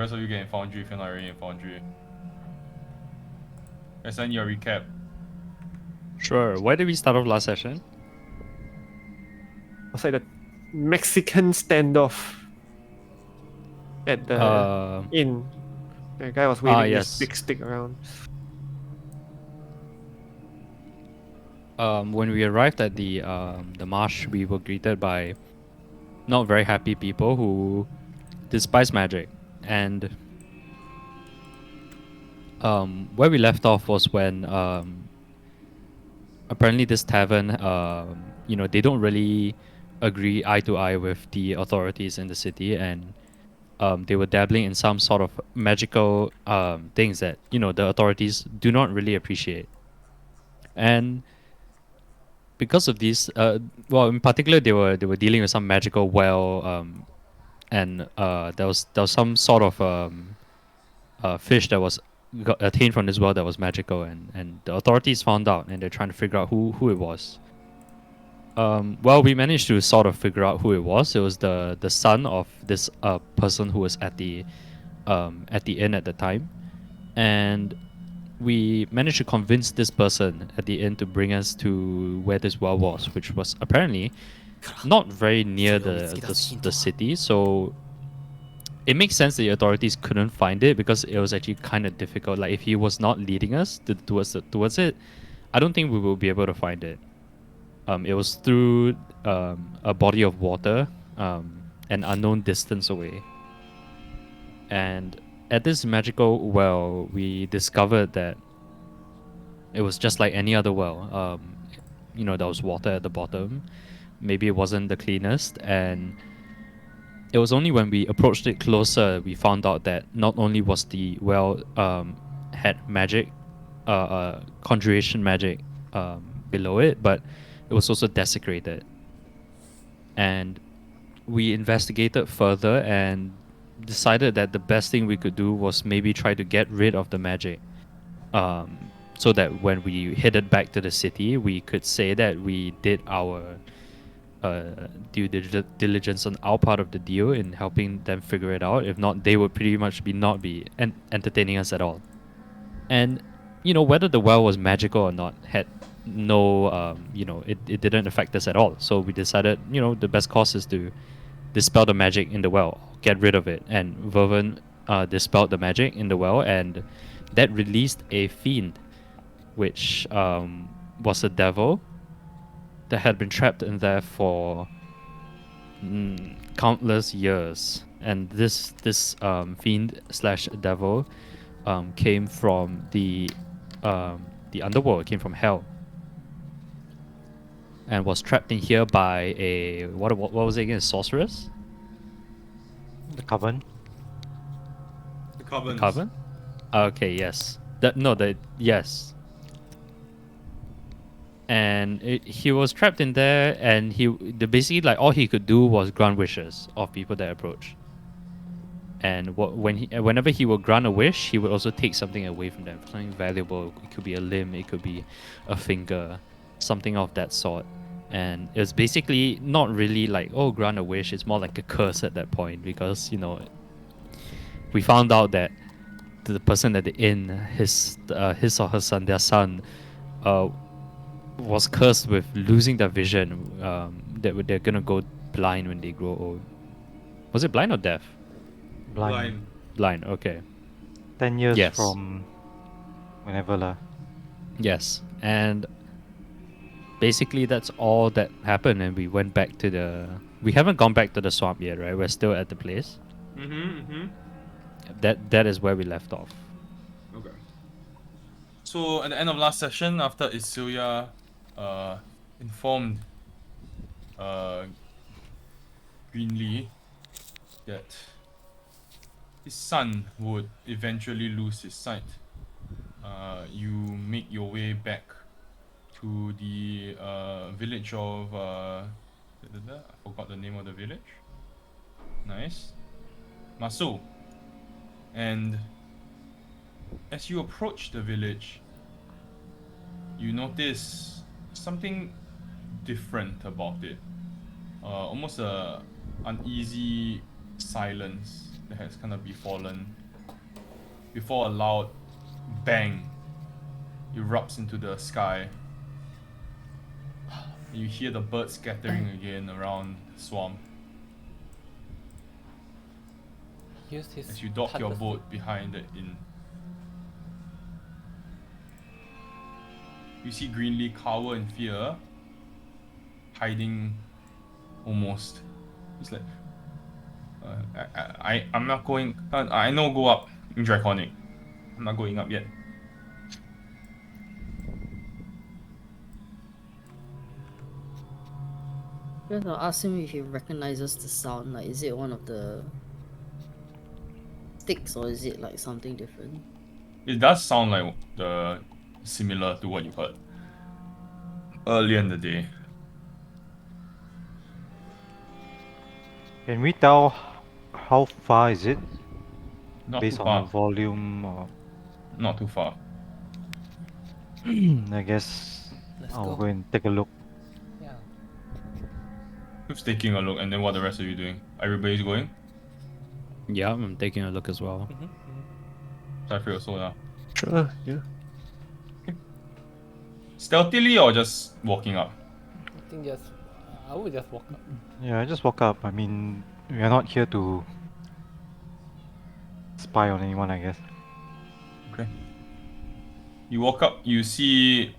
rest of you get in Foundry if you're not already in Foundry. I send you a recap. Sure. Where did we start off last session? Was like the Mexican standoff at the inn. The guy was waving his yes. big stick around. When we arrived at the marsh, we were greeted by not very happy people who despise magic, and where we left off was when apparently this tavern, they don't really agree eye to eye with the authorities in the city, and they were dabbling in some sort of magical things that the authorities do not really appreciate, and because of these, well, in particular, they were dealing with some magical well, and there was some sort of fish that was attained from this well that was magical, and the authorities found out, and they're trying to figure out who it was. Well, we managed to sort of figure out who it was. It was the son of this person who was at the inn at the time, and we managed to convince this person at the inn to bring us to where this well was, which was apparently not very near the city. So it makes sense that the authorities couldn't find it because it was actually kind of difficult. Like if he was not leading us towards it, I don't think we will be able to find it. It was through a body of water, an unknown distance away, and at this magical well, we discovered that it was just like any other well. There was water at the bottom. Maybe it wasn't the cleanest, and it was only when we approached it closer we found out that not only was the well had magic, conjuration magic below it, but it was also desecrated. And we investigated further and decided that the best thing we could do was maybe try to get rid of the magic, so that when we headed back to the city, we could say that we did our due diligence on our part of the deal in helping them figure it out. If not, they would pretty much not be entertaining us at all. And whether the well was magical or not had no it didn't affect us at all. So we decided the best course is to dispel the magic in the well, get rid of it. And Vervin dispelled the magic in the well, and that released a fiend, which was a devil that had been trapped in there for countless years. And this fiend slash devil came from the underworld, came from hell, and was trapped in here by a what was it again? A sorceress? The Coven. The Coven. Coven? Okay, yes. Yes. And he was trapped in there, and basically like all he could do was grant wishes of people that approach. And whenever he would grant a wish, he would also take something away from them, something valuable. It could be a limb, it could be a finger, something of that sort. And it was basically not really like, oh, grant a wish. It's more like a curse at that point, because we found out that the person at the inn, his or her son, their son, was cursed with losing their vision. That they're gonna go blind when they grow old. Was it blind or deaf? Blind. Blind. Okay. 10 years Yes. from whenever lah. Yes, and basically that's all that happened, and we went back to the. We haven't gone back to the swamp yet, right? We're still at the place. That is where we left off. Okay. So at the end of last session, after Isilia informed Greenlee that his son would eventually lose his sight, you make your way back to the village of I forgot the name of the village. Nice. Masu. And as you approach the village, you notice something different about it. Almost a uneasy silence that has kind of befallen before a loud bang erupts into the sky. You hear the birds scattering again around the swamp Use his as you dock your thunder boat behind the inn. You see Greenlee cower in fear, hiding almost. He's like, I'm not going. I know go up in Draconic. I'm not going up yet. Because I'll ask him if he recognizes the sound. Like, is it one of the sticks or is it like something different? It does sound like similar to what you heard earlier in the day. Can we tell how far is it Not based too on the far. volume? Or Not too far. I guess Let's I'll go. go and take a look. Yeah. Who's taking a look, and then what the rest of you doing? Everybody's going? Yeah, I'm taking a look as well. Cypher also now. Sure, yeah. Stealthily or just walking up? I think just I would just walk up. Yeah, I just walk up. I mean, we are not here to spy on anyone, I guess. Okay. You walk up, you see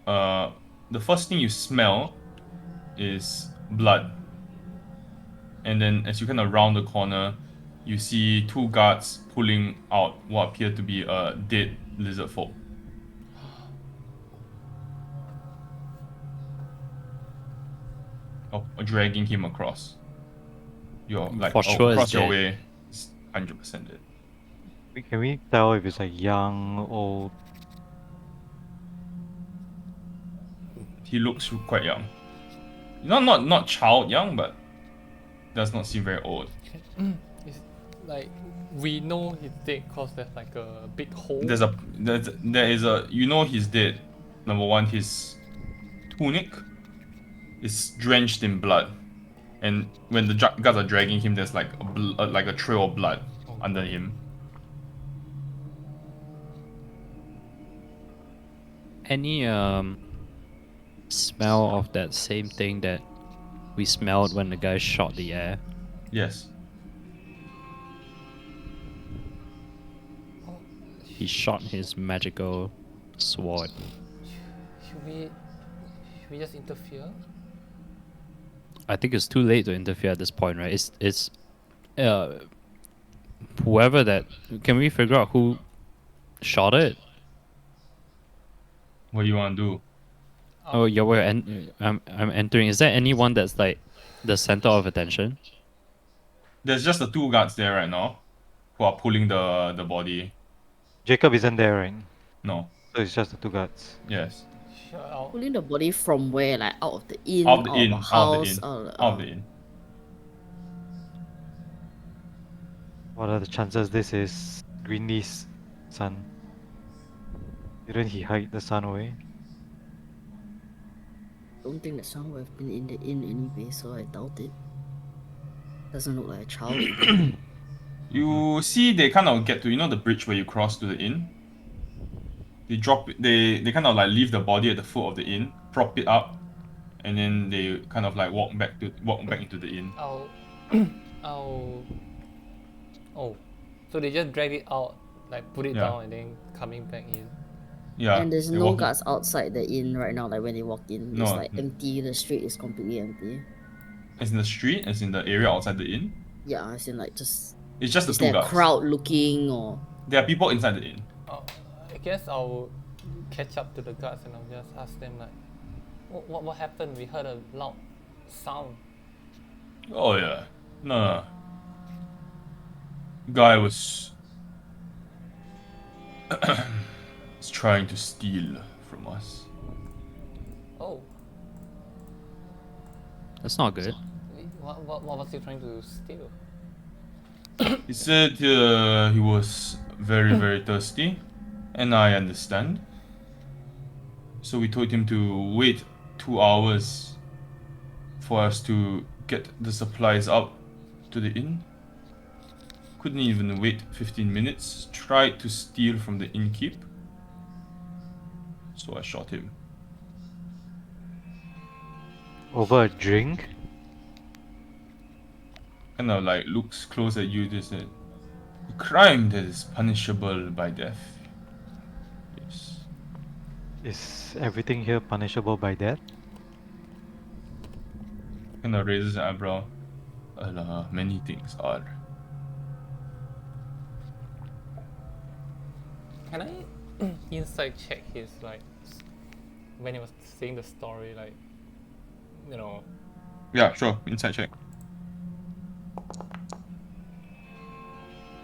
the first thing you smell is blood. And then as you kind of round the corner, you see two guards pulling out what appear to be a dead lizard folk. Or dragging him across. You're like For sure across it's your dead. way. It's 100% dead. Can we tell if it's like young, old? He looks quite young. Not child young, but does not seem very old. It's like we know he's dead cause there's like a big hole. There is a you know he's dead. Number one, his tunic is drenched in blood, and when the guards are dragging him, there's like a trail of blood under him. Any smell of that same thing that we smelled when the guy shot the air? Yes. He shot his magical sword. Should we just interfere? I think it's too late to interfere at this point, right? It's whoever that. Can we figure out who shot it? What do you want to do? Oh, yeah, I'm entering. Is there anyone that's like the center of attention? There's just the two guards there right now, who are pulling the body. Jacob isn't there, right? No. So it's just the two guards. Yes. Sure, I'll- Pulling the body from where? Like out of the inn, Out of the inn. a Out of house, the inn. out Out of the inn. What are the chances this is Greenlee's son? Didn't he hide the son away? Don't think the son would have been in the inn anyway, so I doubt it. Doesn't look like a child. You see, they kind of get to the bridge where you cross to the inn. They drop it. They kind of like leave the body at the foot of the inn, prop it up, and then they kind of like walk back into the inn. I'll oh, so they just drag it out, like put it Yeah. down and then coming back in. Yeah. And there's they no walk- guards outside the inn right now, like when they walk in. It's No. like empty, the street is completely empty. As in the street, as in the area outside the inn. Yeah, as in like just It's just the is two there a guards. crowd looking or There are people inside the inn. I guess I'll catch up to the guards and I'll just ask them like, what happened? We heard a loud sound. Oh yeah. No. Guy was was trying to steal from us. Oh, That's not good. what was he trying to steal? He said he was very, very thirsty, and I understand. So we told him to wait 2 hours for us to get the supplies up to the inn. couldn't even wait 15 minutes, tried to steal from the innkeep. So I shot him. Over a drink? Kind of like looks close at you, just said, "A crime that is punishable by death." Yes. Is everything here punishable by death? Kind of raises an eyebrow. Many things are. Can I insight check his like when he was saying the story, like, you know? Yeah, sure. Inside check.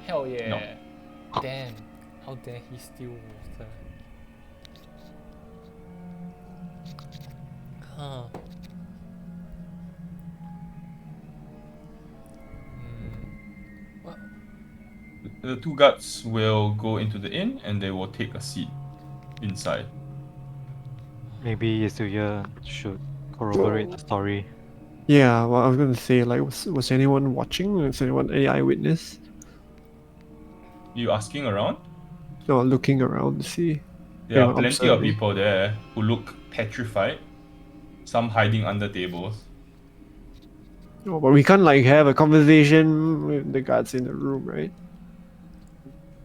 Hell yeah! Damn! How dare he steal water? Huh. Well, The two guards will go into the inn and they will take a seat inside. Maybe Yasuya should corroborate the story. Yeah, well, I was gonna say, like, was anyone watching? Was anyone any eyewitness? You asking around? Or looking around to see? There are Anyone plenty of observing? people there who look petrified. Some hiding under tables. Oh, but we can't like have a conversation with the guards in the room, right?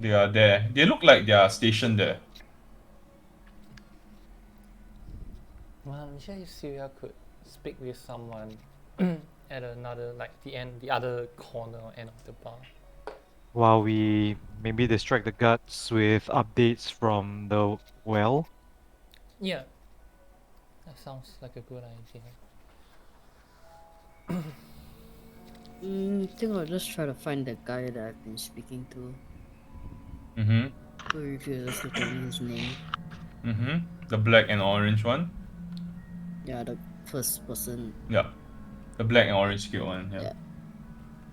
They are there. They look like they are stationed there. well, I'm sure if Syria could speak with someone at another, like the other corner or end of the bar. While we maybe distract the guards with updates from the well. Yeah, that sounds like a good idea. I think I'll just try to find the guy that I've been speaking to. Mm-hmm. Who refuses to tell me his name. Mm-hmm. The black and orange one. Yeah, the first person Yeah. The black and orange scale one. Yeah. Yeah.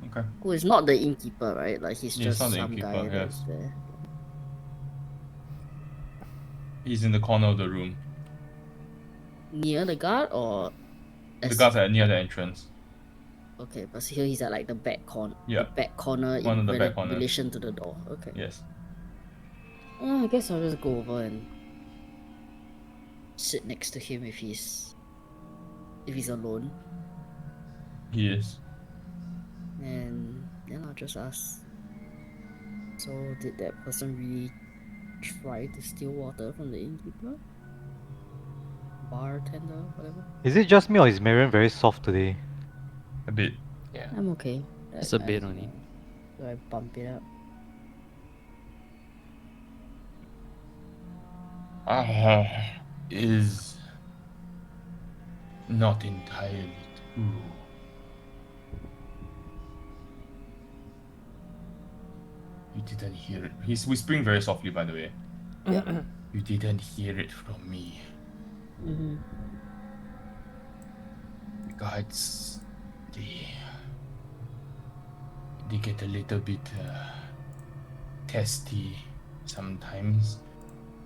Okay. who is not the innkeeper, right? Like he's Yeah, he's just not the some innkeeper, guy that's yes. there. He's in the corner of the room. Near the guard or The guards are near the entrance. Okay, but here he's at like the back corner. Yeah. The back corner One of in the back corners. relation to the door. Okay. Yes. I guess I'll just go over and sit next to him if he's alone. He is. And then I'll just ask. So did that person really try to steal water from the innkeeper? Bartender, whatever? Is it just me or is Marion very soft today? A bit. Yeah. I'm okay. Just a bit only. Do I bump it up? Is not entirely true. You didn't hear it. He's whispering very softly, by the way. Yeah. You didn't hear it from me. Mm-hmm. The guards, they get a little bit testy sometimes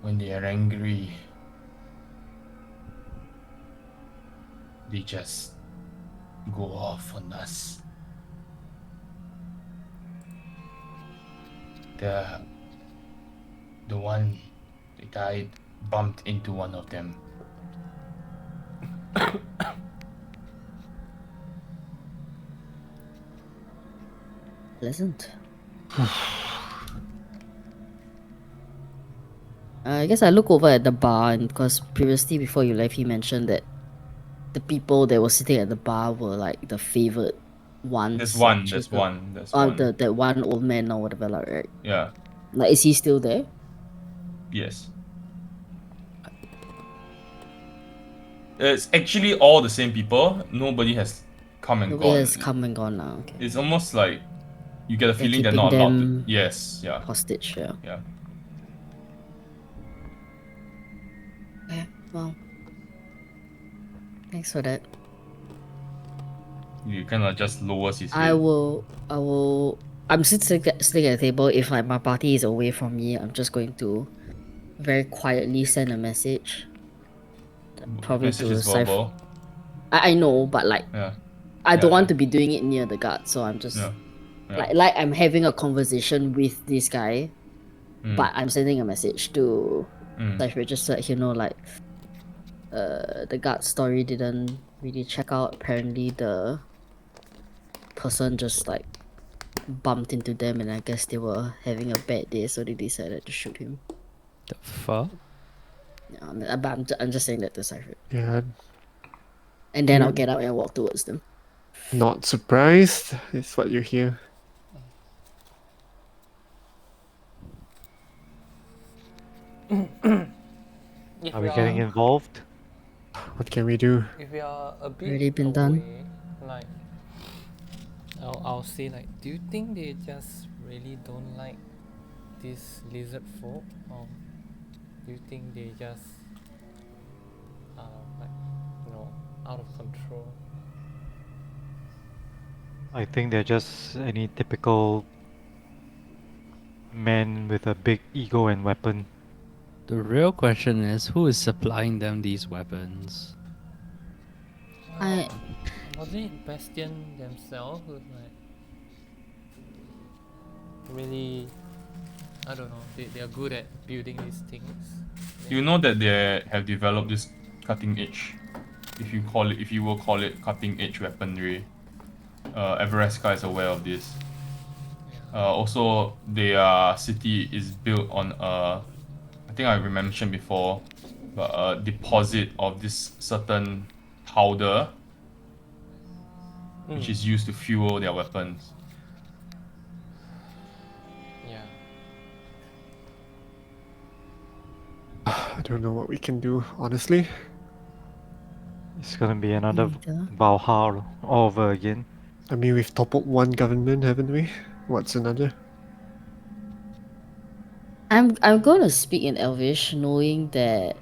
when they are angry. They just go off on us. The one that died bumped into one of them. Pleasant. I guess I look over at the bar, and because previously before you left, he mentioned that the people that were sitting at the bar were like the favored ones. There's one. That one old man or whatever, like, right? Yeah. Like, is he still there? Yes. It's actually all the same people. Nobody has come and Nobody gone. has come and gone now. Okay. It's almost like you get a They're feeling they're keeping not allowed to. them Yes. Yeah. hostage, yeah. Yeah. Okay, well. Thanks for that. You kind of just lowers his I head. will. I'm sitting at the table. If like my party is away from me, I'm just going to very quietly send a message. Probably Message to is verbal. I know, but like Yeah. I don't Yeah, want yeah. to be doing it near the guard, so I'm just Yeah. Yeah. Like I'm having a conversation with this guy, but I'm sending a message to Cypher just so that he know like the guard story didn't really check out. Apparently the person just like bumped into them and I guess they were having a bad day so they decided to shoot him. The fuck? Yeah, but I'm just saying that to Cypher. Yeah, And then I'll Yeah. get out and walk towards them. not surprised. It's what you hear. If Are we getting are, involved? What can we do? if we are a bit Already been away, done. like I'll say like, do you think they just really don't like this lizard folk, or do you think they just like, you know, out of control? I think they're just any typical man with a big ego and weapon. The real question is who is supplying them these weapons? I Wasn't it Bastion themselves who's like really, I don't know, they are good at building these things. You know that they have developed this cutting edge, if you will call it cutting edge weaponry. Everesca is aware of this. Also, their city is built on I think I mentioned before, but a deposit of this certain powder, which is used to fuel their weapons. Yeah. I don't know what we can do, honestly. It's gonna be another neither. Valhalla all over again. I mean, we've toppled one government, haven't we? What's another? I'm gonna speak in Elvish, knowing that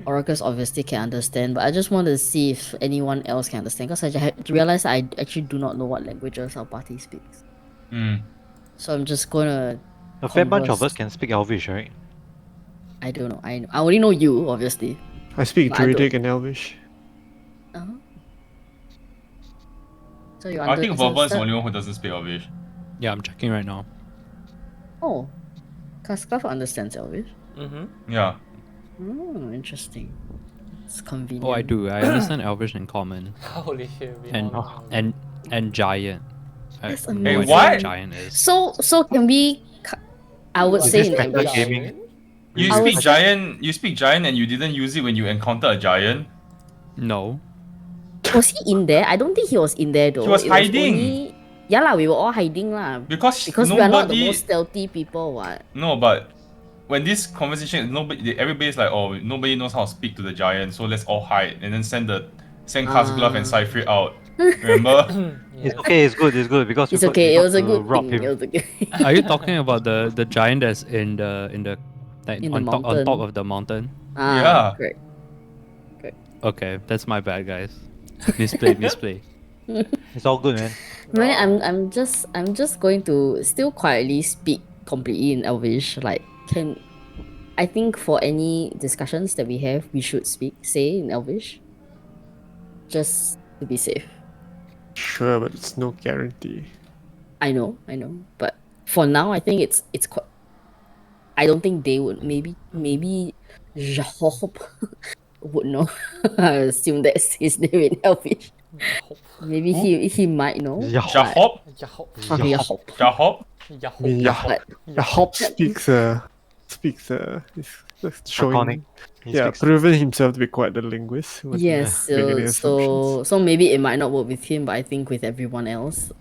Oracles obviously can understand, but I just want to see if anyone else can understand because I realized I actually do not know what languages our party speaks. So I'm just gonna. A fair bunch of converse. us can speak Elvish, right? I don't know. I only know you, obviously. I speak But I don't- Druidic and Elvish. Uh-huh. So you I think Verban is the so- only one who doesn't speak Elvish. Yeah, I'm checking right now. Oh, Kaskav understands Elvish. Mm-hmm. Yeah. Oh, interesting. It's convenient. Oh, I do. I understand Elvish and Common Holy shit, we and all know. and Giant. I That's have no Hey, idea what? Giant is. So can we? I would Is say this in meta English. gaming? You I speak was- giant and you didn't use it when you encounter a giant. No. Was he in there? I don't think he was in there though. He was hiding. only... Yeah lah, we were all hiding lah. Because we are not the nobody- most stealthy people. What? No, but when this conversation, everybody's like, oh, nobody knows how to speak to the giant, so let's all hide and then send Castglove and Cypher out. Remember? Yeah. It's okay, it's good, because It's we got- okay. we It got was a to good rob thing. him. It was a good. Are you talking about the giant that's in the like In the on top mountain. of the mountain? Yeah. Correct. Okay, that's my bad, guys. Misplay. It's all good, man. Man, I'm just going to still quietly speak completely in Elvish. Like, I think for any discussions that we have, we should say in Elvish. Just to be safe. Sure, but it's no guarantee. I know, but for now, I think it's quite. I don't think they would. Maybe Jahob would know. I assume that's his name in Elvish. Maybe he might know. Jahop? Yahop. Jahob. Jahop? I mean, Yahop. Yahop speaks is showing. Draconic. He Yeah, speaks- proven himself to be quite the linguist. Wasn't Yes, making any assumptions. so maybe it might not work with him, but I think with everyone else,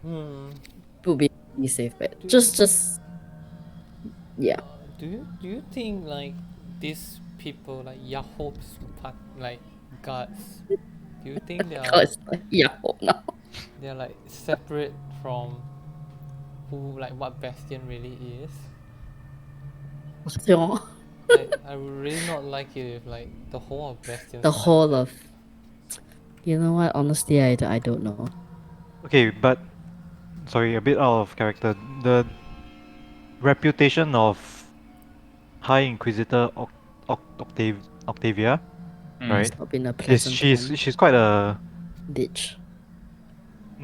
it would be a safe bet. Just yeah. Do you think like these people like Yahop's part like guards? Do you think they are Yeah, now. they're like separate from who like what Bastion really is? So, Like, I would really not like it if like the whole of Bastion. the whole of. You know what? Honestly, I don't know. Okay, but sorry, a bit out of character. The reputation of High Inquisitor Octavia, right? Stop being a Is pleasant she's quite a bitch.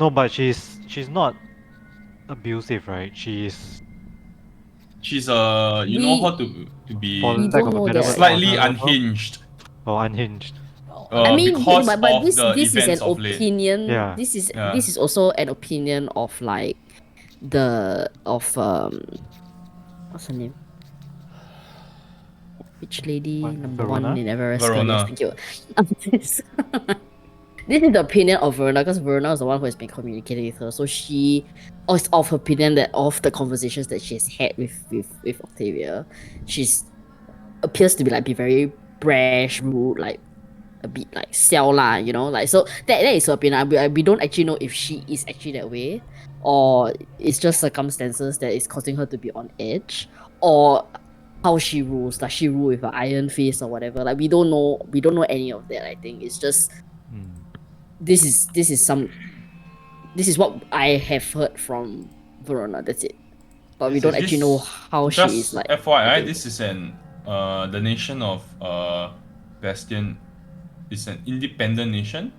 No, but she's not abusive, right? She's, She's you know her to for be We lack don't of a know better that. word, slightly honorable unhinged. or unhinged. Well, I mean, Because but of the this is an events of late. opinion. Yeah. This is Yeah. this is also an opinion of like what's her name? Which lady? What, Number Verona? one in Everest. Verona. Yes, thank you. This this is the opinion of Verona because Verona is the one who has been communicating with her. So she is of her opinion that of the conversations that she has had with Octavia, she's appears to be very brash, rude, like a bit like sell lah, you know, like so that is her opinion. We don't actually know if she is actually that way, or it's just circumstances that is causing her to be on edge, or how she rules. Does she rule with an iron fist or whatever? Like we don't know any of that. I think it's just Hmm. this is what I have heard from Verona. That's it. But we don't actually know how she is Just like. FYI, this is the nation of Bastion is an independent nation.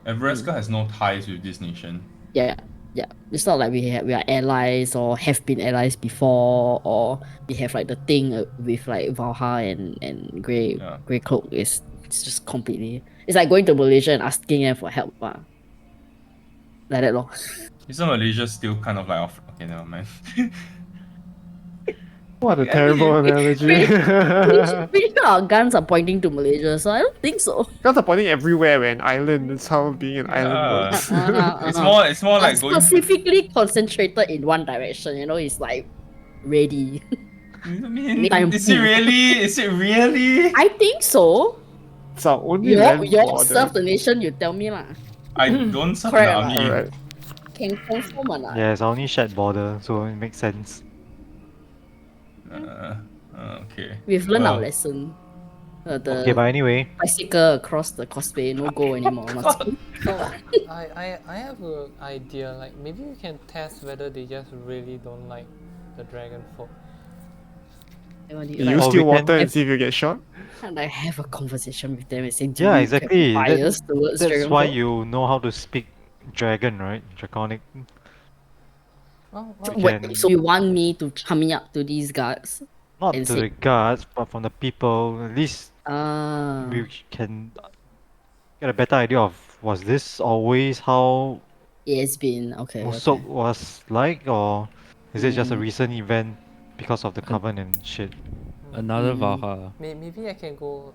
Everesca has no ties with this nation. Yeah. It's not like we are allies or have been allies before, or we have like the thing with like Valha and Grey Yeah. Grey Cloak. It's just completely. It's like going to Malaysia and asking them for help. Like that lor. Isn't Malaysia still kind of like off? Okay, never mind. What a terrible analogy. Pretty sure our guns are pointing to Malaysia, so I don't think so. Guns are pointing everywhere. We're an island. That's how being an island Yeah. works. It's more like going. Specifically concentrated in one direction. You know, it's like ready. I mean, I'm- is it really? Is it really? I think so. It's our only You land you border. serve the nation. You tell me lah. I don't serve in Correct the or army. not? Alright. Can confirm or not? Yeah, it's only shared border, so it makes sense. Okay. We've learned our Well, lesson. The Okay, but anyway, bicycle across the causeway, no go anymore. Must I have an idea. Like maybe we can test whether they just really don't like the dragon folk. I want to, You like, use Or still we can- water and see if you get shot. like have a conversation with them and say, do yeah, you exactly. have bias towards That's Dragon why Ball? you know how to speak dragon, right? Draconic. Well, Can- So you want me to coming up to these guards? Not And to say- the guards, but from the people. At least Ah, we can get a better idea of, was this always how it's been okay. Musok Okay. was like, or is it just a Mm. recent event because of the coven and shit? Another Mm. Valhalla. maybe I can go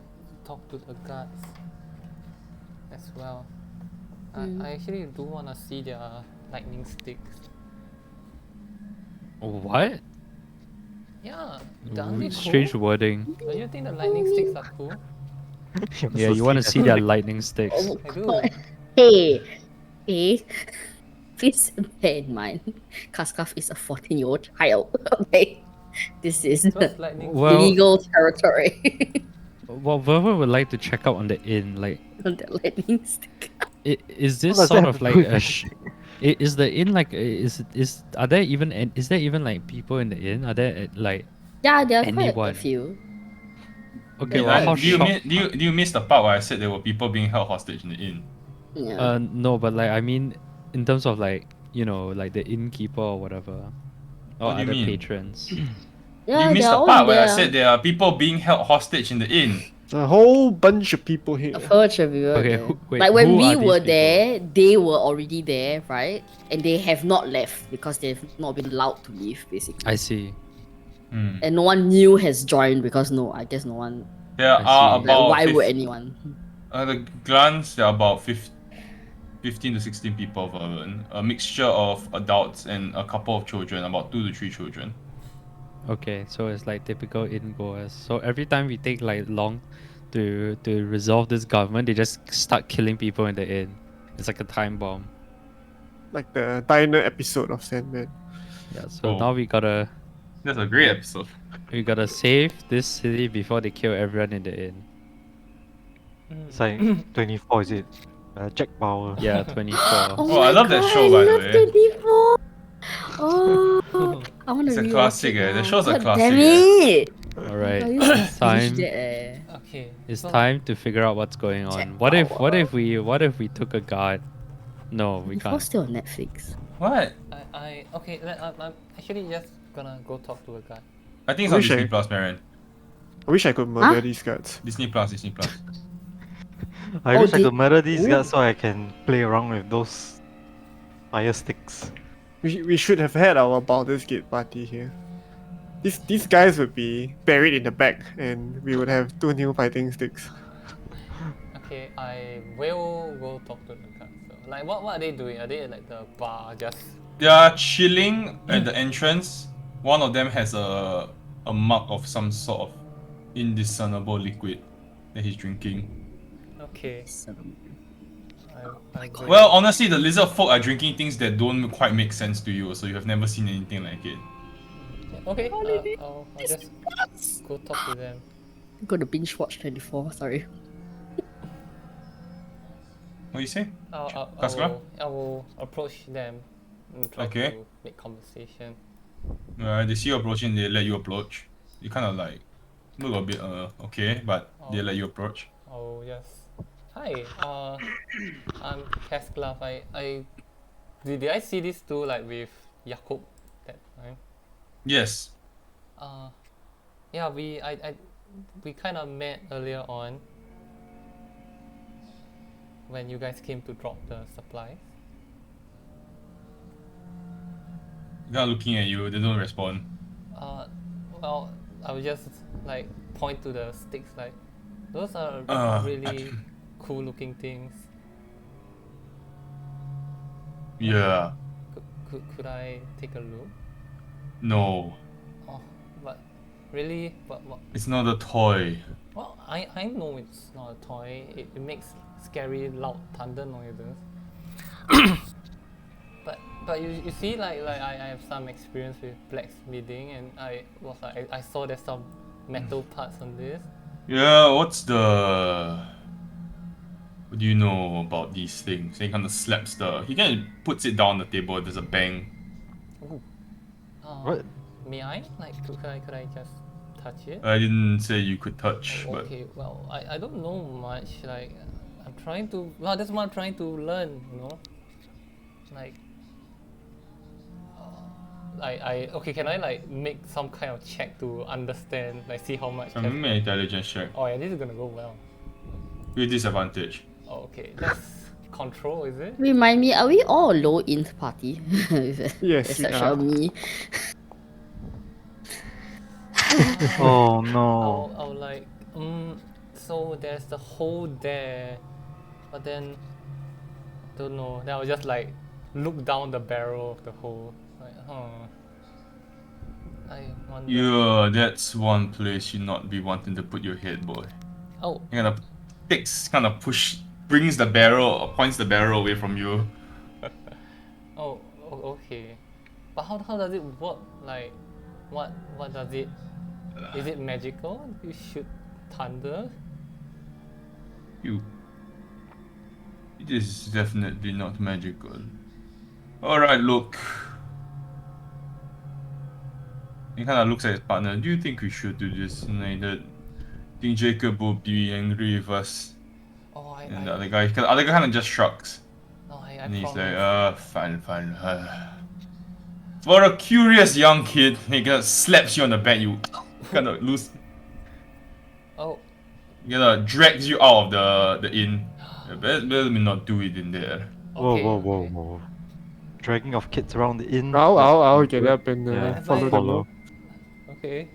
talk to the guards as well. I actually do wanna see their lightning sticks. What? Yeah, aren't they Strange cool? wording. Don't you think the lightning sticks are cool? Yeah, you want to see their lightning sticks. Oh, I do. God. Hey, please bear in mind, Kaskaf is a 14-year-old child. Okay, this is Those lightning Well- illegal territory. Well, Verva would like to check out on the inn. Like, On the lightning stick. is this What does sort that of have like to do a? with Is the inn like? Are there even? Is there even like people in the inn? Are there like? Yeah, there are quite Anyone. a few. Okay, Yeah, well, how do you shocked? do you miss the part where I said there were people being held hostage in the inn? Yeah. No, but like I mean, in terms of like like the innkeeper or whatever, or What do you other mean? patrons. Yeah, you missed they're the all part in where I there. said there are people being held hostage in the inn. A whole bunch of people here. A bunch of people Okay, there. wait, like when who we are these were people? there, they were already there, right? And they have not left because they've not been allowed to leave, basically. I see. Hmm. And no one new has joined because I guess no one. There I are see. Like, about why would 50 anyone? At a glance, there are about 15 to 16 people, Vernon. A mixture of adults and a couple of children, about 2 to 3 children. Okay, so it's like typical inn goers. So every time we take like long to resolve this government, they just start killing people in the inn. It's like a time bomb. Like the diner episode of Sandman. Yeah. So Oh. now we gotta That's a great episode. save this city before they kill everyone in the inn. It's like 24, is it? Jack Bauer. Yeah, 24. Oh, I love that show, by the way. 24. Oh, I want to It's a rewatch classic, it eh. The now. show's a God classic, Damn eh. it! All right, I used to it's binge time. that, eh. Okay. It's so time to figure out what's going on. Jack What if Bauer. we took a guard No, we Before can't. still on Netflix. What? Okay. I'm actually just gonna go talk to a guy. I think it's on Wish Disney I- Plus, Marin. I wish I could murder Huh? these guards. Disney Plus, Disney Plus. I Oh, wish I did- could murder these Ooh. guys so I can play around with those fire sticks. We should have had our Baldur's Gate party here. These guys would be buried in the back, and we would have 2 new fighting sticks. Okay, I will go talk to the guy. So, like, what are they doing? Are they at, like, the bar just? They are chilling at the entrance. One of them has a mug of some sort of indiscernible liquid that he's drinking. Okay. I will. Well, honestly, the lizard folk are drinking things that don't quite make sense to you, so you have never seen anything like it. Okay. I'll just go talk to them. Go to binge watch 24. Sorry. What do you say? I will approach them and try Okay. to make conversation. They see you approaching, they let you approach. You kind of like look a bit okay, but they let you approach. Oh yes. Hi. I'm Casclav. Did I see these two like with Jakub that time? Yes. Yeah. We kind of met earlier on when you guys came to drop the supplies. They're looking at you, they don't respond. Well, I will just like point to the sticks like those are really cool looking things. Yeah. Could I take a look? No. Oh, but really, but It's not a toy. well, I know it's not a toy. It makes scary loud thunder noises. But you see like I have some experience with blacksmithing, and I saw there's some metal parts on this. Yeah, what do you know about these things? He kind of slaps he kind of puts it down on the table, there's a bang. Ooh. What? May I? Like, could I just touch it? I didn't say you could touch, Oh, but okay, well, I don't know much. Like, I'm trying to. Well, that's what I'm trying to learn. You know, like. Okay, can I like make some kind of check to understand, like see how much? make an intelligence check. Oh yeah, this is gonna go well. With disadvantage. Oh, okay, that's control, is it? Remind me, are we all a low int party? Yes, Except we for are. me. Oh no. I'll like, so there's the hole there, but then, don't know. Then I'll just like look down the barrel of the hole, like, I wonder. Yeah, that's one place you not be wanting to put your head, boy. Oh, He kind of brings the barrel, points the barrel away from you. okay. But how does it work? Like, what does it? Is it magical? You shoot thunder? It is definitely not magical. Alright, look. He kind of looks at his partner. Do you think we should do this? And like that, I think Jacob will be angry with us. Oh, And the other guy kind of just shrugs. No, I And he's promise. like, fine. For a curious young kid, he kind of slaps you on the back. You kind of lose. Oh, He kind of drags you out of the inn. Better not do it in there. okay. Whoa. Dragging of kids around the inn. I'll that's get good. up and Yeah, follow them. follow. Okay.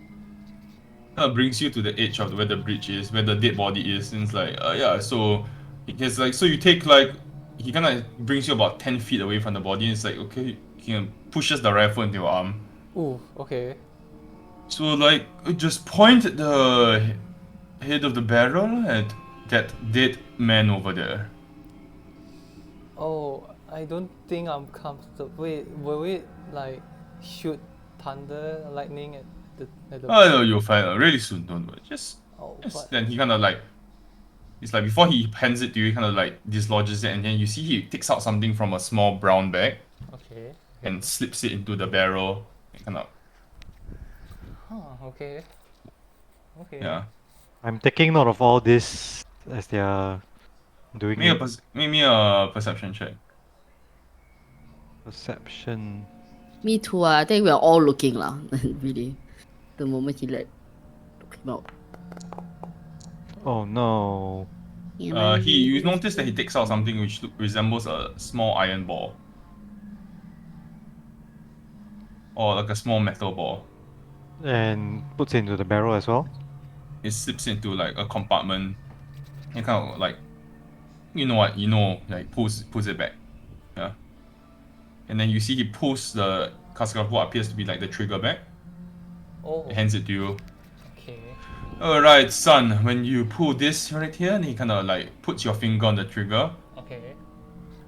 Kind of brings you to the edge of where the bridge is, where the dead body is, and it's like, yeah. So, it's like, so you take like, he kind of brings you about 10 feet away from the body, and it's like, okay, he pushes the rifle into your arm. Ooh, okay. So like, just point at the head of the barrel at that dead man over there. Oh, I don't think I'm comfortable. Wait, will it like shoot thunder, lightning at the? Oh no, you'll find out really soon. Don't worry. Just but then he kind of like, it's like before he hands it to you, he kind of like dislodges it, and then you see he takes out something from a small brown bag okay. and slips it into the barrel. Kind of, Okay. yeah. I'm taking note of all this as they are doing Make it. me a perception check. Perception. Me too. I think we are all looking lah. Really, the moment he let him out. Oh no. You notice that he takes out something which resembles a small iron ball. Or like a small metal ball. And puts it into the barrel as well. It slips into like a compartment. And kind of like, you know what, like pulls it back. Yeah. And then you see he pulls the cask of what appears to be like the trigger back. Oh, He hands it to you. okay. Alright, son, when you pull this right here, and he kind of like puts your finger on the trigger, Okay.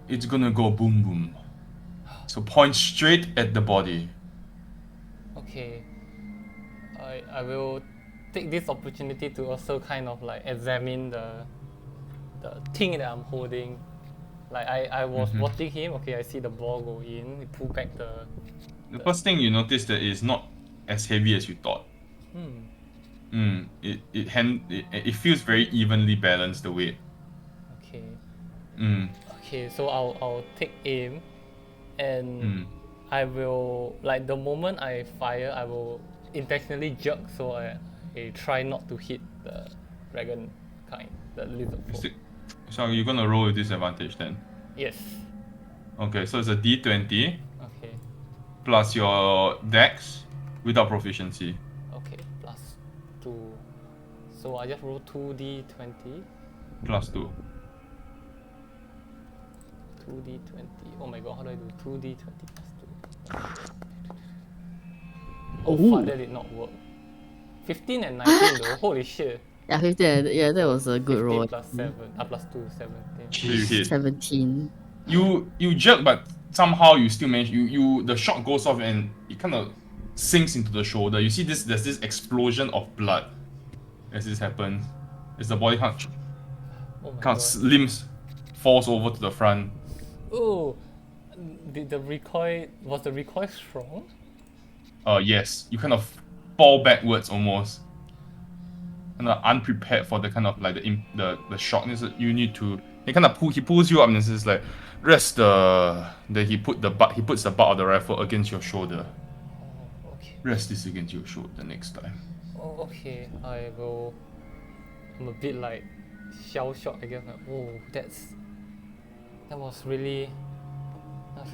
it's gonna go boom boom. So point straight at the body. Okay. I will take this opportunity to also kind of like examine the thing that I'm holding. Like I was watching him, okay, I see the ball go in, he pull back the The first thing you notice that it's not as heavy as you thought. It feels very evenly balanced, the weight. okay. Mm. Okay, so I'll take aim and I will, like, the moment I fire, I will intentionally jerk so I try not to hit the dragon kind, the lizard folk. So you're gonna roll with disadvantage then. Yes. Okay, so it's a D20 Okay. plus your dex without proficiency. Okay. Plus 2. So I just roll 2d20. Plus 2. 2d20. Oh my god, how do I do 2d20 plus 2? Oh fuck, that did not work. 15 and 19 though, holy shit. Yeah, 15. Yeah, that was a good 15 roll. plus 7. Plus 2, 17. So you hit. 17. You jerk, but somehow you still manage. The shot goes off and it kind of sinks into the shoulder. You see there's this explosion of blood as this happens. As the body kind Oh my of god. limbs falls over to the front. Oh, did the recoil, was the recoil strong? Yes, you kind of fall backwards almost. Kind of unprepared for the kind of like the shockness that you need to. He pulls you up and says like, rest he puts the butt of the rifle against your shoulder. Oh, okay. Rest this against your shoulder next time. Oh, okay. I'm a bit like shell shocked, I guess. Like, oh, that was really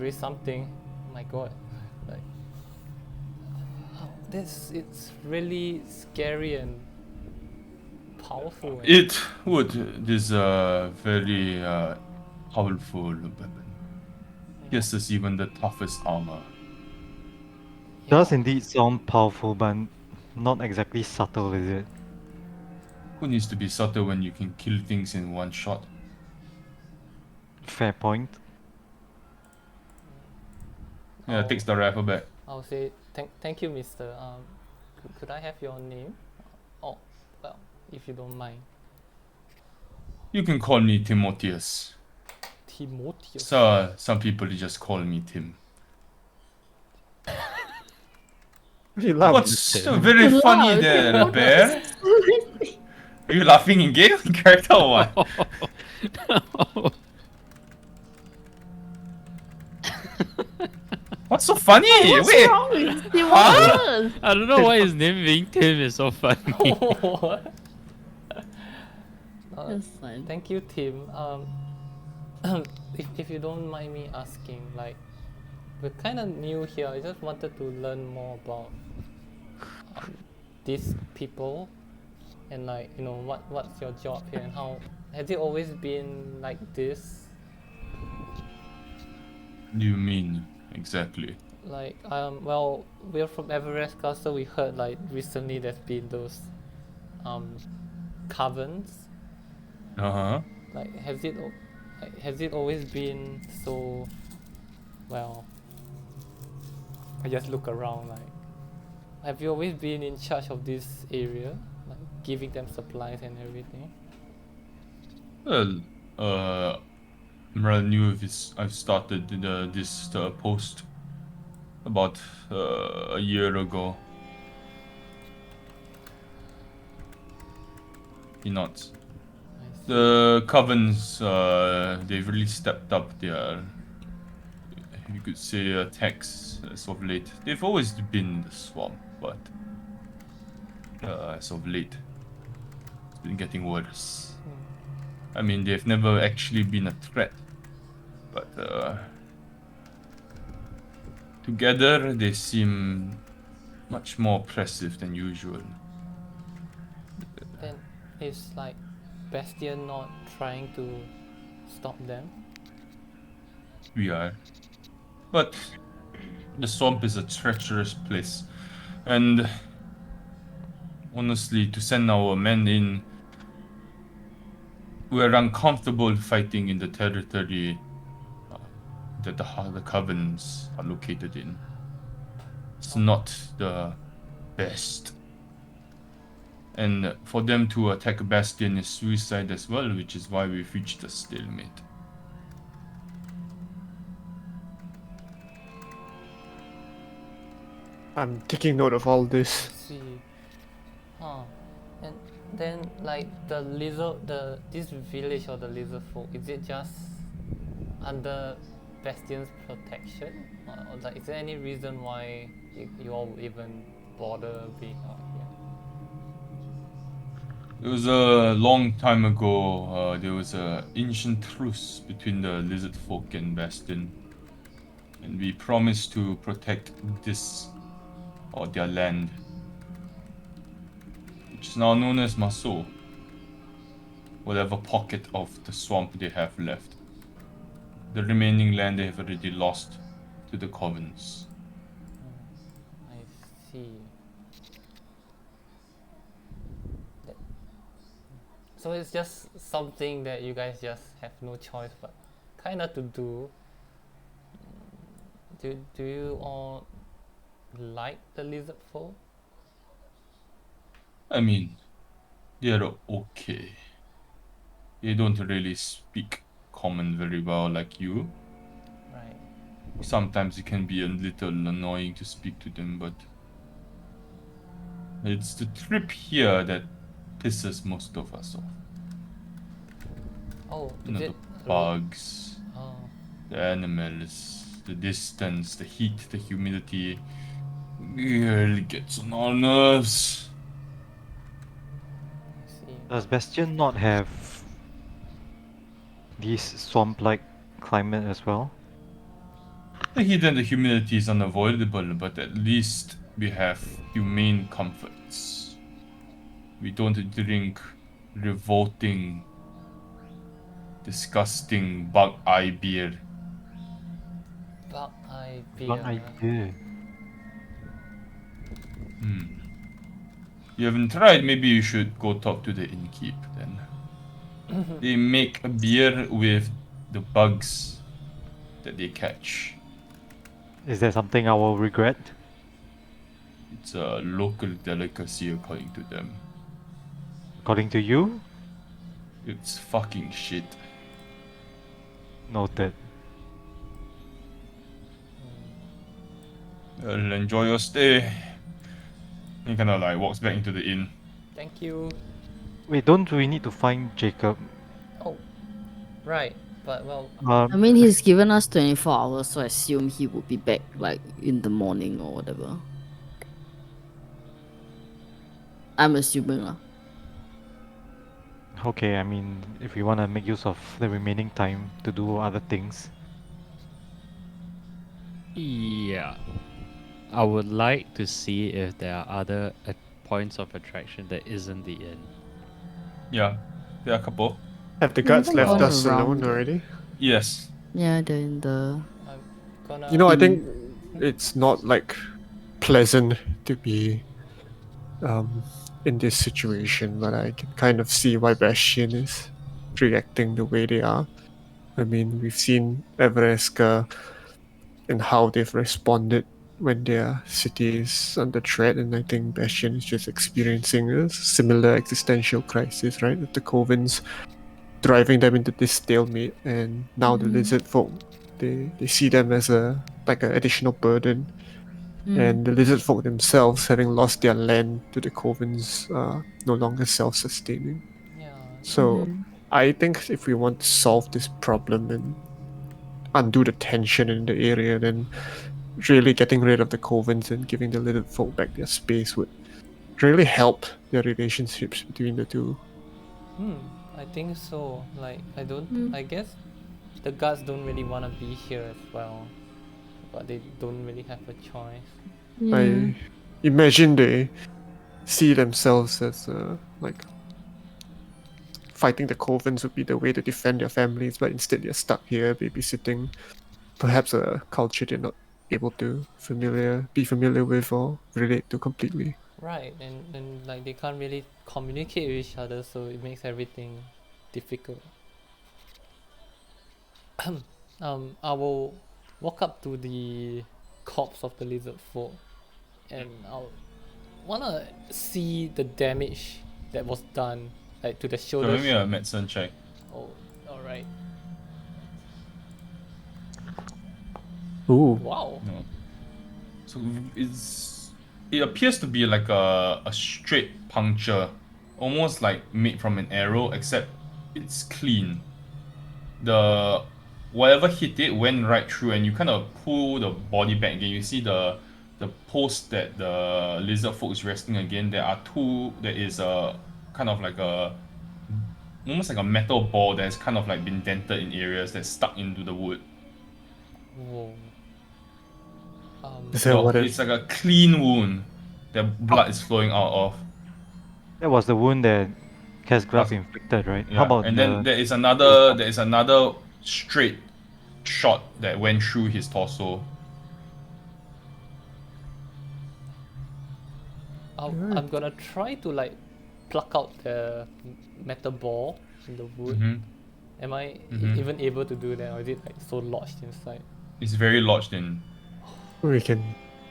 something. Oh my god. Like, it's really scary and powerful. And It would deserve very powerful weapon. Yes, it's even the toughest armor. Does indeed sound powerful, but not exactly subtle, is it? Who needs to be subtle when you can kill things in one shot? Fair point. Yeah, takes the rifle back. I'll say thank you, Mister. Could I have your name? Oh, well, if you don't mind. You can call me Timotheus. Timotheus. So some people just call me Tim. You laugh. What's so very funny Wow, there, bear? Are you laughing in game character or what? What's so funny? What's Wait, wrong with Tim? Huh? I don't know why his name being Tim is so funny. What? That's fine. Thank you, Tim. If you don't mind me asking, like, we're kind of new here. I just wanted to learn more about these people, and like, you know, what's your job here, and how has it always been like this? you mean exactly? Like, well, we're from Everest Castle. We heard like recently there's been those caverns. Uh-huh. Like, has it always been so? Well, I just look around. Like, have you always been in charge of this area, like giving them supplies and everything? Well, I'm rather new with this. I've started this post about a year ago. He nods. I see. The covens, they've really stepped up their you could say, attacks as of late. They've always been in the swamp, but as of late, it's been getting worse. I mean, they've never actually been a threat, but together they seem much more oppressive than usual. Then is like Bastion not trying to stop them? We are. But the swamp is a treacherous place, and honestly, to send our men in, we're uncomfortable fighting in the territory that the covens are located in. It's not the best. And for them to attack Bastion is suicide as well, which is why we've reached a stalemate. I'm taking note of all I this. see. Huh. And then like this village or the lizard folk, is it just under Bastion's protection? Or like is there any reason why you all would even bother being out here? It was a long time ago. There was an ancient truce between the lizard folk and Bastion, and we promised to protect this or their land, which is now known as Maso. Whatever pocket of the swamp they have left. The remaining land they have already lost to the covens. I see. So it's just something that you guys just have no choice but kinda to do. Do you all like the lizard folk? I mean, they're okay. They don't really speak common very well like you. Right. Sometimes it can be a little annoying to speak to them, but it's the trip here that pisses most of us off. Oh, You know, is the it bugs, Oh, the animals, the distance, the heat, the humidity. It really gets on our nerves. I see. Does Bastion not have this swamp-like climate as well? The heat and the humidity is unavoidable, but at least we have humane comforts. We don't drink revolting, disgusting bug eye beer. Bug eye One beer. idea. You haven't tried, maybe you should go talk to the innkeep then. They make a beer with the bugs that they catch. Is there something I will regret? It's a local delicacy according to them. According to you? It's fucking shit. Noted. Well, enjoy your stay. He kind of like walks back into the inn. Thank you. Wait, don't we need to find Jacob? Oh, right. But well, I mean, he's given us 24 hours, so I assume he would be back like in the morning or whatever. I'm assuming lah. Okay, I mean, if we want to make use of the remaining time to do other things. Yeah. I would like to see if there are other points of attraction that isn't the inn. Yeah, there are a couple. Have the We guards haven't left gone us around alone yet. already? Yes. Yeah, they're in the. I'm gonna. You know, I think it's not like pleasant to be in this situation, but I can kind of see why Bastion is reacting the way they are. I mean, we've seen Evereska and how they've responded when their city is under threat, and I think Bastion is just experiencing a similar existential crisis, right? With the Covens driving them into this stalemate, and now the lizard folk, they see them as an additional burden. And the lizard folk themselves, having lost their land to the Covens, are no longer self-sustaining. Yeah. So I think if we want to solve this problem and undo the tension in the area, then really getting rid of the covens and giving the little folk back their space would really help the relationships between the two. I think so. Like, Mm. I guess the guards don't really want to be here as well, but they don't really have a choice. Yeah. I imagine they see themselves as like fighting the covens would be the way to defend their families, but instead they're stuck here babysitting perhaps a culture they're not able to be familiar with or relate to completely. Right, and like they can't really communicate with each other, so it makes everything difficult. I will walk up to the corpse of the lizard folk, and I'll wanna see the damage that was done, like to the So shoulders. maybe a medicine check. Oh, all right. Ooh. Wow. No. So it appears to be like a straight puncture, almost like made from an arrow, except it's clean. The whatever hit it went right through, and you kind of pull the body back again. You see the post that the lizard folk is resting again. There is a kind of like a almost like a metal ball that's kind of like been dented in areas that's stuck into the wood. Whoa. Is that what It's like a clean wound that blood is flowing out of. That was the wound that Casgraph That's- inflicted, right? Yeah, How about and the... then there is another straight shot that went through his torso. I'm gonna try to like pluck out the metal ball in the wood. Am I even able to do that, or is it like so lodged inside? It's very lodged in. we can?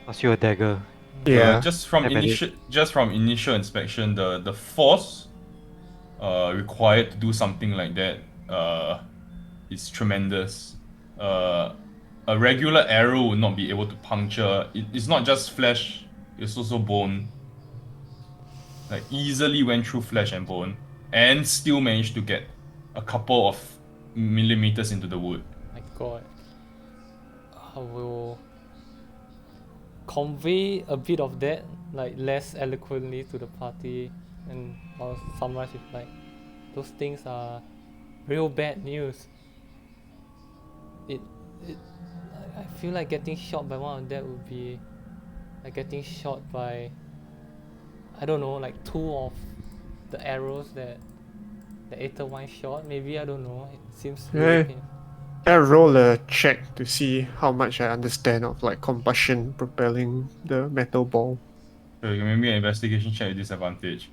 Toss you a dagger. Yeah. Just from Stab at it. initial inspection, the force required to do something like that is tremendous. A regular arrow would not be able to puncture. It's not just flesh; it's also bone. Like easily went through flesh and bone, and still managed to get a couple of millimeters into the wood. My God. I will convey a bit of that, like less eloquently to the party, and I'll summarize with like, those things are real bad news. I feel like getting shot by one of that would be like getting shot by, I don't know, like two of the arrows that the Aether one shot. Maybe, I don't know. It seems really Yeah. painful. I roll a check to see how much I understand of like combustion propelling the metal ball. So you can maybe an investigation check with disadvantage.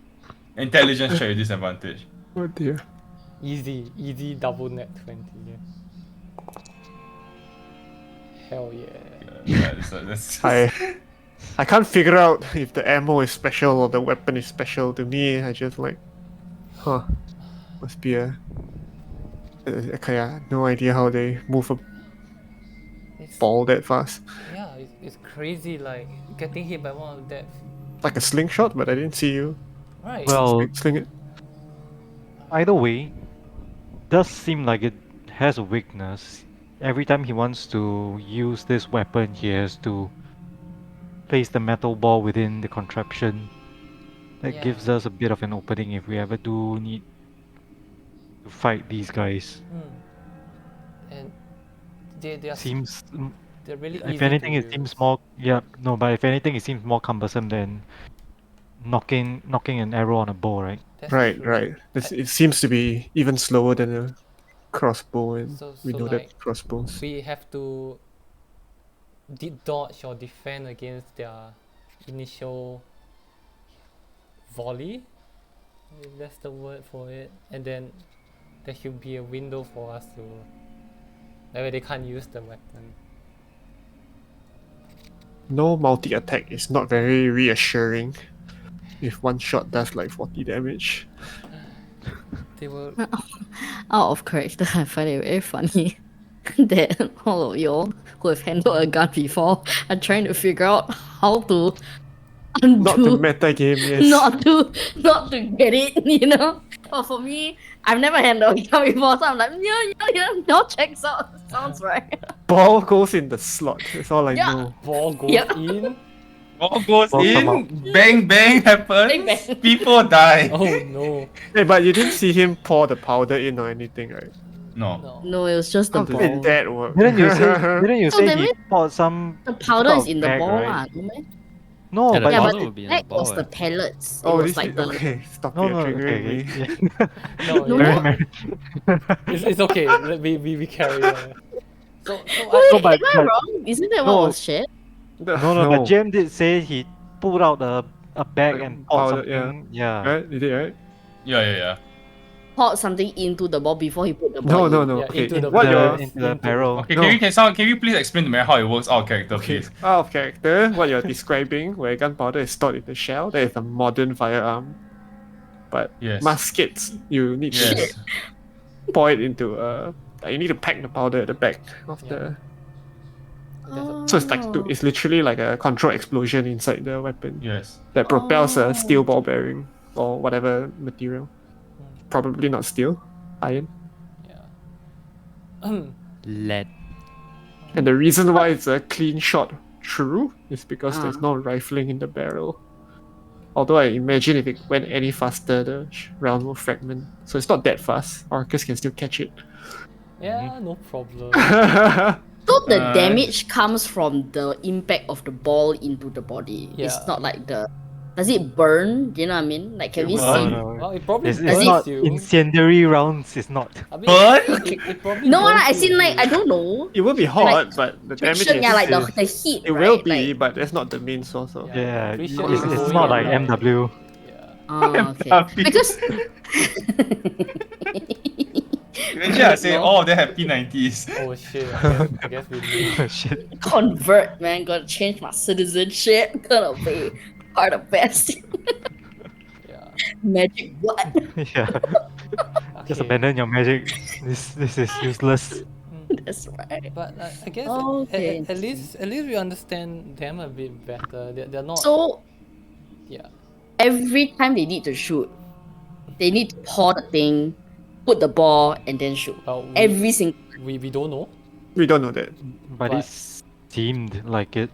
Intelligence check with disadvantage. Oh dear. Easy double net 20. Yeah. Hell yeah. Yeah, that's I can't figure out if the ammo is special or the weapon is special. To me, I just like, must be a. Okay, I have no idea how they move a It's, ball that fast. yeah, it's crazy, like getting hit by one of that. Like a slingshot, but I didn't see you Right. Well, sling it. either way, does seem like it has a weakness. Every time he wants to use this weapon, he has to place the metal ball within the contraption. That Yeah. gives us a bit of an opening if we ever do need to fight these guys. And they are Seems, they're really if easy anything, to it seems use. more. Yeah, no, but if anything, it seems more cumbersome than knocking an arrow on a bow, right? That's Right, true. right. It seems to be even slower than a crossbow, and So we know like that crossbows. we have to dodge or defend against their initial volley, if that's the word for it, and then there should be a window for us to, that way they can't use the weapon. No multi attack is not very reassuring. If one shot does like 40 damage. They will Out of character, I find it very funny that all of y'all who have handled a gun before are trying to figure out how to undo, Not the meta game, yes. not to get it, you know. Well, for me, I've never handled a gun before, so I'm like, yeah, no checks out. Sounds right. Ball goes in the slot. That's all I Yeah. know. Ball goes Yeah. in. Ball goes Ball come in, bang bang happens, Bang, bang. people die. Oh no. Hey, but you didn't see him pour the powder in or anything, right? No. No. No, it was just the How did ball. that work? Didn't you say So that he means poured some The he took powder out is a in the bag, ball, right? no meh? No, Yeah, the but Yeah, powder but the would be in the bag was ball, the eh? pellets. It Oh, was this like is the okay. Stop no, it, no, triggering okay, me. yeah. No, No. Very, yeah. very- It's okay. We carry on. So Wait, No, but- am I but- wrong? Isn't that what no. was shared? No, but Jim did say he pulled out a bag Like and poured powder, yeah. something. Yeah. Right? Did it right? Yeah. Poured something into the ball before he put the No, ball no, in. no. Yeah, Okay. into the What bag. your Into the barrel. Okay, No. can you please explain to me how it works out of character, okay please? out of character? What you're describing, where gunpowder is stored in the shell, that is a modern firearm. But Yes. muskets, you need Yes. to pour it into you need to pack the powder at the back of the. So it's like Oh. it's literally like a controlled explosion inside the weapon Yes. that propels Oh. a steel ball bearing or whatever material. Probably not steel, iron. Yeah. Lead. And the reason why it's a clean shot through is because there's Ah. no rifling in the barrel. Although I imagine if it went any faster, the round will fragment. So it's not that fast. Arcus can still catch it. Yeah, no problem. So the Uh, damage comes from the impact of the ball into the body. Yeah. It's not like the. Does it burn? Do you know what I mean? Like, can It we will see? burn. Well, it probably It's burns not you. incendiary rounds. It's not. I mean, Burn? it probably No, burns I seen you. like I don't know. It will be hot, but the damage Friction, is. yeah, like the is- heat. It right? will be, Like, but that's not the main source of. Yeah, Friction it's is going not on, like right? MW. Yeah. okay. Happy. Because Eventually I say, No. oh, they have P90s. Oh shit. I guess we do. Shit. convert, man, gotta change my citizenship. Gonna be part of best. Yeah. Magic what? Yeah. Just Okay. abandon your magic. This is useless. That's right. But I guess Okay, at least we understand them a bit better. They're not. So Yeah. every time they need to shoot, they need to pour the thing, put the ball, and then shoot. Well, Every single. we don't know. We don't know that. But But- it seemed like it.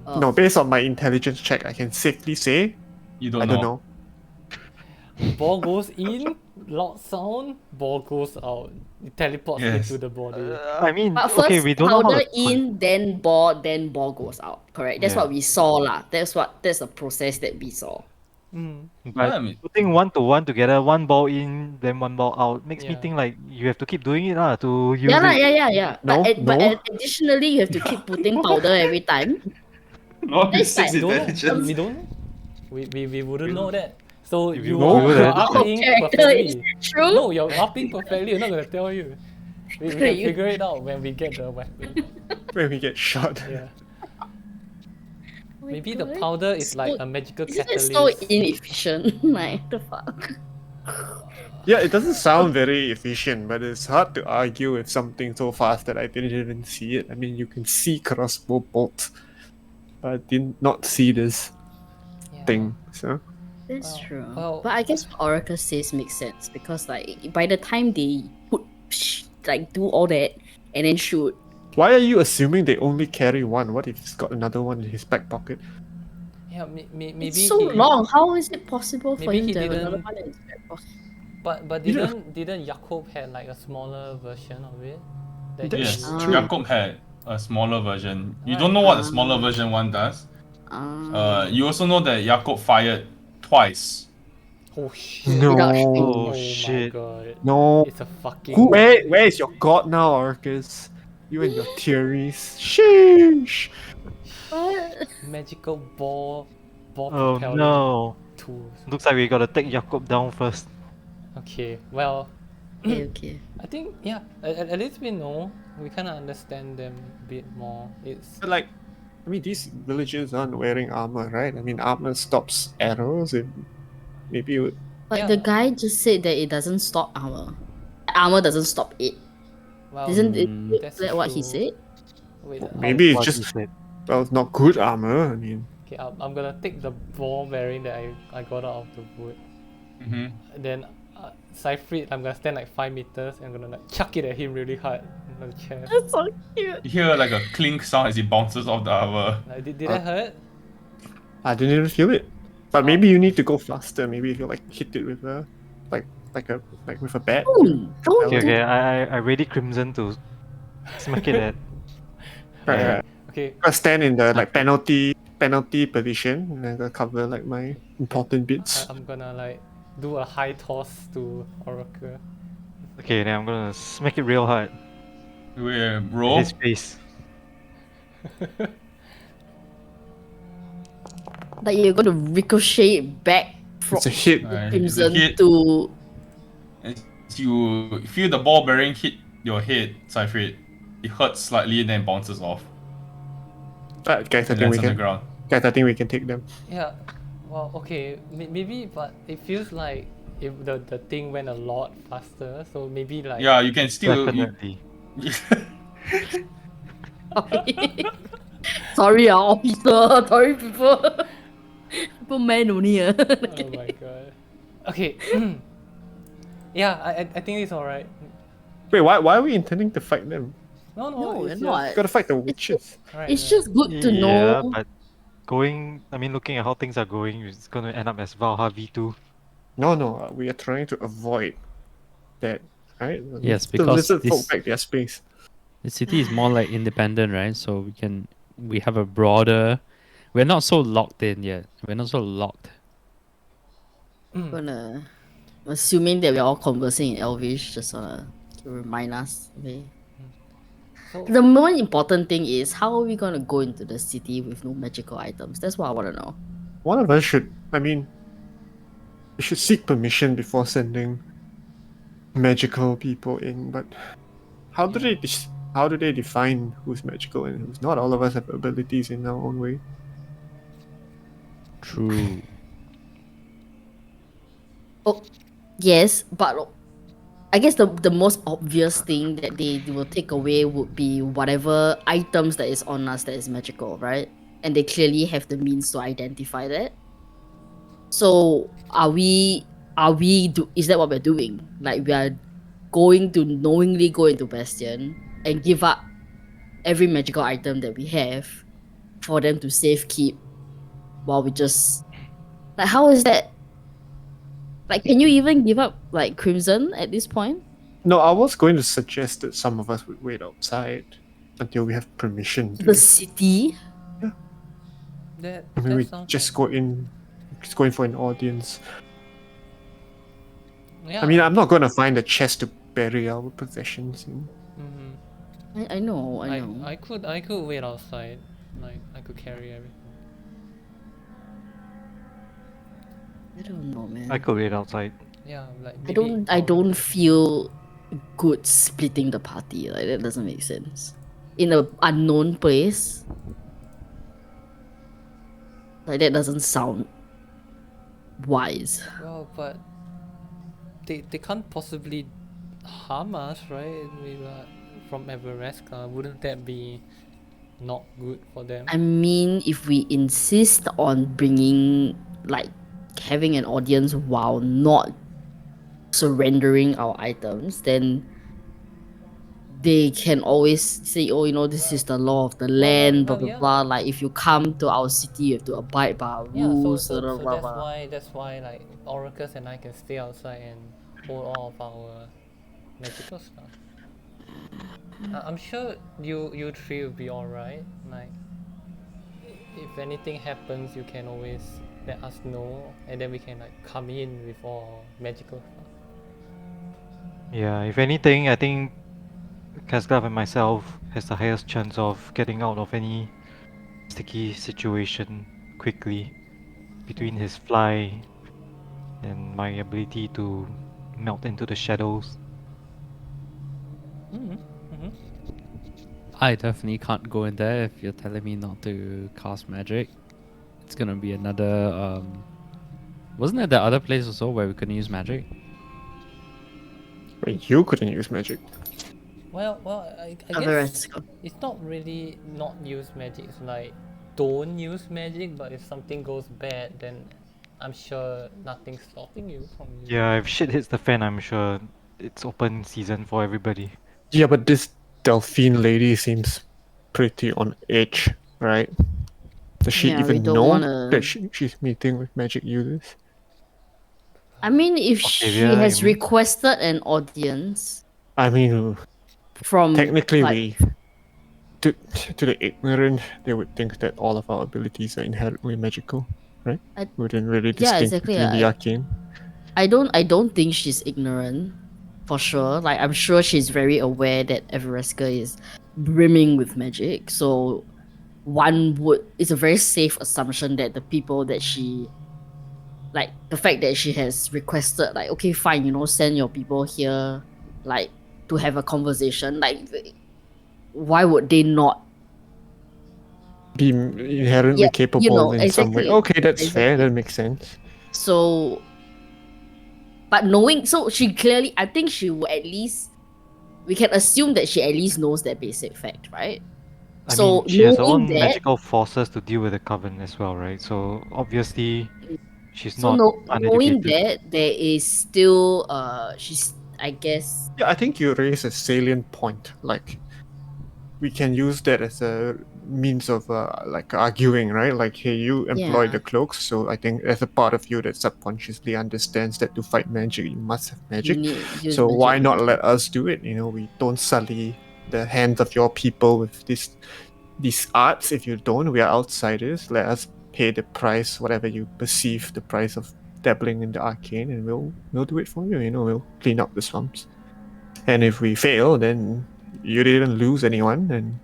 Oh. No, based on my intelligence check, I can safely say You I don't know. Ball goes in, loud sound. Ball goes out. It teleports Yes. into the body. I mean, But first, okay, we don't know how powder to in, then ball goes out. Correct. That's Yeah. what we saw lah. That's the process that we saw. But I mean- putting 1-to-1 together, one ball in, then one ball out, makes me Yeah. think like you have to keep doing it to use Yeah lah, it. yeah. No, but no. additionally, you have to keep putting powder every time. No, That's like- We don't know. We don't know. We wouldn't know that. So you know, are we you're would. upping Character, is perfectly. it true? No, you're upping perfectly. We're not gonna tell you. We can You- figure it out when we get the weapon. When we get shot. Yeah. Oh my Maybe the God. powder is like So- a magical Isn't it catalyst. so inefficient? Like, the fuck? Yeah, it doesn't sound very efficient, but it's hard to argue with something so fast that I didn't even see it. I mean, you can see crossbow bolts, but I did not see this Yeah. thing. So That's Well- true. well- but I guess what Oracle says makes sense because, like, by the time they do all that and then shoot, why are you assuming they only carry one? What if he's got another one in his back pocket? Yeah, maybe it's so he, long. How is it possible for maybe him he to have another didn't- one in his back pocket? But You didn't Jakob had like a smaller version of it? That he Yes, used? true. Jakob had a smaller version. You don't know what the smaller version one does. You also know that Jakob fired twice. Oh shit! No. Without Oh shooting. my shit. god! No. It's a fucking. Where is your god now, Arcus? You and your theories. Sheesh. What? Magical ball Oh propelling no. tools. Looks like we gotta take Jakob down first. Okay, well, Okay. I think yeah. At least we know. We kind of understand them a bit more. It's But like, I mean, these villagers aren't wearing armor, right? I mean, armor stops arrows. Maybe it would. But Yeah. the guy just said that it doesn't stop armor. Armor doesn't stop it. well. Isn't it that's that what he true. said? Wait, Maybe it's What just he said. well, not good armor. I mean, okay. I'm gonna take the ball bearing that I got out of the wood. Mm-hmm. Then Siegfried, I'm gonna stand like 5 meters and I'm gonna like chuck it at him really hard on the chest. That's so cute. You hear like a clink sound as it bounces off the armor. Like, did that hurt? I didn't even feel it. But maybe you need to go faster. Maybe if you like hit it with a like with a bat. Don't Okay, do okay. I ready Crimson to smack it at. Right. Okay. I stand in the like penalty position and then I cover like my important bits. I'm gonna like do a high toss to Oracle. Okay, then I'm gonna smack it real hard Wait, at roll. his face. Like you're going to ricochet back from It's a hit. Alright, it's a Crimson hit. to. As you feel the ball bearing hit your head, Siegfried, it hurts slightly and then bounces off But guys, I and think we lands on the can. ground. Guys, I think we can take them. Yeah. Well, okay. Maybe, but it feels like if the thing went a lot faster. So maybe like. Yeah, you can still. Definitely. Sorry, officer. Sorry, people. People man only. Oh my god. Okay. Yeah, I think it's alright. Wait, why are we intending to fight them? No, No, it's we're not. We gotta fight the witches. Right, It's just good to Yeah, know. but looking at how things are going, it's gonna end up as Valha V2. No, we are trying to avoid that, right? Yes, The because lizard folk this- back their space. The city is more like independent, right? So we have a broader. We're not so locked in yet. We're not so locked. Gonna assuming that we're all conversing in Elvish, just to remind us. Okay. So The more important thing is how are we gonna go into the city with no magical items? That's what I wanna know. One of us should. I mean, we should seek permission before sending magical people in. But how do they define who's magical and who's not? All of us have abilities in our own way. True. Oh, yes, but I guess the most obvious thing that they will take away would be whatever items that is on us that is magical, right? And they clearly have the means to identify that. So is that what we're doing? Like we are going to knowingly go into Bastion and give up every magical item that we have for them to safekeep while we just like how is that? Like, can you even give up like Crimson at this point? No, I was going to suggest that some of us would wait outside until we have permission to. The city? that I mean, that we sounds just like- go in, just go in for an audience. Yeah. I mean, I'm not gonna find a chest to bury our possessions in. Mhm. I know. I could wait outside. Like I could carry everything. I don't know, man. I could wait outside. Yeah, like I maybe don't I don't feel good splitting the party. Like that doesn't make sense. In an unknown place. Like that doesn't sound wise. Well, but they can't possibly harm us, right? We are from Everesca. Wouldn't that be not good for them? I mean, if we insist on bringing, like, having an audience while not surrendering our items, then they can always say, oh, this is the law of the land, blah, well, blah, yeah. blah. Like, if you come to our city, you have to abide by our Yeah, rules, so blah, blah, blah. that's why like Oracles and I can stay outside and hold all of our magical stuff. I'm sure you three will be alright. Like, if anything happens, you can always let us know, and then we can like come in with all magical stuff. Yeah, if anything, I think Casglav and myself has the highest chance of getting out of any sticky situation quickly between his fly and my ability to melt into the shadows. I definitely can't go in there if you're telling me not to cast magic. It's gonna be another. Wasn't there the other place also where we couldn't use magic? Wait, you couldn't use magic. Well, I Other guess risk. it's not really not use magic. It's like don't use magic, but if something goes bad, then I'm sure nothing's stopping you from using. Yeah, if shit hits the fan, I'm sure it's open season for everybody. Yeah, but this Delphine lady seems pretty on edge, right? Does she Yeah, we even don't know wanna. that she's meeting with magic users? I mean, if Octavia, she you has mean? requested an audience I mean, from technically, like, to the ignorant, they would think that all of our abilities are inherently magical, right? I, We wouldn't really yeah, distinct exactly. between the arcane. I don't think she's ignorant, for sure. Like, I'm sure she's very aware that Everesca is brimming with magic. So it's a very safe assumption that the people that she, like, the fact that she has requested, like, okay, fine, send your people here, like, to have a conversation. Like, why would they not? Be inherently Yeah, capable in some way. exactly, Okay, that's fair. exactly. That makes sense. So, but knowing, so she clearly, I think she will at least, we can assume that she at least knows that basic fact, right? I mean, So she has her knowing own that, magical forces to deal with the coven as well, right? So obviously, she's so not no, knowing uneducated. that there is still, she's, I guess, Yeah, I think you raise a salient point. Like, we can use that as a means of like arguing, right? Like, hey, you employ yeah, the cloaks, so I think there's a part of you that subconsciously understands that to fight magic, you must have you magic. need use So why magic. not let us do it? We don't sully the hands of your people with these arts. If you don't, we are outsiders. Let us pay the price, whatever you perceive the price of dabbling in the arcane, and we'll do it for you. We'll clean up the swamps. And if we fail, then you didn't lose anyone, and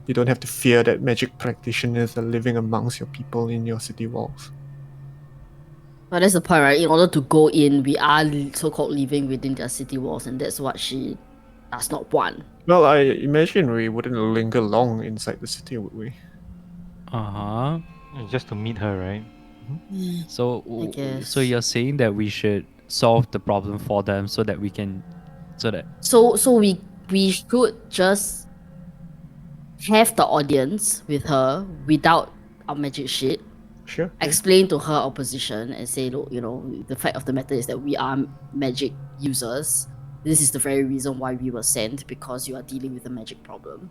you don't have to fear that magic practitioners are living amongst your people in your city walls. But that's the point, right? In order to go in, we are so-called living within their city walls, and that's what she does not want. Well, I imagine we wouldn't linger long inside the city, would we? Uh-huh. Just to meet her, right? So I guess. so you're saying that we should solve the problem for them so that we can So we should just have the audience with her without our magic shit. Sure. Yeah. Explain to her our position and say, look, the fact of the matter is that we are magic users. This is the very reason why we were sent, because you are dealing with a magic problem.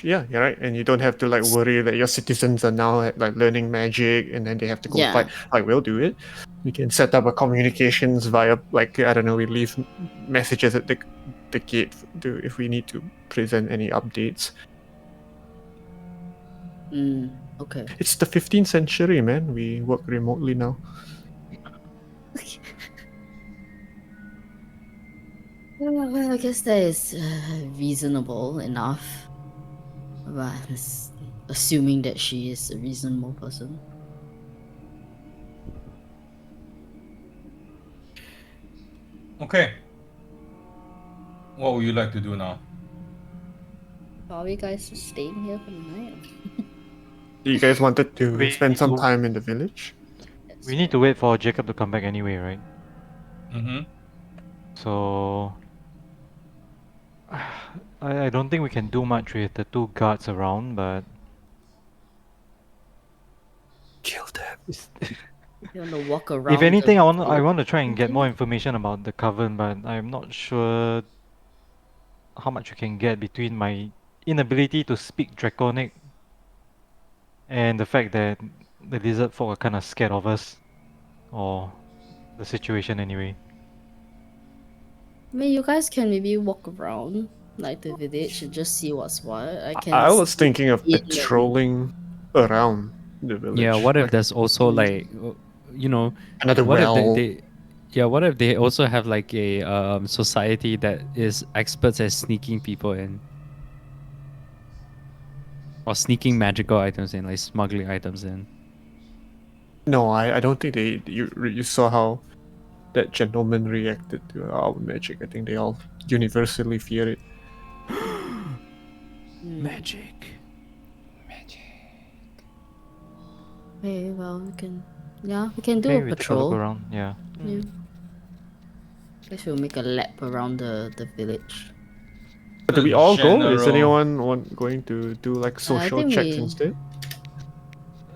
Yeah, you're right. And you don't have to like worry that your citizens are now like learning magic and then they have to go fight. Like, we'll do it. We can set up a communications via, like, I don't know, we leave messages at the gate if we need to present any updates. Okay. It's the 15th century, man. We work remotely now. Well, I guess that is reasonable enough. But assuming that she is a reasonable person. Okay. What would you like to do now? Are we guys just staying here for the night? You guys wanted to We spend need some to- time in the village? We need to wait for Jacob to come back anyway, right? Mm-hmm. So I don't think we can do much with the two guards around, but Kill them. You want to walk around? if anything, I want village to try and get something? more information about the coven, but I'm not sure how much you can get between my inability to speak Draconic and the fact that the lizard folk are kind of scared of us, or the situation anyway. I mean, you guys can maybe walk around like the village and just see what's what. I was sneak thinking of in and- patrolling around the village. Yeah, what if like there's also like another what if well? what if they also have like a society that is experts at sneaking people in? Or sneaking magical items in, like smuggling items in. No, I don't think you saw how that gentleman reacted to our magic. I think they all universally fear it. Magic. Okay, well, we can do Okay, a we take a look patrol. around. Yeah. Yeah. Guess we'll make a lap around the village. But do we all go? Is General. anyone going to do like social think checks we- instead?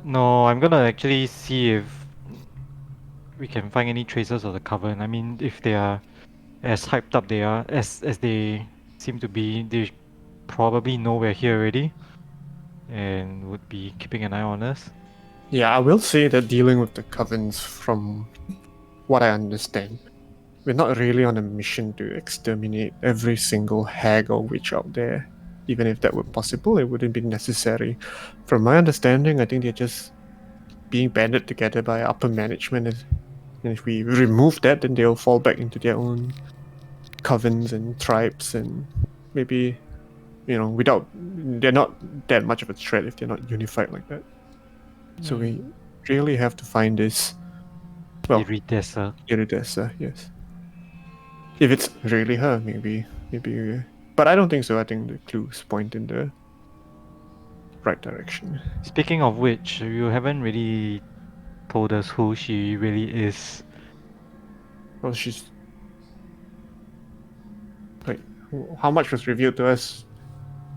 No, I'm gonna actually see if we can find any traces of the coven. I mean, if they are as hyped up they are as they seem to be, they probably know we're here already and would be keeping an eye on us. Yeah, I will say that dealing with the covens, from what I understand, we're not really on a mission to exterminate every single hag or witch out there. Even if that were possible, it wouldn't be necessary. From my understanding, I think they're just being banded together by upper management. And if we remove that, then they'll fall back into their own covens and tribes, and maybe, without, they're not that much of a threat if they're not unified like that. So we really have to find this, well, Iridessa. Iridessa, yes. If it's really her, maybe, but I don't think so. I think the clues point in the right direction. Speaking of which, you haven't really told us who she really is. Well, she's like, how much was revealed to us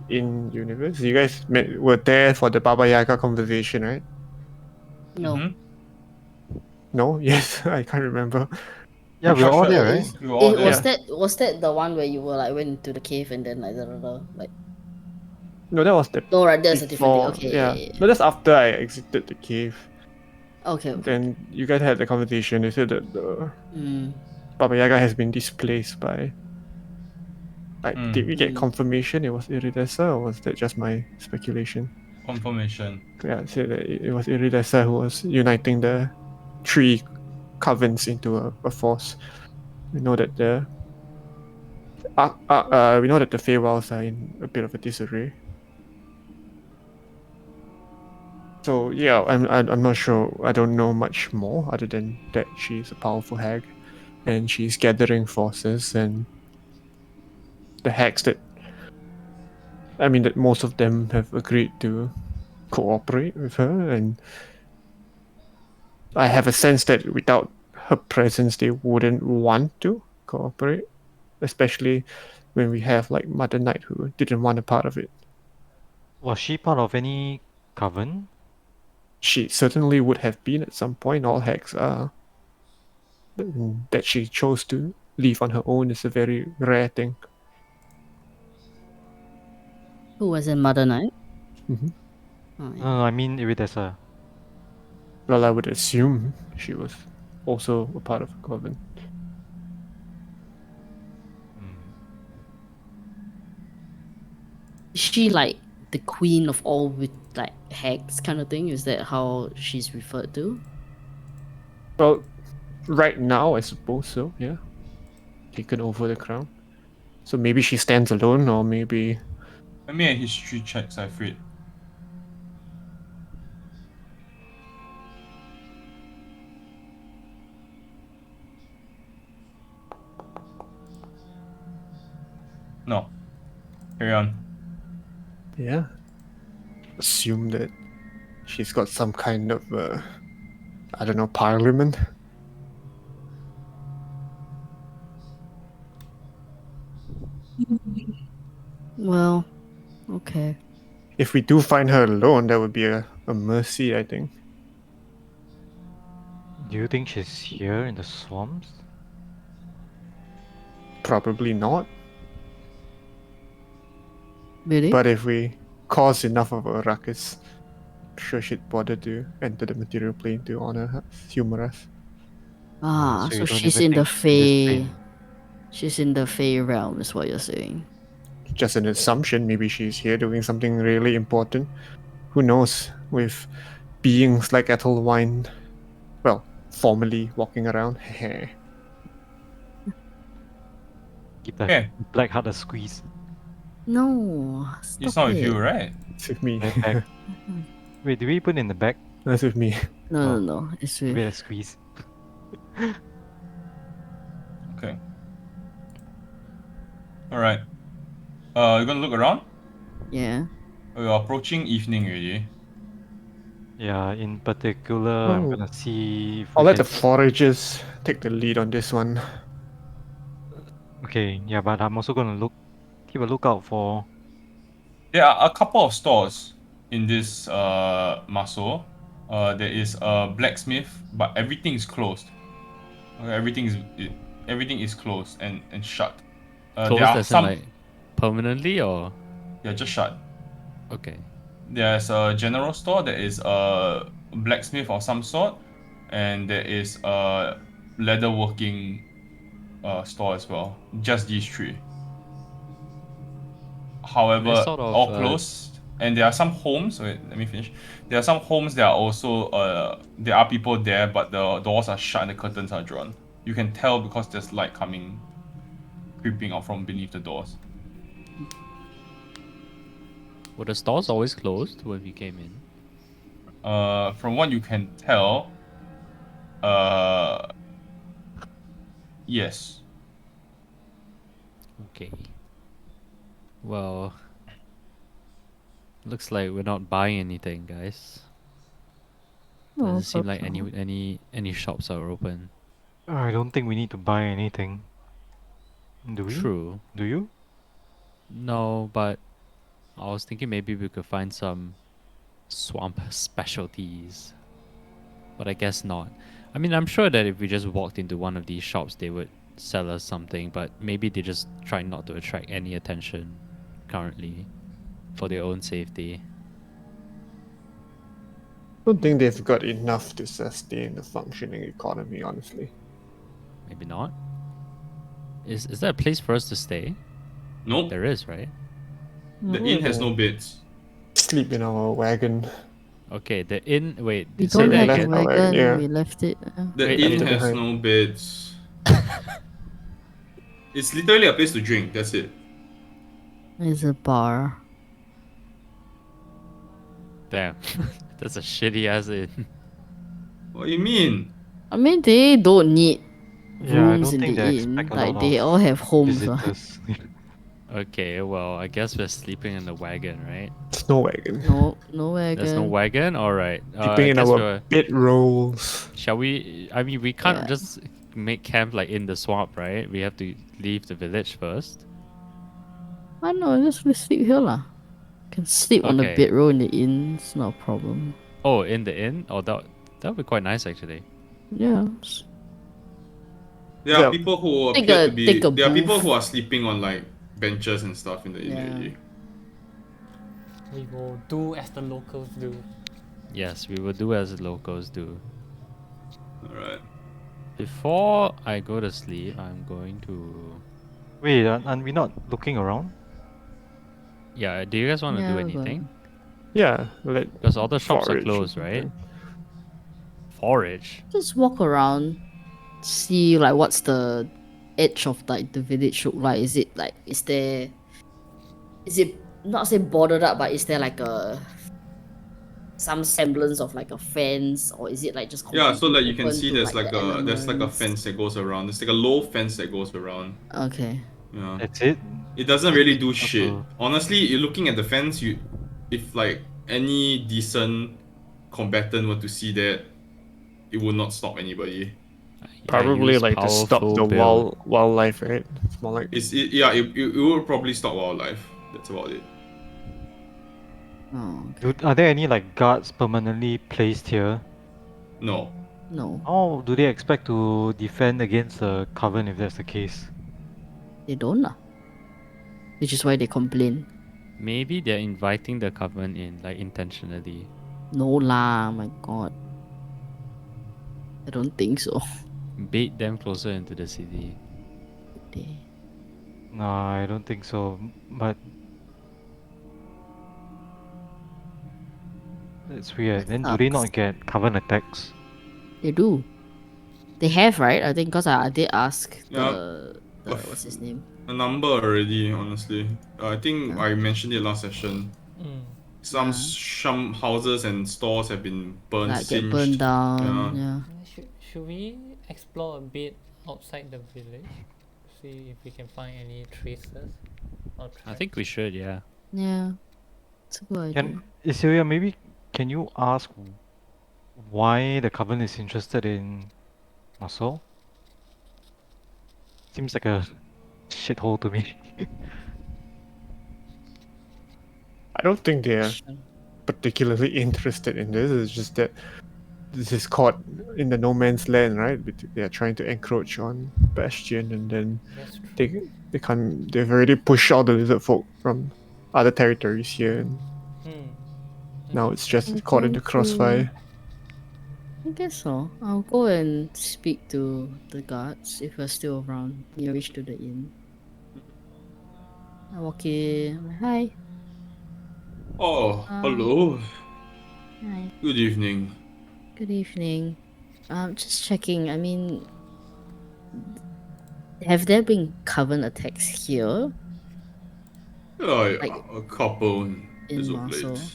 in universe? You guys were there for the Baba Yaga conversation, right? No. Mhm. No, yes, I can't remember. Yeah, Pretty we're all sure there, it right? is. We were all there. Yeah. Was that the one where you were like went into the cave and then like like No, that was the no, right, that's a different thing. before. Okay, Yeah, yeah. no, that's after I exited the cave. Okay. Then you guys had the conversation. They said that the Baba Yaga has been displaced by. Like, did we get confirmation it was Iridessa, or was that just my speculation? Confirmation. Yeah, said that it was Iridessa who was uniting the three covens into a force. We know that the we know that the Feywilds are in a bit of a disarray. So yeah, I'm not sure. I don't know much more other than that she's a powerful hag, and she's gathering forces, and the hags that, I mean, that most of them have agreed to cooperate with her, and I have a sense that without her presence, they wouldn't want to cooperate, especially when we have like Mother Knight who didn't want a part of it. Was she part of any coven? She certainly would have been at some point. All hags are. That she chose to leave on her own is a very rare thing. Who was in Mother Night? Mm-hmm. Oh, yeah. No, I mean Iridessa. Well, I would assume she was also a part of a coven. Is she like the queen of all with like hags kind of thing? Is that how she's referred to? Well, right now, I suppose so, yeah. Taken over the crown. So maybe she stands alone, or maybe. Let me a history check, Seyfried. No. Carry on. Yeah. Assume that she's got some kind of, I don't know, parliament. Well, okay. If we do find her alone, that would be a mercy, I think. Do you think she's here in the swamps? Probably not. Really? But if we cause enough of a ruckus, I'm sure she'd bother to enter the material plane to honor us, humor us. Ah, So so you don't she's even in the think she's in this Fey. plane? She's in the Fey realm, is what you're saying. Just an assumption. Maybe she's here doing something really important. Who knows? With beings like Ethelwine, well, formerly walking around. Give the Okay. black heart a squeeze. No, It's stop not with it. you, right? It's with me. Right back. Wait, do we put in the back? That's with me. No, Oh. no, it's Give with. it a squeeze. Okay. Alright. You gonna look around? Yeah. We are approaching evening already. Yeah, in particular, I'm Oh. gonna see if I'll we let the can... foragers take the lead on this one. Okay, yeah, but I'm also gonna keep a lookout for... There are a couple of stores in this Maso. There is a blacksmith, but everything is closed. Okay, everything is closed and shut. There Closed are as in some. like permanently or Yeah, just shut. okay. There's a general store. There is a blacksmith of some sort, and there is a leatherworking store as well. Just these three. Can I However, sort of all closed, and there are some homes. Wait, let me finish. There are some homes that are also there are people there, but the doors are shut and the curtains are drawn. You can tell because there's light coming, creeping out from beneath the doors. were the stores always closed when we came in? From what you can tell, uh, yes. Okay. Well, looks like we're not buying anything, guys. Oh, Doesn't seem like perhaps not. any shops are open. I don't think we need to buy anything. Do we? True. Do you? No, but I was thinking maybe we could find some swamp specialties. But I guess not. I mean, I'm sure that if we just walked into one of these shops, they would sell us something, but maybe they just try not to attract any attention currently for their own safety. Don't think they've got enough to sustain a functioning economy, honestly. Maybe not. Is there a place for us to stay? Nope. There is, right? The inn has no beds. Sleep in our wagon. Okay, the inn. Wait, We say don't that have left a again. our wagon, wagon. yeah. We left it. The Wait, inn left it has behind. no beds. It's literally a place to drink. That's it. It's a bar. Damn, that's a shitty ass inn. What do you mean? I mean, they don't need Yeah, I rooms don't in think the they inn. expect a Like lot they of all have homes. visitors. Okay, well, I guess we're sleeping in the wagon, right? There's no wagon. No wagon. There's no wagon. All right. Sleeping I in guess our we're. bedrolls. Shall we? I mean, we can't Yeah. just make camp like in the swamp, right? We have to leave the village first. Why not? Just we sleep here lah. Can sleep on the Okay. bedroll in the inn. It's not a problem. Oh, in the inn? Oh, that would be quite nice actually. Yeah. There are Yeah. people who Take appear a- to be. take a There are people booth. who are sleeping on like benches and stuff in the inn Yeah. already. We will do as the locals do. Yes, we will do as the locals do. Alright. Before I go to sleep, I'm going to. Wait, are we not looking around? Yeah, do you guys want to do Yeah, we're anything? Yeah, let Because all the shops are forage or closed, right? something. Forage. Just walk around, see like what's the edge of like the village look like. Is it like is it not say bordered up, but is there like a some semblance of like a fence, or is it like just Yeah, so completely like you can open see to, there's like, like the there's like a elements? fence that goes around. There's like a low fence that goes around. Okay. Yeah. That's it? It doesn't really do Not shit. to- Honestly, you're looking at the fence, if like any decent combatant were to see that, it would not stop anybody. Probably use like to stop powerful the build. wildlife, right? It's more like It will probably stop wildlife. That's about it. Oh, okay. Are there any like guards permanently placed here? No. No, How do they expect to defend against the coven if that's the case? they don't lah. Which is why they complain. Maybe they're inviting the coven in, like intentionally. No lah, my god. I don't think so. Bait them closer into the city. They- No, I don't think so. But it's weird. That Then do they sucks. not get coven attacks? They do. They have, right? I think because I did ask Yeah. the what's his name? A number already, honestly. I think Yeah. I mentioned it last session. Mm. Some houses and stores have been burned, Like get singed. burned down. Yeah. Yeah. Should we explore a bit outside the village? See if we can find any traces or tracks? I think we should, yeah. Yeah. It's a good idea. Can Isilia, maybe can you ask why the coven is interested in Muscle? Seems like a shithole to me. I don't think they're particularly interested in this. It's just that this is caught in the no man's land, right? They are trying to encroach on Bastion, and then That's true. they can't. They've already pushed all the lizard folk from other territories here, and now it's just I'm caught in going the crossfire. I guess so. I'll go and speak to the guards if we're still around nearest to the inn. I walk in. I'm like, hi. Oh, Um, hello. Hi. Good evening. Good evening. Just checking. I mean, have there been coven attacks here, Yeah, like a couple in as of late. Marseille?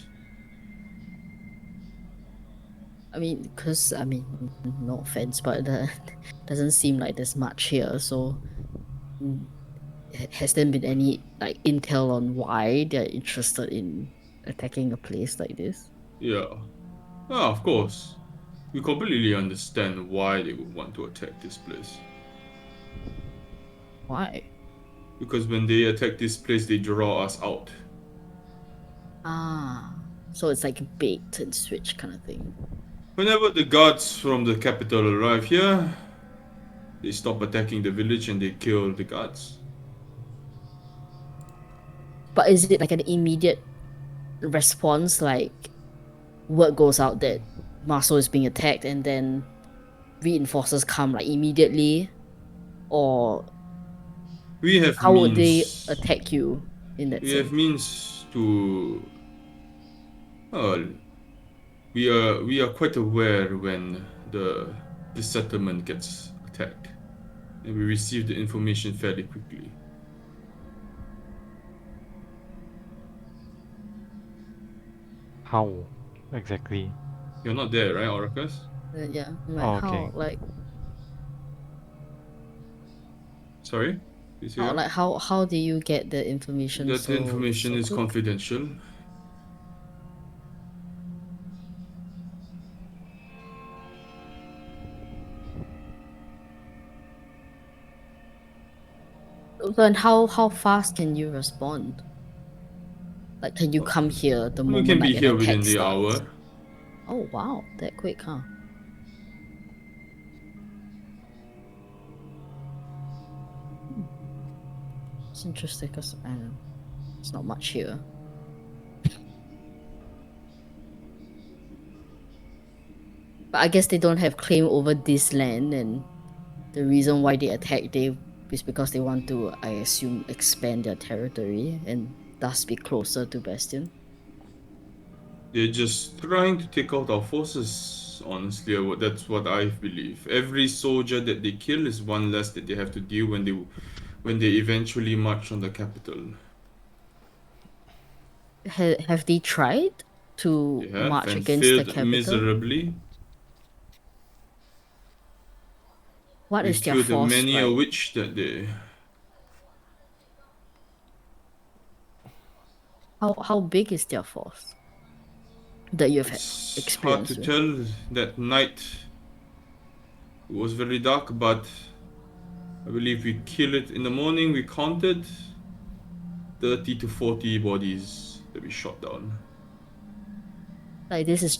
I mean, because no offense, but doesn't seem like there's much here. So, mm, has there been any like intel on why they're interested in attacking a place like this? Yeah. Ah, of course. We completely understand why they would want to attack this place. Why? Because when they attack this place, they draw us out. Ah, so it's like a bait and switch kind of thing. Whenever the guards from the capital arrive here, they stop attacking the village and they kill the guards. But is it like an immediate response? Like word goes out that Marceau is being attacked, and then reinforcers come like immediately, or We have how would they means. attack you in that We have sense? means to. Well, we are quite aware when the settlement gets attacked, and we receive the information fairly quickly. How exactly? You're not there, right, Oracus? Yeah, I'm like Oh, okay. Sorry? Please hear? how do you get the information That information so is quick? confidential. Then how fast can you respond? Like, can you come here the We moment can be like an here within attack the starts? hour. Oh wow, that quick, huh? Hmm. It's interesting because I don't know, it's not much here. But I guess they don't have claim over this land, and the reason why they attack they is because they want to, I assume, expand their territory and thus be closer to Bastion. They're just trying to take out our forces, honestly. That's what I believe. Every soldier that they kill is one less that they have to deal when they eventually march on the capital. Have they tried to They have march and against the failed capital? miserably. What We is their killed force many a like? witch that day. How big is their force that you've had It's hard to experience with? tell. That night it was very dark, but I believe we killed it in the morning. We counted 30 to 40 bodies that we shot down. Like this is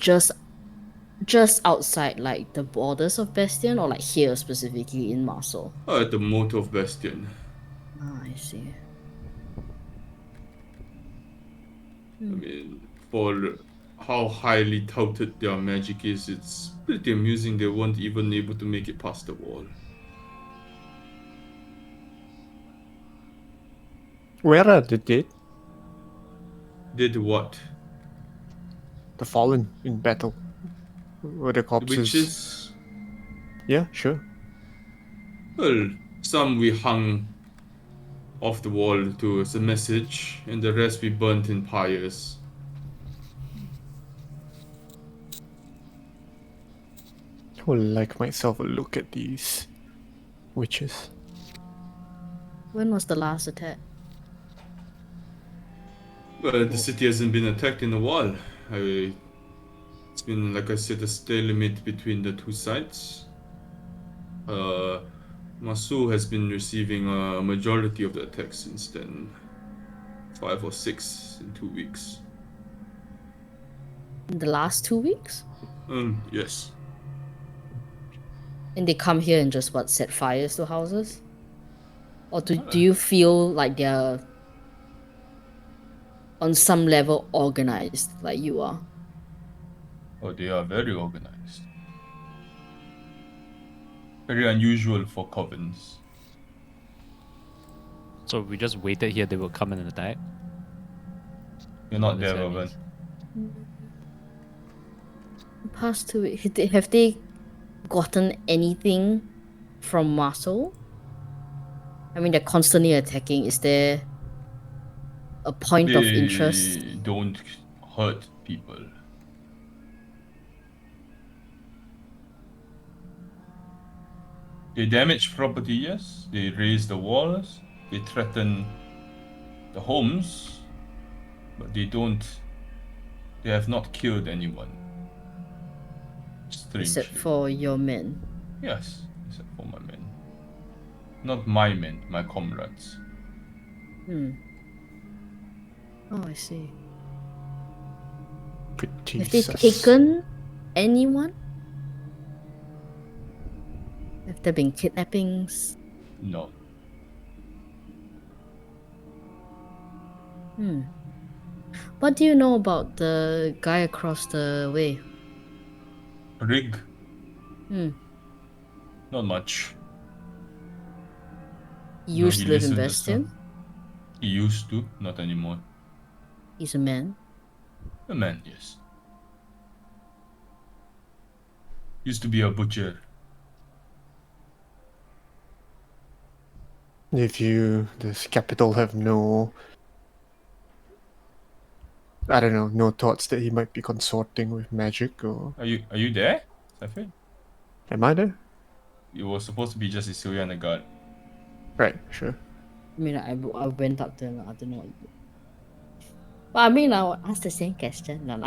just outside like the borders of Bastion, or like here specifically in Marseille? At the moat of Bastion. Ah, I see. I mean, for how highly touted their magic is, it's pretty amusing they weren't even able to make it past the wall. Where are the dead? Did what? The fallen in battle. Were the The corpses? witches? Yeah, sure. Well, some we hung off the wall to as a message, and the rest we burnt in pyres. I would like myself a look at these witches. When was the last attack? Well, the city hasn't been attacked in a while. It's been, like I said, a stalemate between the two sides. Masu has been receiving a majority of the attacks since then. 5 or 6 in 2 weeks. In the last 2 weeks? Yes. And they come here and just set fires to houses? Or do you feel like they're on some level organized like you are? Oh, they are very organized. Very unusual for covens. So we just waited here, they will come and attack. You're not What there, does that Robin. mean? Past 2 weeks, have they gotten anything from Marcel? I mean, they're constantly attacking. Is there a point of interest? They don't hurt people. They damage property, yes. They raise the walls. They threaten the homes. But they don't. They have not killed anyone. Strangely. Except for your men. Yes, except for my men. Not my men, my comrades. Oh, I see. Pretty Have they sus. taken anyone? Have there been kidnappings? No. What do you know about the guy across the way? Rig? Hmm. Not much. He No, used he to live in listened as well. Bastion. He used to, not anymore. He's a man. A man, yes. Used to be a butcher. If you, this capital, have no, I don't know, no thoughts that he might be consorting with magic, or Are you there, Safed? am I there? You were supposed to be just Isuya and the guard. Right, sure. I mean, I went up there. I don't know what you did. But I mean, I would ask the same question. No.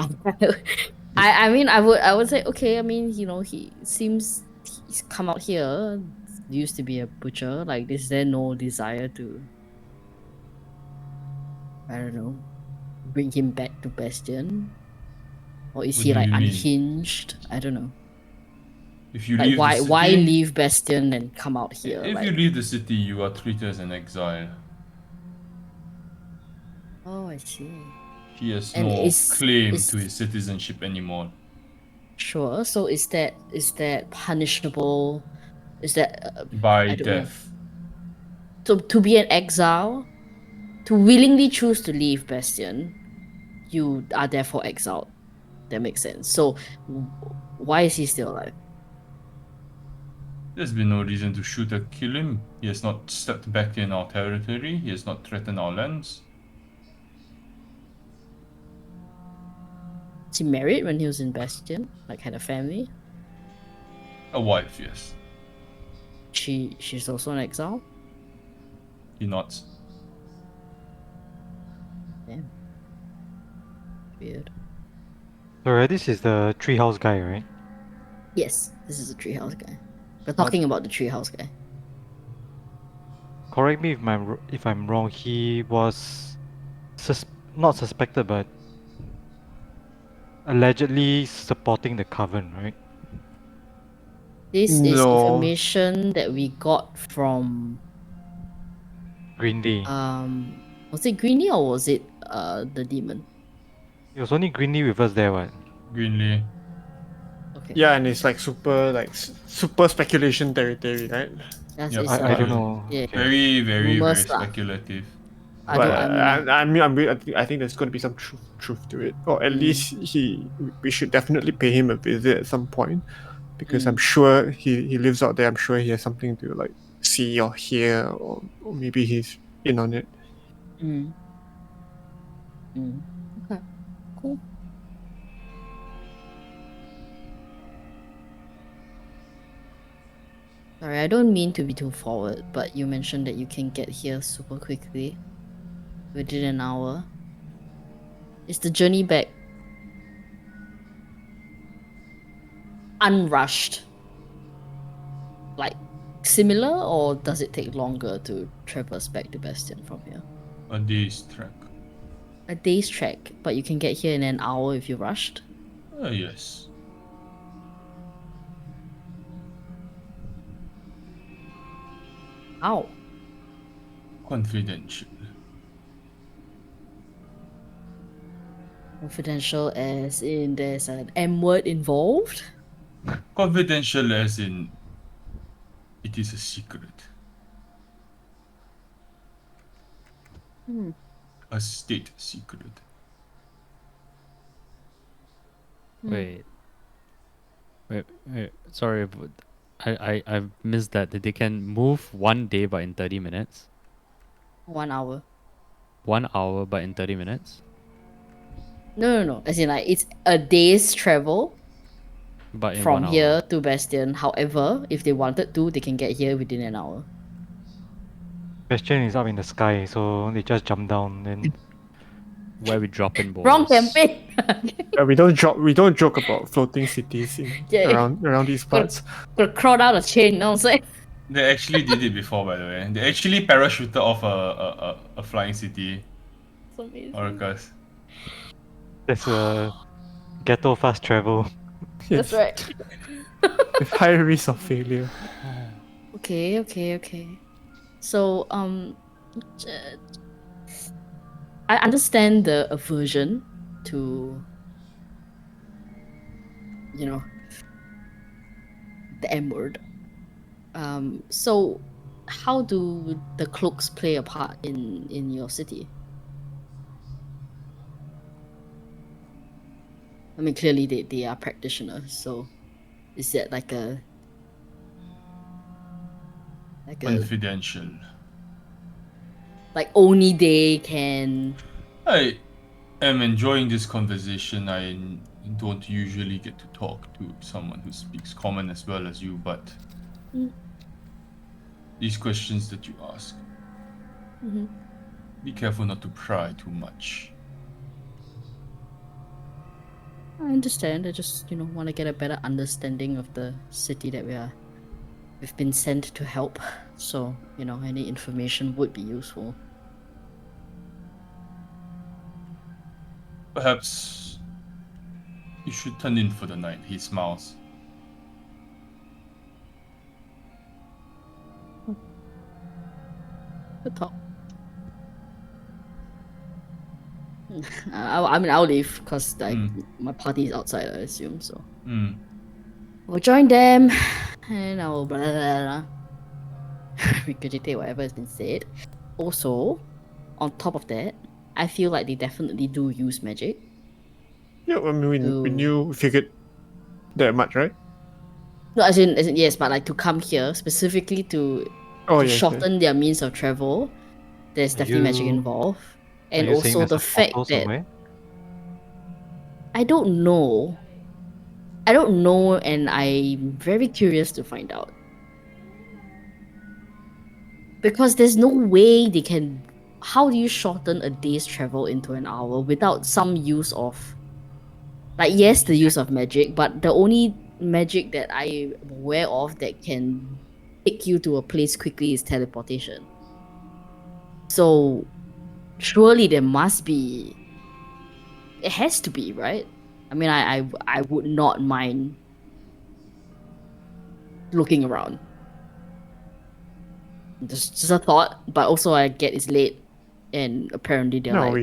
I mean, I would say, okay. I mean, he seems he's come out here. Used to be a butcher. Like, is there no desire to, I don't know, bring him back to Bastion? Or is What he do like you mean? unhinged? I don't know. If you Like, leave the city, why leave Bastion and come out here? If Like, you leave the city, you are treated as an exile. oh, I see. He has And no claim is to his citizenship anymore. sure. So is that punishable? Is that By I don't know. death. So to be an exile, to willingly choose to leave Bastion, you are therefore exiled. That makes sense. So why is he still alive? There's been no reason to shoot or kill him. He has not stepped back in our territory. He has not threatened our lands. Is he married when he was in Bastion? Like, had a family? A wife, yes. She's also an exile? He nods. Damn. Weird. So this is the treehouse guy, right? Yes, this is a treehouse guy. We're talking about the treehouse guy. Correct me if I'm wrong. He was not suspected, but allegedly supporting the coven, right? This is No. information that we got from Green Day. was it Greenie or was it the demon? It was only Green Day with us there, what? Greenlee. Okay. Yeah, and it's like super speculation territory, right? That's Yep. it's, I don't know. Yeah. Okay. Very, very, Rumors very lah. speculative. I But don't. I think there's going to be some truth to it, or at least we should definitely pay him a visit at some point, because I'm sure he lives out there. I'm sure he has something to like see or hear, or maybe he's in on it. Okay. Cool. Sorry, I don't mean to be too forward, but you mentioned that you can get here super quickly. Within an hour. Is the journey back unrushed? Like, similar, or does it take longer to traverse back to Bastion from here? A day's trek. A day's trek, but you can get here in an hour if you rushed? Yes. How? Confidential. Confidential as in there's an M word involved? Confidential as in it is a secret. Hmm. A state secret. Wait. Wait. Sorry, but I've missed that. They can move one day but in 30 minutes. 1 hour. 1 hour but in 30 minutes. No. As in, like, it's a day's travel But in from 1 hour. here to Bastion. However, if they wanted to, they can get here within an hour. Bastion is up in the sky, so they just jump down. Then Where we drop in, boys. Wrong campaign! We don't joke about floating cities around these parts. Could crawl down a chain, you know what I'm saying? They actually did it before, by the way. They actually parachuted off a flying city. It's amazing. Orcas. there's a ghetto fast travel. That's right. With high risk of failure. Okay. So, I understand the aversion to, the M word. So how do the cloaks play a part in your city? I mean, clearly they are practitioners, so is that like a Confidential. like only they can? I am enjoying this conversation. I don't usually get to talk to someone who speaks common as well as you, but these questions that you ask, be careful not to pry too much. I understand. I just want to get a better understanding of the city that we've been sent to help. So any information would be useful. Perhaps you should turn in for the night. He smiles. Good talk. I'll leave because my party is outside, I assume. So we'll join them, and I'll blah blah blah, regurgitate whatever has been said. Also, on top of that, I feel like they definitely do use magic. Yeah, I mean, we figured that much, right? No, as in yes, but like to come here specifically to shorten their means of travel. There's definitely magic involved. And also the fact that I don't know, and I'm very curious to find out. Because there's no way they can. How do you shorten a day's travel into an hour without some use of, like, yes, the use of magic, but the only magic that I'm aware of that can take you to a place quickly is teleportation. So surely there must be. It has to be, right? I mean, I would not mind looking around. Just a thought, but also I get it's late, and apparently they're like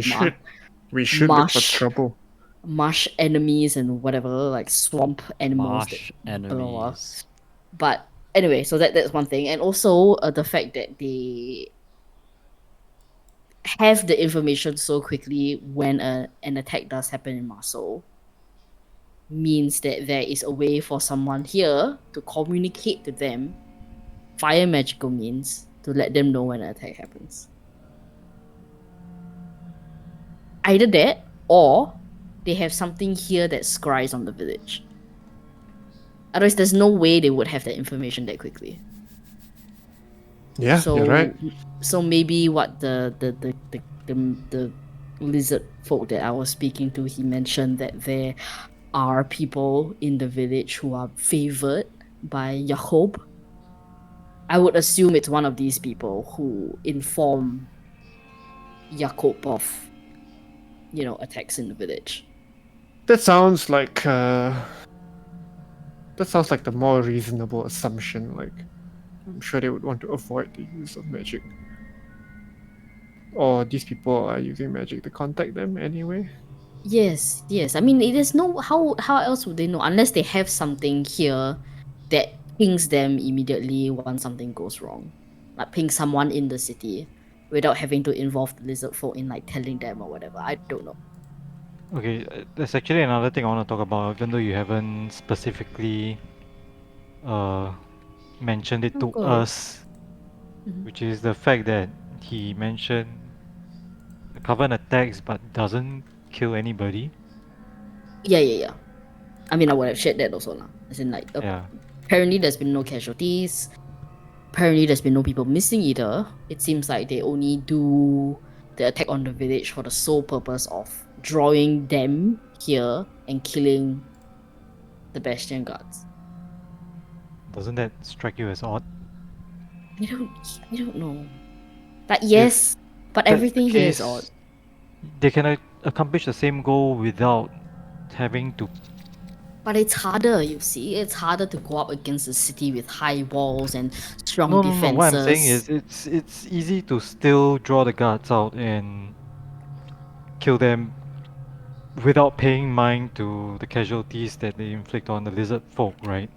we should look for trouble. Marsh enemies and whatever, like swamp animals. Marsh enemies. But anyway, so that's one thing, and also the fact that they have the information so quickly when an attack does happen in Marseille means that there is a way for someone here to communicate to them via magical means to let them know when an attack happens. Either that, or they have something here that scries on the village. Otherwise, there's no way they would have that information that quickly. Yeah, so, you're right. So maybe what the lizard folk that I was speaking to, he mentioned that there are people in the village who are favored by Jacob. I would assume it's one of these people who inform Jacob of, attacks in the village. That sounds like the more reasonable assumption. Like, I'm sure they would want to avoid the use of magic. Or these people are using magic to contact them anyway. Yes, yes. I mean, it is no how else would they know unless they have something here that pings them immediately once something goes wrong, like ping someone in the city without having to involve the lizard folk in like telling them or whatever. I don't know. Okay, there's actually another thing I want to talk about, even though you haven't specifically uh, mentioned it to Go ahead. us, Mhm. which is the fact that he mentioned the Coven attacks but doesn't kill anybody. Yeah, yeah, yeah. I mean, I would have shared that also, lah. As in, like, Yeah. apparently there's been no casualties. Apparently there's been no people missing either. It seems like they only do the attack on the village for the sole purpose of drawing them here and killing the Bastion guards. Doesn't that strike you as odd? I don't know. But If yes, but that's the everything here is odd. case, they can accomplish the same goal without having to. But it's harder, you see. It's harder to go up against a city with high walls and strong No. What I'm saying defenses. is, it's easy to still draw the guards out and kill them without paying mind to the casualties that they inflict on the lizard folk, right?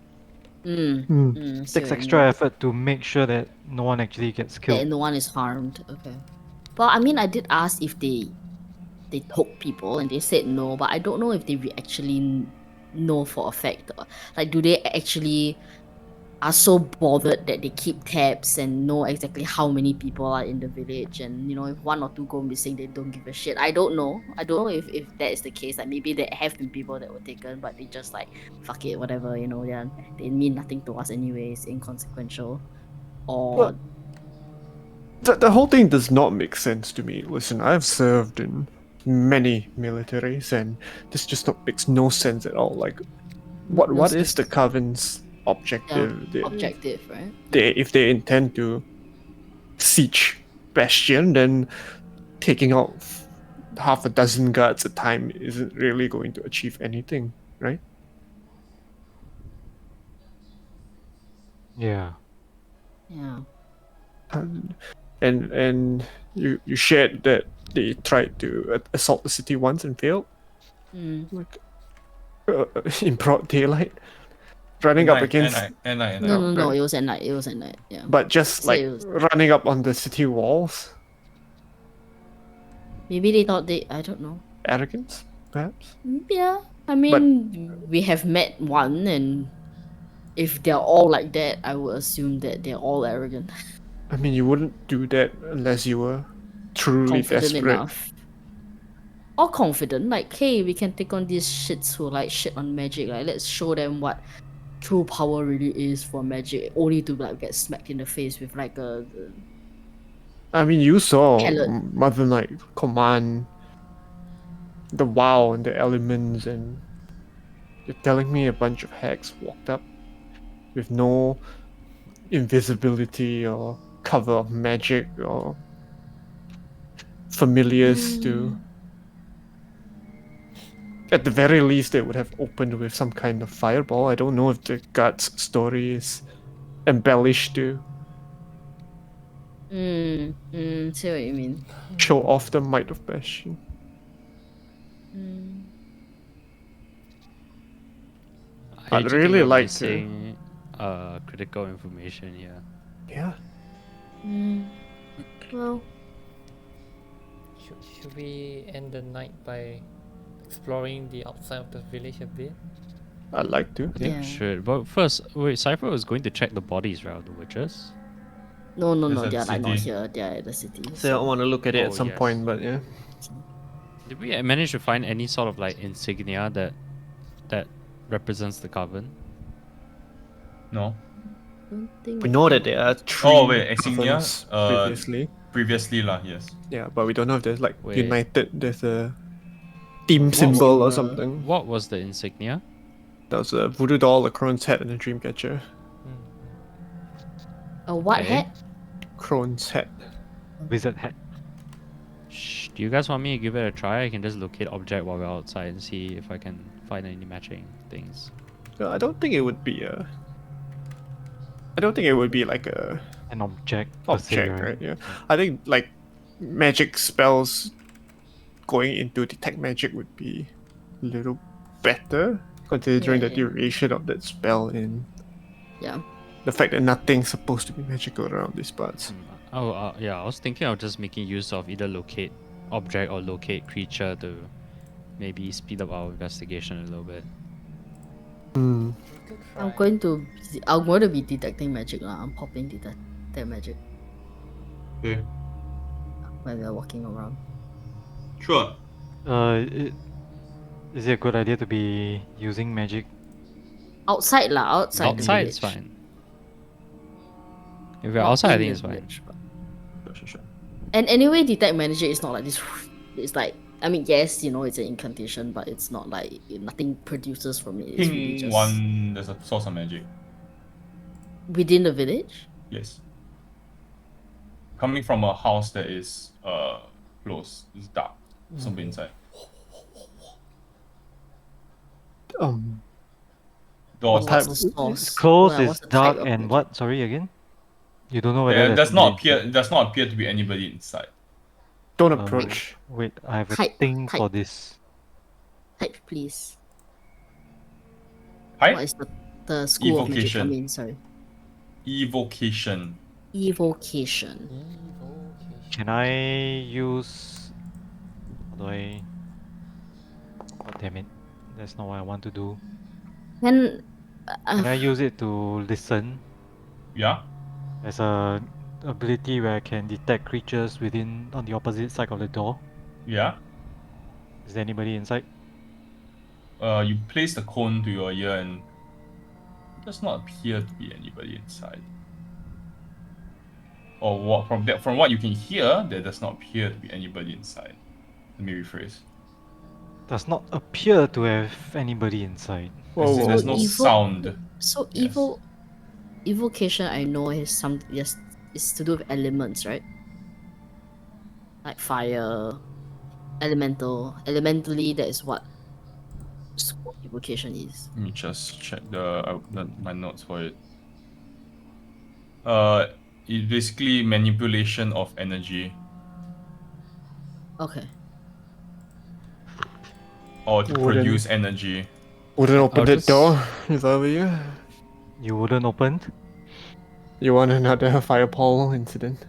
See Takes what you extra mean. effort to make sure that no one actually gets killed. And no one is harmed. Okay. But I mean, I did ask if they told people, and they said no. But I don't know if they actually know for a fact. Like, do they actually are so bothered that they keep tabs and know exactly how many people are in the village, and if one or two go missing, they don't give a shit. I don't know. I don't know if that is the case. Like, maybe there have been people that were taken, but they just like fuck it, whatever. They mean nothing to us anyways, inconsequential. Or The whole thing does not make sense to me. Listen, I've served in many militaries, and this just makes no sense at all. Like, what no what is the sense. Coven's objective? Objective, right? If they intend to siege Bastion, then taking out half a dozen guards at a time isn't really going to achieve anything, right? Yeah. Yeah. And you shared that they tried to assault the city once and failed, like in broad daylight, running up against. At night. No. Right. It was at night. It was at night. Yeah. But just So like it was, running up on the city walls, maybe they thought I don't know. arrogance, perhaps. Yeah. I mean, we have met one, and if they're all like that, I would assume that they're all arrogant, I mean, you wouldn't do that unless you were truly confident desperate. enough. Or confident, like, hey, we can take on these shits who like shit on magic. Like, let's show them what true power really is for magic, only to like get smacked in the face with like a. I mean, you saw Pellet. Mother Knight command the WoW and the elements, and you're telling me a bunch of hacks walked up with no invisibility or cover of magic or familiars to. At the very least, they would have opened with some kind of fireball. I don't know if the guard's story is embellished to See what you mean. show off the might of Bastion. I'd do think really we're like to. missing critical information here. Yeah. Well, Should we end the night by exploring the outside of the village a bit? I'd like to. I think Yeah. we should. But first, wait, Cypher was going to check the bodies, right, of the witches? no, It's at they're the like not city. here. They're at the city. So I want to look at it Oh, at some yes. point, but yeah. Did we manage to find any sort of like insignia that represents the coven? No. Don't think We know that there are three. Oh wait, insignia. Covens previously. Previously lah. Yes. Yeah, but we don't know if there's like Wait. united. There's a team What symbol or was- something. What was the insignia? That was a voodoo doll, a crone's head, and a dream catcher. A what Okay. hat? Crone's head. Wizard hat. Shh, do you guys want me to give it a try? I can just locate object while we're outside and see if I can find any matching things. I don't think it would be I don't think it would be like a An object per se, object, right? Yeah. I think like magic spells going into detect magic would be a little better considering the Yeah. duration of that spell and Yeah. the fact that nothing's supposed to be magical around these parts. Oh, yeah. I was thinking of just making use of either locate object or locate creature to maybe speed up our investigation a little bit. Hmm. Good I'm try. going to be detecting magic lah. I'm popping detect magic Okay. when we're walking around. Sure. Is it a good idea to be using magic? Outside lah, outside the Outside village. is fine. If we're Not outside, I in think the it's fine. village, but- Sure. And anyway, detect magic is not like this. It's like, I mean, yes, you know, it's an incantation, but it's not like nothing produces from it. It's really Ping just one, there's a source of magic. within the village. Yes. Coming from a house that is closed, it's dark. Something inside. Doors. type- What's the source? It's closed, Well, it's what's the type dark, of and magic? what? Sorry again. You don't know whether There there's does somebody not appear. inside. Does not appear to be anybody inside. Don't approach. Wait, I have a Type, thing for type. this. Type, please. Hi. What is the school of magic? I Evocation. mean, sorry. Evocation. Evocation. Evocation. Can I use? How do I? God damn it! That's not what I want to do. Can Can I use it to listen? Yeah. As a ability where I can detect creatures within on the opposite side of the door. Yeah. Is there anybody inside? You place the cone to your ear and it does not appear to be anybody inside. Or what from what you can hear, there does not appear to be anybody inside. Let me rephrase. Does not appear to have anybody inside. As in, Whoa, there's whoa, no whoa. sound. So Yes. evocation I know is is to do with elements, right? Like fire, elementally that is what evocation is. Let me just check my notes for it. It's basically manipulation of energy Okay. or to Wouldn't- produce energy. Wouldn't open I'll that just- door if I were you. You wouldn't open? You want another fireball incident?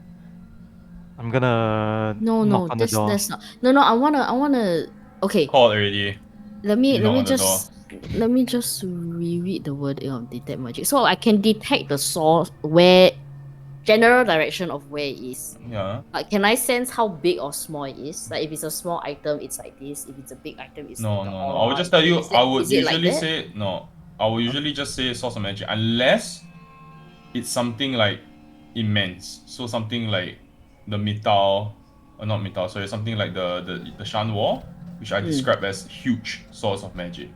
I'm gonna No, knock on the door. that's not. No, I wanna. Okay, Called already. let me knock on the let me just reread the wording of detect magic. So I can detect the source where general direction of where it is. Yeah. But can I sense how big or small it is? Like if it's a small item, it's like this. If it's a big item, it's No, like a no, no. I would aura. just tell you. Is I would is it like usually that? say no. I would usually just say source of magic unless it's something like immense. So something like the metal, or not metal. Sorry, something like the Shan Wall, which I describe as huge source of magic.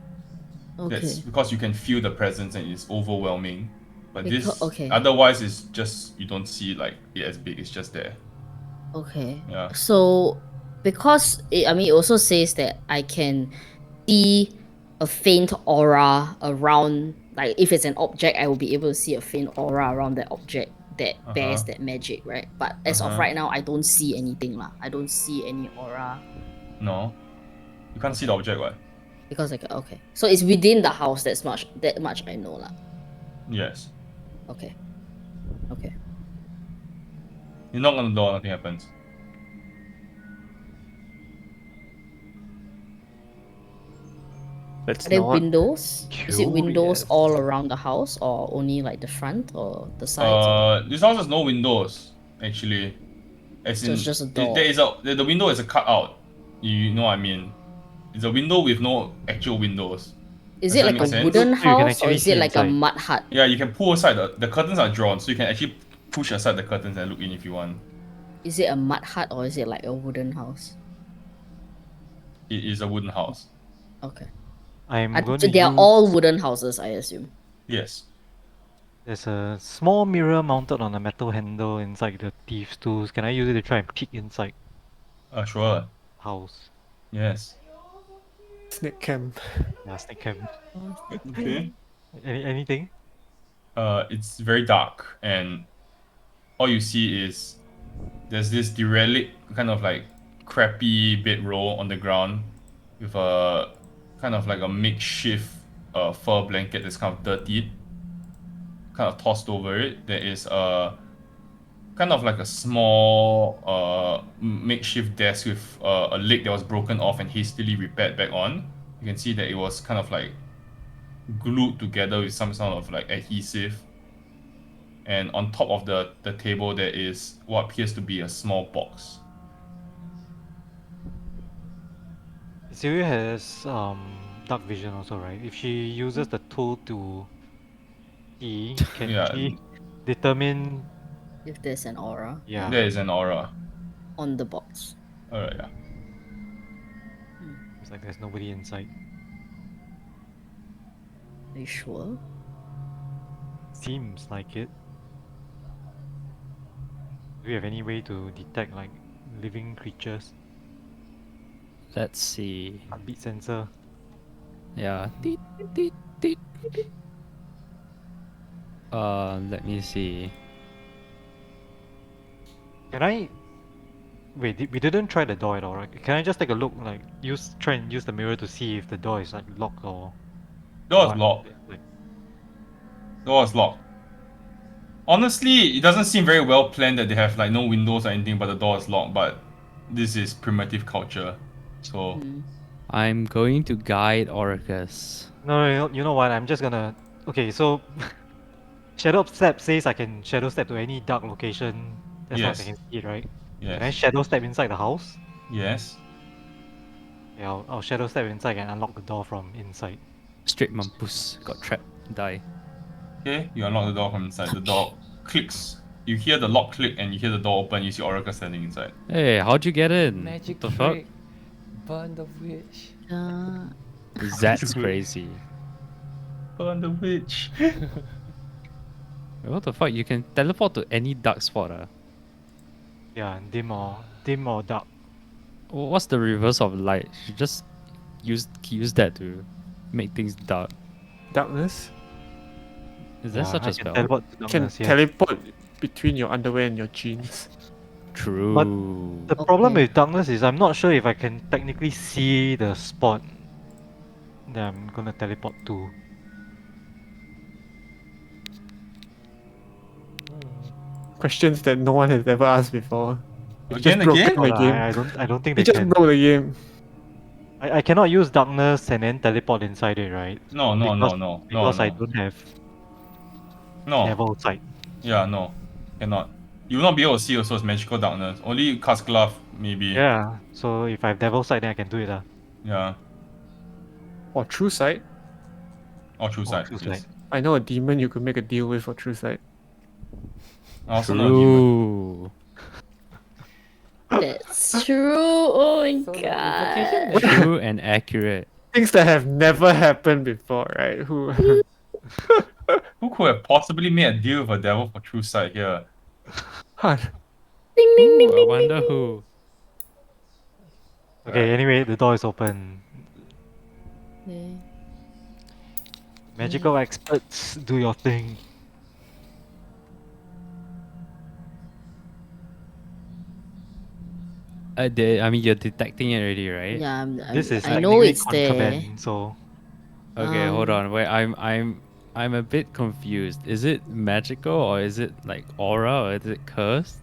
That's Okay. because you can feel the presence and it's overwhelming. But this, Okay. otherwise, it's just you don't see like it as big. It's just there. Okay. Yeah. So because it also says that I can see a faint aura around, like if it's an object, I will be able to see a faint aura around that object that bears that magic, right? But as of right now, I don't see anything lah. I don't see any aura No, you can't see the object, what? because okay. So it's within the house. That much I know lah. Yes. Okay. Okay. You knock on the door, nothing happens. Let's Are there not. windows? Is it windows Curious. all around the house, or only like the front or the sides? This house has no windows, actually. As So in, it's just a door. There is the window is a cutout. You know what I mean? It's a window with no actual windows. Is Does it that like make a sense? wooden So you can house or actually is it see like a inside. mud hut? Yeah, you can pull aside the curtains are drawn, so you can actually push aside the curtains and look in if you want. Is it a mud hut or is it like a wooden house? It is a wooden house. Okay. I'm going to They are use... all wooden houses, I assume. Yes. There's a small mirror mounted on a metal handle inside the thief's tools. Can I use it to try and peek inside Sure. house? Yes. Snake camp. Yeah, snake cam. Okay. Anything? it's very dark, and all you see is there's this derelict kind of like crappy bedroll on the ground with a kind of like a makeshift fur blanket that's kind of dirty, kind of tossed over it. There is a kind of like a small makeshift desk with a leg that was broken off and hastily repaired back on. You can see that it was kind of like glued together with some sort of like adhesive. And on top of the table there is what appears to be a small box. Celia has dark vision also, right? If she uses the tool to see, can Yeah, she determine? If there's an aura Yeah. there is an aura. on the box. Alright, yeah. It's like there's nobody inside. Are you sure? Seems like it. Do we have any way to detect like living creatures? Let's see. Heartbeat sensor. Yeah. Deet, deet, deet. Let me see. Can I? Wait, we didn't try the door at all, right? Can I just take a look? Like, try and use the mirror to see if the door is like locked or Door is what? locked. Like, Door is locked. Honestly, it doesn't seem very well planned that they have like no windows or anything, but the door is locked. But this is primitive culture, so I'm going to guide Orcus. no, you know what? I'm just gonna. Okay, so shadow step says I can shadow step to any dark location as long as I yes, can see it, right? Can I yes, shadow step inside the house? yes. Yeah, I'll shadow step inside and unlock the door from inside. Straight mampus. Got trapped. Die. Okay, you unlock the door from inside. The door clicks. You hear the lock click and you hear the door open. You see Oracle standing inside. Hey, how'd you get in? Magic What the fuck? trick. Burn the witch. That's crazy. Burn the witch. What the fuck? You can teleport to any dark spot. Yeah, dim or dark. What's the reverse of light? You just use that to make things dark. Darkness. Is there such I a can spell? teleport to You can darkness, yes. teleport between your underwear and your jeans. True. The problem Okay. with darkness is I'm not sure if I can technically see the spot that I'm gonna teleport to. Questions that no one has ever asked before. You Again, just broke again? the game. I don't think You they just can. broke the game. I cannot use darkness and then teleport inside it, right? No, Because I don't have no. devil sight. Yeah, no, cannot. You will not be able to see also. It's magical darkness. Only cast glove maybe. Yeah, so if I have devil sight then I can do it. Yeah. Or true sight. Or true sight. True Yes. sight. I know a demon you could make a deal with for true sight. I also know a demon. True. That's true. Oh my So the god. invocation is True and accurate. Things that have never happened before, right? Who? Who could have possibly made a deal with a devil for true sight here? Huh. Ding ding ding Ooh, I ding. wonder who. Okay, anyway, the door is open. ding. Magical experts, do your thing. I mean, you're detecting it already, right? Yeah, This is I know technically it's there. contraband, so Okay, hold Um, on. Wait, I'm a bit confused. Is it magical or is it like aura or is it cursed?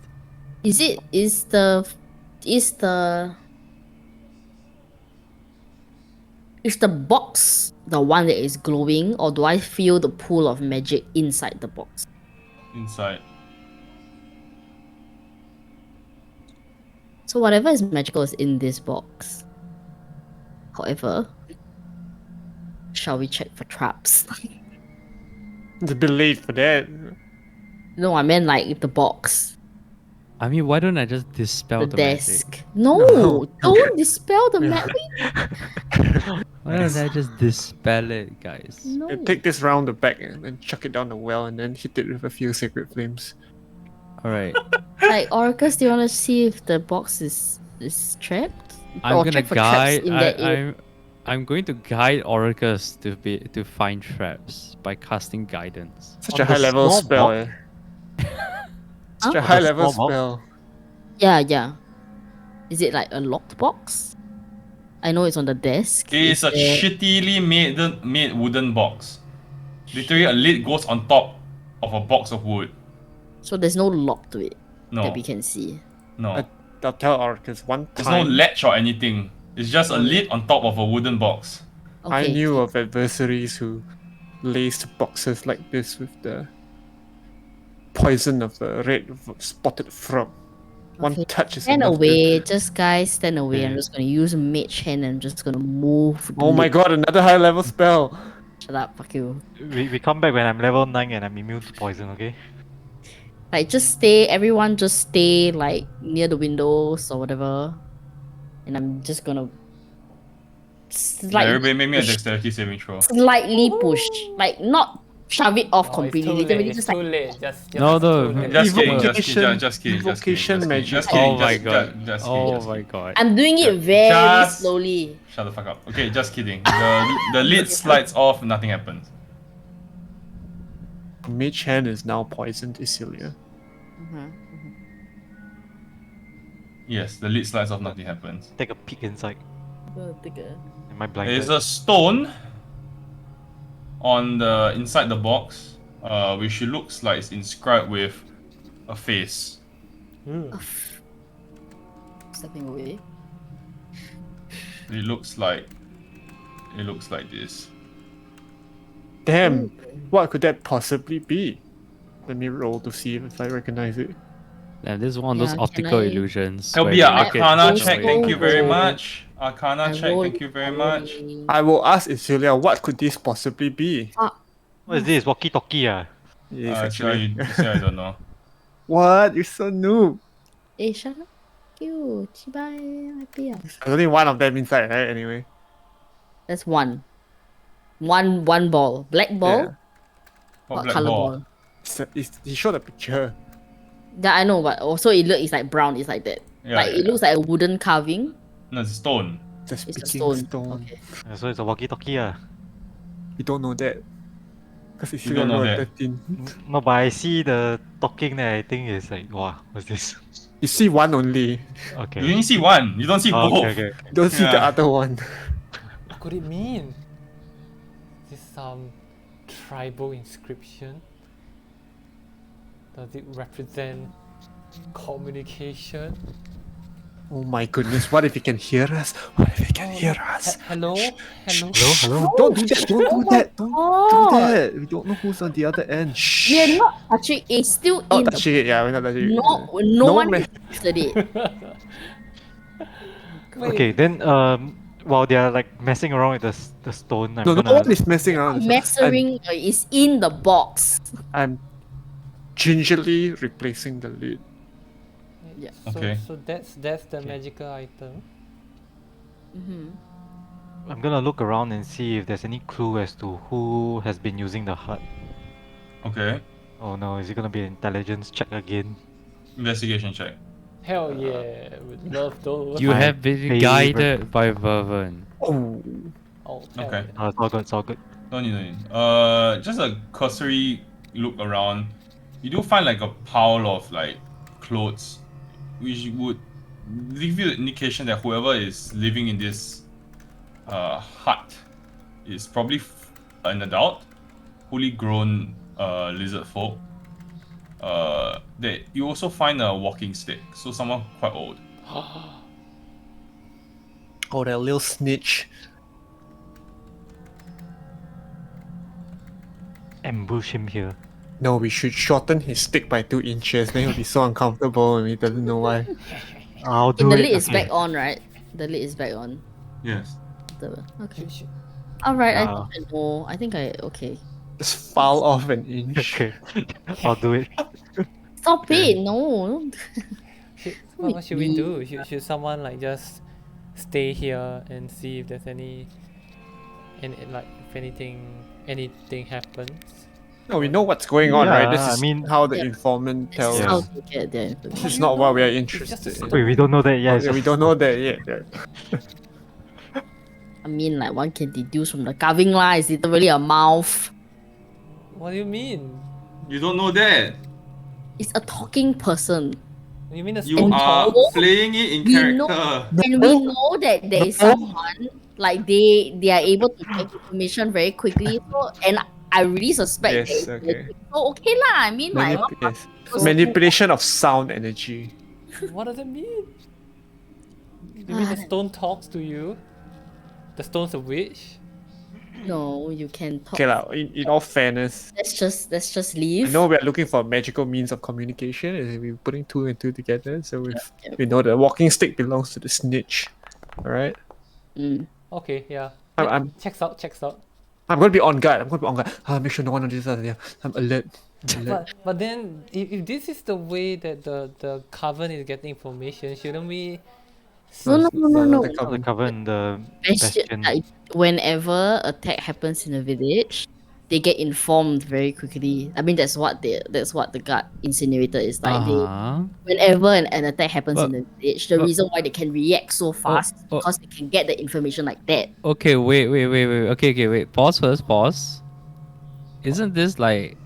Is the box the one that is glowing, or do I feel the pool of magic inside the box? Inside. So whatever is magical is in this box. However, shall we check for traps? It's a bit late for that. No, I meant like the box, I mean, why don't I just dispel the the desk. magic? No, No. don't dispel the magic. Why don't I just dispel it, guys? No. And take this round the back and then chuck it down the well and then hit it with a few sacred flames. All right, Like Orcus, do you want to see if the box is trapped? I'm Or gonna check for traps guide. in that area? I'm going to guide Oracus to find traps by casting guidance. Such On a the high level small spell. box? Such a Huh? high The level small box? spell. Yeah. Is it like a locked box? I know it's on the desk. It's Is a there... shittily made wooden box. Literally, a lid goes on top of a box of wood. So there's no lock to it that No, we can see. no. I'll tell Orcus one There's no time latch or anything. It's just a Oh, lid on top of a wooden box. I Okay. knew of adversaries who laced boxes like this with the poison of the red spotted frog. One Okay. touch is Stand enough away, just guys, stand away. I'm Okay. just gonna use mage hand and I'm just gonna move. the Oh my lid. god, another high level spell! Shut up, fuck you. We come back when I'm level 9 and I'm immune to poison, okay? Like, just stay, everyone just stay, like, near the windows or whatever. And I'm just gonna Everybody make me a push, dexterity saving throw. slightly push. Like, not shove it off Oh, it's completely. too Literally late. It's just too like, late. Just No, it's no, too late. Just kidding, Evocation- just kidding. evocation magic. Just kidding, Oh my just god. kidding, just Oh kidding. my god. I'm doing it Yeah, very just- slowly. Shut the fuck up. Okay, just kidding. The lid slides off, nothing happens. Mage hand is now poisoned, Isilia. Yes, the lid slides off, nothing happens. Take a peek inside. Take a... Am I blinded? There's a stone on the inside the box, which it looks like it's inscribed with a face. Stepping away. It looks like this. Damn, what could that possibly be? Let me roll to see if I recognize it. And this is one of those Yeah, can optical I- illusions. That'll where be you an look at Arcana some check, way. thank you very roll. much. Arcana check, thank you very much. I will ask Isilia, what could this possibly be? What is this? Walkie-talkie ah? Yes, Actually, I don't know. What? You're so noob. Hey, shut up. Cute. Chibai. Happy. There's only one of them inside, right? Anyway. That's one. One ball. Black ball? Yeah. What black color ball? ball? He showed a picture. Yeah, I know, but also it's like brown. It's like that. Yeah, like yeah, it looks like a wooden carving. No, it's stone. It's a It's a speaking stone. stone. Okay. So it's a walkie-talkie ah. You don't know that. Because it's You still don't know rolled that. 13. No, but I see the talking there. I think it's like, wow, what's this? You see one only. Okay. You only see one. You don't see Oh, both. okay. You don't see the Yeah. other one. What could it mean? Is this some tribal inscription? Does it represent communication? Oh my goodness, what if he can hear us? What if he can hear us? Hello? Hello? Hello? Don't do that, don't do that, don't Oh, do that. We don't know who's on the other end. Shh. we're not touching. It's still Not in the... touching it, yeah, we're not touching it. No one man. tasted it. Okay, then while they're like messing around with the stone, I'm No, no gonna one is messing around. Messering is in the box. I'm gingerly replacing the lid. Yeah. Okay. So that's the magical item. I'm gonna look around and see if there's any clue as to who has been using the hut. Okay. Oh no, is it gonna be an intelligence check again? Investigation check. Hell yeah, would love those. You My have been favorite. guided by Vervin. Oh, Oh, hell Okay. yeah. Oh, it's all good, it's all good. Don't need. Just a cursory look around. You do find like a pile of like clothes, which would give you the indication that whoever is living in this hut is probably an adult, fully grown lizard folk. That you also find a walking stick, so someone quite old. oh, that little snitch. Ambush him here. No, we should shorten his stick by 2 inches. Then he'll be so uncomfortable and he doesn't know why. I'll do The it. lid is okay. back on, right? The lid is back on. Yes. Okay. Should- Alright, I Yeah. think I know. I think I... Okay. Just foul off an inch. Okay, I'll do it. Stop it! No! what should we do? Should someone like just stay here and see if there's any like if anything happens? No, we know what's going on, right? This Yeah, is I mean- how the Yeah. informant This tells is Yeah. how us. to get their This information. is not what we are It's just interested a in. Wait, we don't know that yet. Yeah, we don't know that yet. Yeah. I mean, like, one can deduce from the carving lah. It's literally a mouth. What do you mean? You don't know that. It's a talking person. You mean the You stone are talks? playing it in We know, character. and we know that there is someone like they are able to get information very quickly. So, and I really suspect that Yes, it's okay. legit. So okay lah. I mean, like, Yes. was- Manipulation of sound energy. What does it mean? You mean the stone talks to you? The stone's a witch? no, you can talk. Okay, lah. In all fairness, Let's just I leave. know we're looking for magical means of communication, and we're putting two and two together. So Yeah. we know the walking stick belongs to the snitch. All right. Mm. Okay, yeah. I'm- Checks out. I'm gonna be on guard. Make sure no one notices us. Yeah, I'm alert. But then, if this is the way that the coven is getting information, shouldn't we? No. The The coven. coven, the Bastion, bastion. like, whenever attack happens in a village, they get informed very quickly. I mean, that's what the guard incinerator is like. Uh-huh. Whenever an attack happens in But- the village, the but- reason why they can react so fast is oh. because they can get the information like that. Okay, wait. Okay, wait. Pause first, pause. Isn't this like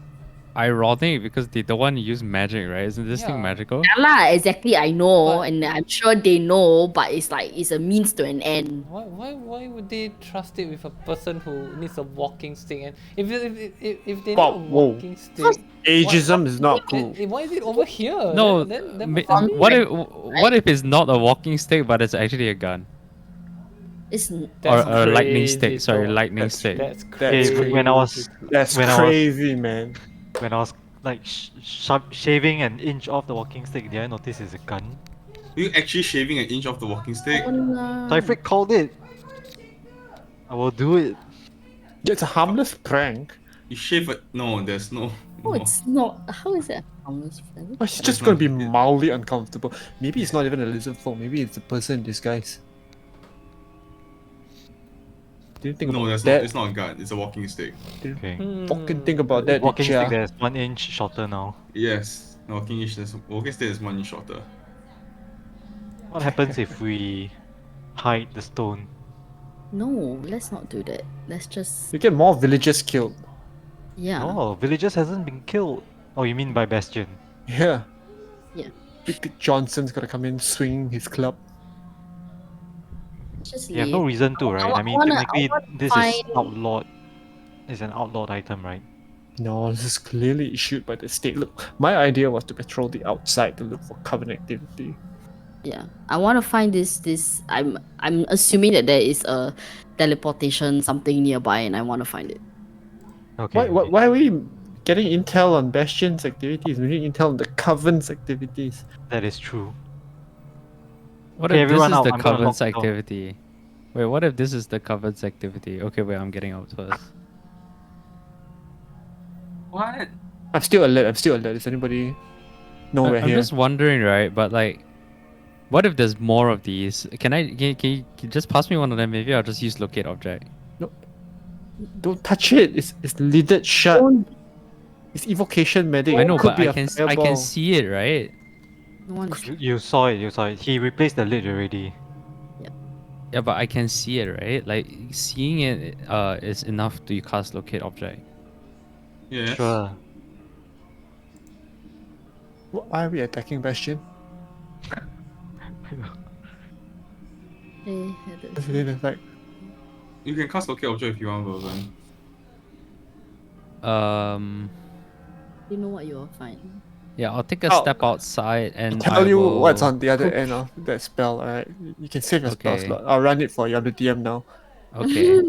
ironic because they don't want to use magic, right? Isn't this thing Yeah. magical? Yeah lah, exactly. I know, But- and I'm sure they know, but it's like it's a means to an end. Why would they trust it with a person who needs a walking stick? And if they need Wow, a whoa. walking stick, Ageism is not cool. why is it over here? No, Then ma- what's that mean? what if it's not a walking stick but it's actually a gun? It's That's or a lightning crazy stick, sorry, thought. lightning stick. That's That's crazy. When I was That's when I was crazy, man. when I was like shaving an inch off the walking stick, did I notice it's a gun? You actually shaving an inch off the walking stick? Typhic called it. I will do it. It's a harmless prank. You shave it? No, there's no. Oh, no. it's not. How is that harmless? Oh, he's just gonna be mildly uncomfortable. Maybe it's not even a lizard folk. Maybe it's a person in disguise. Didn't think No, about that's that. not. It's not a gun. It's a walking stick. Didn't Okay. fucking think about that. Walking Icha. stick that's 1 inch shorter now. Yes, walking stick is 1 inch shorter. What happens if we hide the stone? No, let's not do that. Let's just You get more villagers killed. yeah. Oh, villagers hasn't been killed. Oh, you mean by Bastion? Yeah. Yeah. Big Johnson's gonna come in swinging his club. Just You have leave. no reason to, right? I mean, wanna technically, this is find- outlawed. It's an outlawed item, right? No, this is clearly issued by the state. Look, my idea was to patrol the outside to look for coven activity. Yeah, I want to find this. I'm assuming that there is a teleportation something nearby, and I want to find it. Okay. Why are we getting intel on Bastion's activities? We need intel on the coven's activities. That is true. What Okay, if this everyone is out, the I'm gonna coven's lock the door. activity? Wait, what if this is the coven's activity? Okay, wait, I'm getting out first. What? I'm still alert. Is anybody? No, we're I'm here. just wondering, right? But like, what if there's more of these? Can you just pass me one of them? Maybe I'll just use locate object. Don't touch it. It's lidded shut. It's evocation medic. I know, Could but be I a can fireball. see it, right? No one is You saw it. He replaced the lid already. Yeah, but I can see it, right? Like seeing it is enough to cast locate object. Yes. Sure. Why are we attacking Bastion? Hey, It's like, You can cast locate object if you want, Vervan. you know what you will find. Yeah, I'll take a Oh. step outside and tell I you will... what's on the other end of that spell. Alright, you can save your spell Okay. slot. I'll run it for you. I'm the DM now. Okay.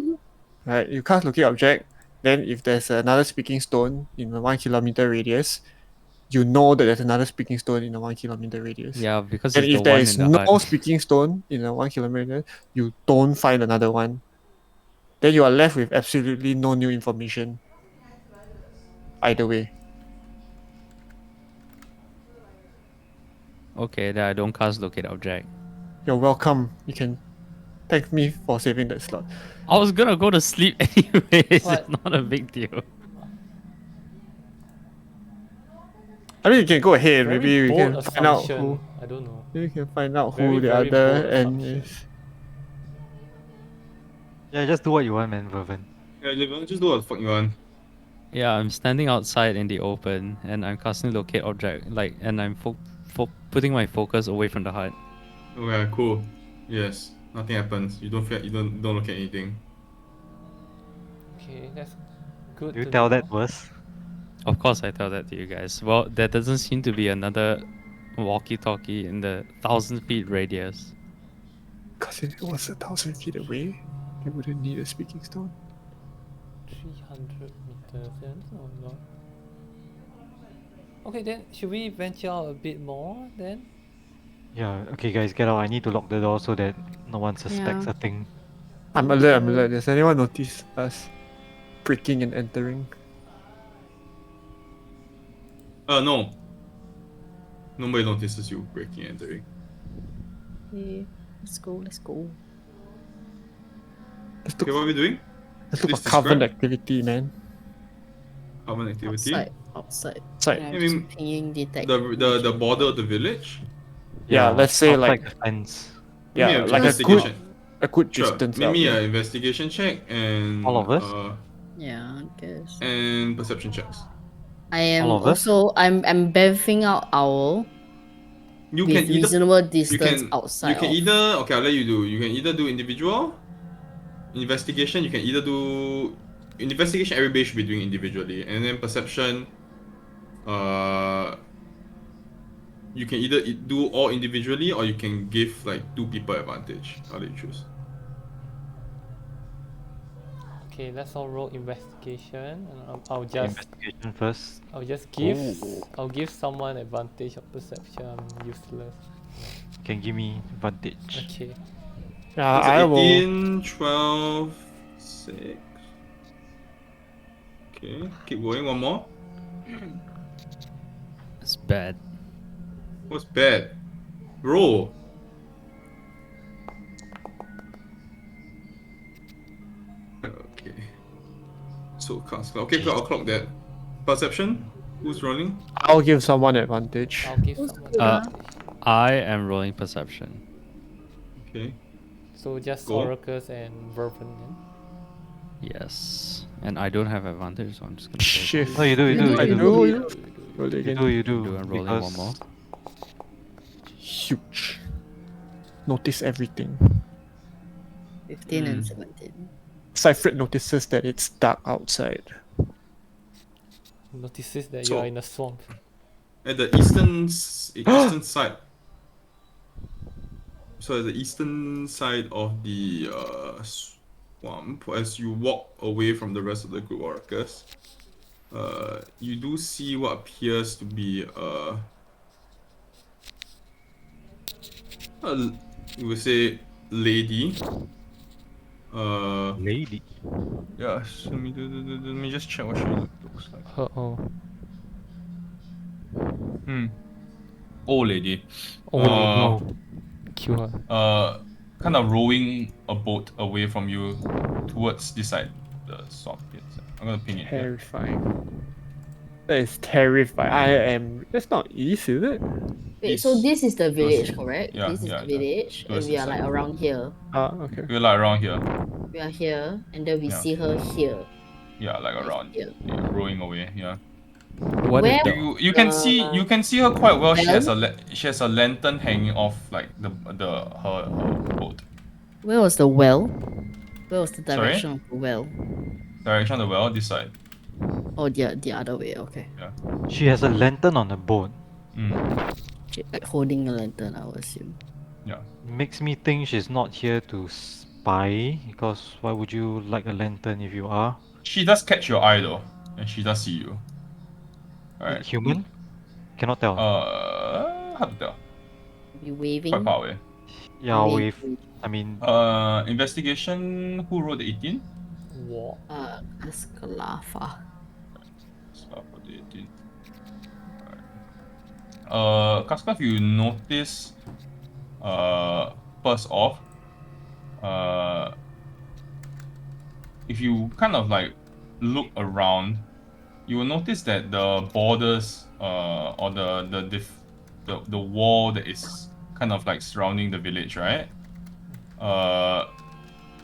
Right, you cast locate object. Then if there's another speaking stone in a 1 kilometer radius, you know that there's another speaking stone in a 1 kilometer radius. Yeah, because And it's if the there one is in the no hut. speaking stone in a 1 kilometer, you don't find another one. Then you are left with absolutely no new information. Either way. Okay, then I don't cast locate object. You're welcome. You can thank me for saving that slot. I was gonna go to sleep anyways. What? It's not a big deal. I mean, you can go ahead. Very Maybe we bold can find out assumption. who. I don't know. Maybe we can find out Very, who the very other bold end assumption. is. Yeah, just do what you want, man, Vervin. Yeah, just do what the fuck you want. Yeah, I'm standing outside in the open and I'm casting locate object, and I'm putting my focus away from the hut. Okay, cool. Yes, nothing happens. You don't look at anything. Okay, that's good Do you to tell know. that to us? Of course, I tell that to you guys. Well, there doesn't seem to be another walkie-talkie in the 1,000 feet radius. Because if it was 1,000 feet away, they wouldn't need a speaking stone. 300 meters, then oh no. Okay, then should we venture out a bit more then? Yeah, okay, guys, get out. I need to lock the door so that no one suspects Yeah. a thing. I'm alert. Does anyone notice us breaking and entering? No. Nobody notices you breaking and entering. Okay, let's go. Let's Okay, what are we doing? let's look Please for carbon describe. activity, man. Carbon activity. Outside. Outside. And I'm I just mean, pinging detect. the border of the village. Yeah, let's say outside like the fence. Give me yeah, an like investigation. a good Sure. distance Make out. me Yeah. an investigation check and All of us? Yeah, I guess. and perception checks. I am All of us? also I'm beefing out owl You with can either reasonable you distance can outside you can of. either okay, I'll let you do. You can either do individual investigation. You can either do investigation. Everybody should be doing individually, and then perception. You can either do all individually or you can give like 2 people advantage. I'll let you choose. Okay, let's all roll investigation, and I'll Okay, just investigation first. I'll give someone advantage of perception. I'm useless. Can give me advantage. Okay. Yeah, That's I will. 18, 12, 6. Okay, keep going. One more. It's bad. What's bad? Roll. Okay. So cast. Okay, I'll clock that. Perception? Who's rolling? I'll give someone advantage. I'll give Who's someone. gonna- I am rolling perception. Okay. So just Go. Oracus and Vervin then. Yes. And I don't have advantage, so I'm just gonna say Shift. No, you do, you do, I you do. do. Roll You again. do, you do. I'm rolling one more. because Huge. Notice everything. 15 and 17. Cypher notices that it's dark outside. Notices that So- you are in a swamp. At the eastern side. So at the eastern side of the swamp, as you walk away from the rest of the group orcas, you do see what appears to be you would say lady. lady. Yeah. So let me just check what she looks like. Oh. Old lady. Oh no. Kill her. Kind of rowing a boat away from you towards this side, the swamp. I'm gonna ping it here. Terrifying. That is terrifying. I am. That's not east, is it? Wait, so East. this is the village, Towards- correct? yeah, This is yeah, the yeah. village, and Towards we the are like side. around here. Ah, okay. We're like around here. We are here, and then we Yeah. see her here. Yeah, like around. here. Yeah, rowing away. Yeah. What Where- did the You can see her quite well. She has Well? she has a lantern hanging off like her boat. Where was the well? Where was the Sorry? direction of the well? Direction of the well, this side. Oh, the other way. Okay. She has a lantern on the boat. She, like holding a lantern, I would assume. Yeah. Makes me think she's not here to spy, because why would you like a lantern if you are? She does catch your eye though, and she does see you. Alright. Human? Cannot tell. Hard to tell. Be waving. Quite far away. Yeah, waving. with I mean, Investigation. Who rolled the 18? What? Escalafa. Start for the 18. Kaskaf, you notice, first off, if you kind of like look around, you will notice that the borders, or the wall that is kind of like surrounding the village, right?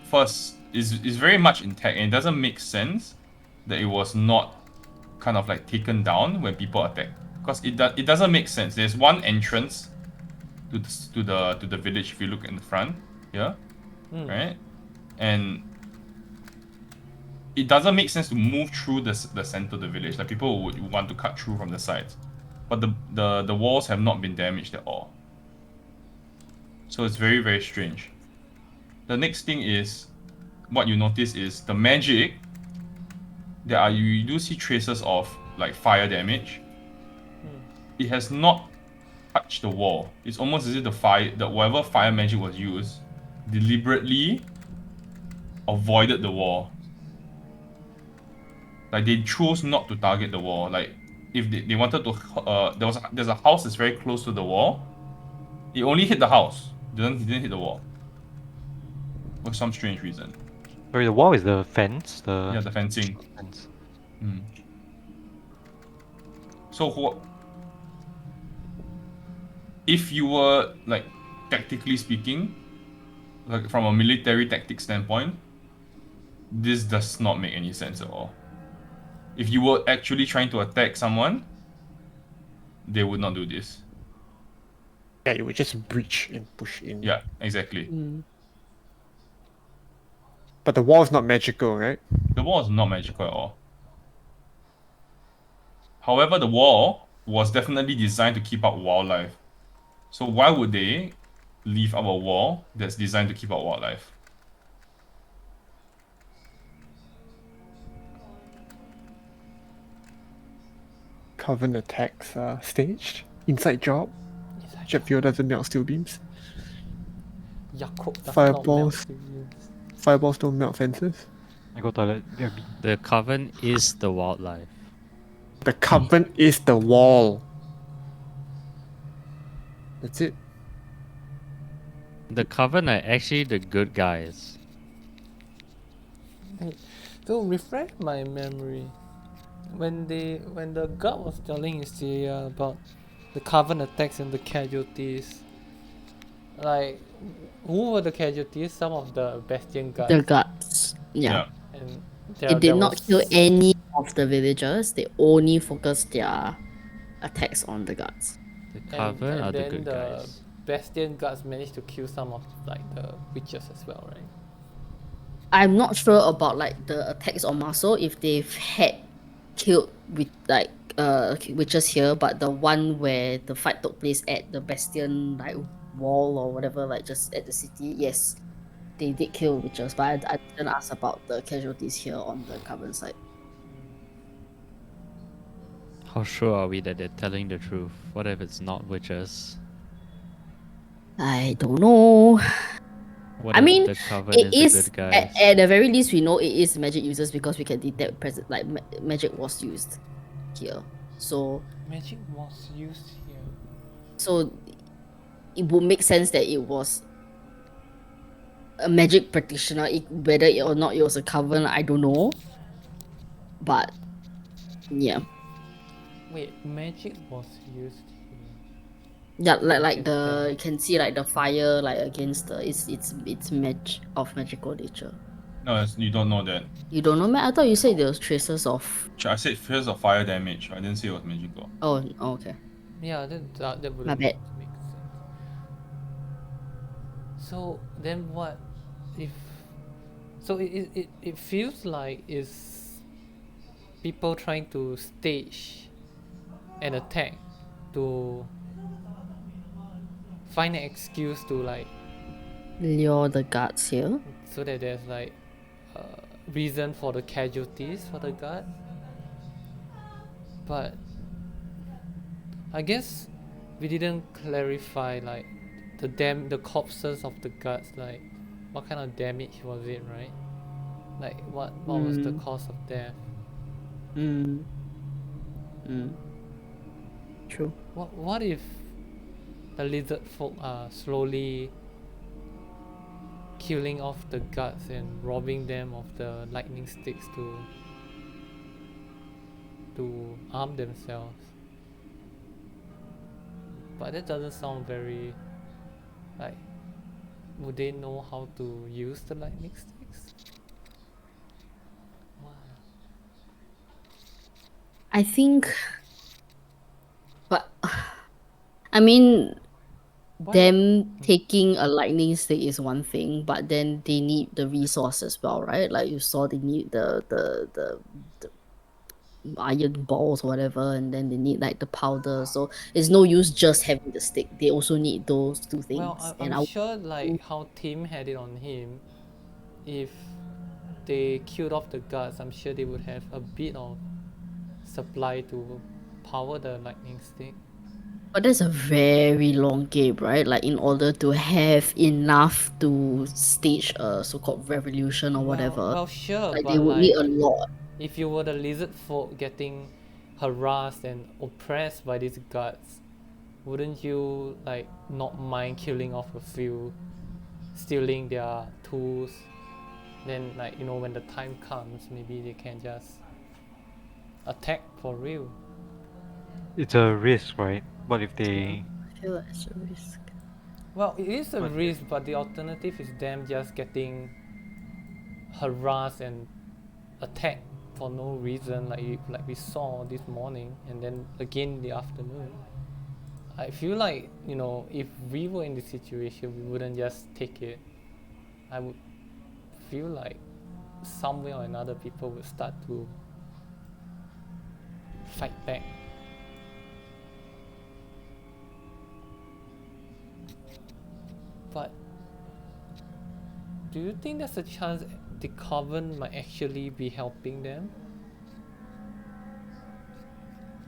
First, is very much intact, and it doesn't make sense that it was not kind of like taken down when people attack, because it doesn't make sense. There's one entrance to the village if you look in the front here, right? And it doesn't make sense to move through the center of the village. Like people would want to cut through from the sides, but the walls have not been damaged at all. So it's very, very strange. The next thing is, what you notice is the magic. You do see traces of like fire damage. It has not touched the wall. It's almost as if whatever fire magic was used deliberately avoided the wall. Like they chose not to target the wall. Like if they wanted to, there's a house that's very close to the wall. It only hit the house. It didn't hit the wall. For some strange reason. Sorry, the wall is the fence. Yeah, the fencing. Fence. So if you were like tactically speaking, like from a military tactic standpoint, this does not make any sense at all. If you were actually trying to attack someone, they would not do this. Yeah, you would just breach and push in. Yeah, exactly. But the wall is not magical, right? The wall is not magical at all. However, the wall was definitely designed to keep out wildlife. So why would they leave out a wall that's designed to keep out wildlife? Coven attacks are staged. Inside job. Jet fuel doesn't melt steel beams. Yakult does not Fireballs. melt civilians. Fireballs don't melt fences. I go toilet. Yeah, The coven is the wildlife. The coven is the wall. That's it. The coven are actually the good guys. To refresh my memory, when the guard was telling Hysteria about the Coven attacks and the casualties, like who were the casualties? Some of the Bastion guards. The guards. Yeah. And It did not kill any of the villagers. They only focused their attacks on the guards. The coven are the then good the guys. Bastion guards managed to kill some of like the witches as well, right? I'm not sure about like the attacks on Muscle if they've had killed with like witches here, but the one where the fight took place at the Bastion like wall or whatever, like just at the city, yes, they did kill witches, but I didn't ask about the casualties here on the Coven side. How sure are we that they're telling the truth? What if it's not witches? I don't know. What I if mean, the coven it is is the good guys? at the very least we know it is magic users because we can detect magic was used here. So Magic was used here. so it would make sense that it was a magic practitioner. Whether or not it was a coven, I don't know. But yeah, Wait, magic was used here. yeah, like the you can see like the fire like against the it's magical nature. No, you don't know that. You don't know, man? I thought you said there was traces of. I said traces of fire damage. I didn't say it was magical. Oh, okay. Yeah, that would My bad. make sense. So then what if so it feels like it's people trying to stage an attack to find an excuse to like Lure the guards here. so that there's like reason for the casualties for the guard. But I guess we didn't clarify like the corpses of the guards, like what kind of damage was it, right? Like what was the cause of death? True. What if the lizard folk are slowly killing off the guards and robbing them of the lightning sticks to arm themselves? But that doesn't sound very like, would they know how to use the lightning sticks? I think, but I mean, Why them taking a lightning stick is one thing, but then they need the resource as well, right? Like you saw, they need the iron balls, whatever, and then they need like the powder. So it's no use just having the stick. They also need those two Well, things. And I'm I would sure like how Tim had it on him, if they killed off the guards, I'm sure they would have a bit of supply to power the lightning stick. But that's a very long game, right? Like in order to have enough to stage a so-called revolution or whatever, Well, sure, like they but would need like a lot. if you were the lizard folk getting harassed and oppressed by these guards, wouldn't you like not mind killing off a few, stealing their tools? Then like when the time comes, maybe they can just attack for real. It's a risk, right? What if Yeah, they? I feel like it's a risk. Well, it is a But- risk, but the alternative is them just getting harassed and attacked for no reason, like we saw this morning, and then again in the afternoon. I feel like if we were in this situation, we wouldn't just take it. I would feel like some way or another people would start to fight back. But do you think there's a chance the Coven might actually be helping them?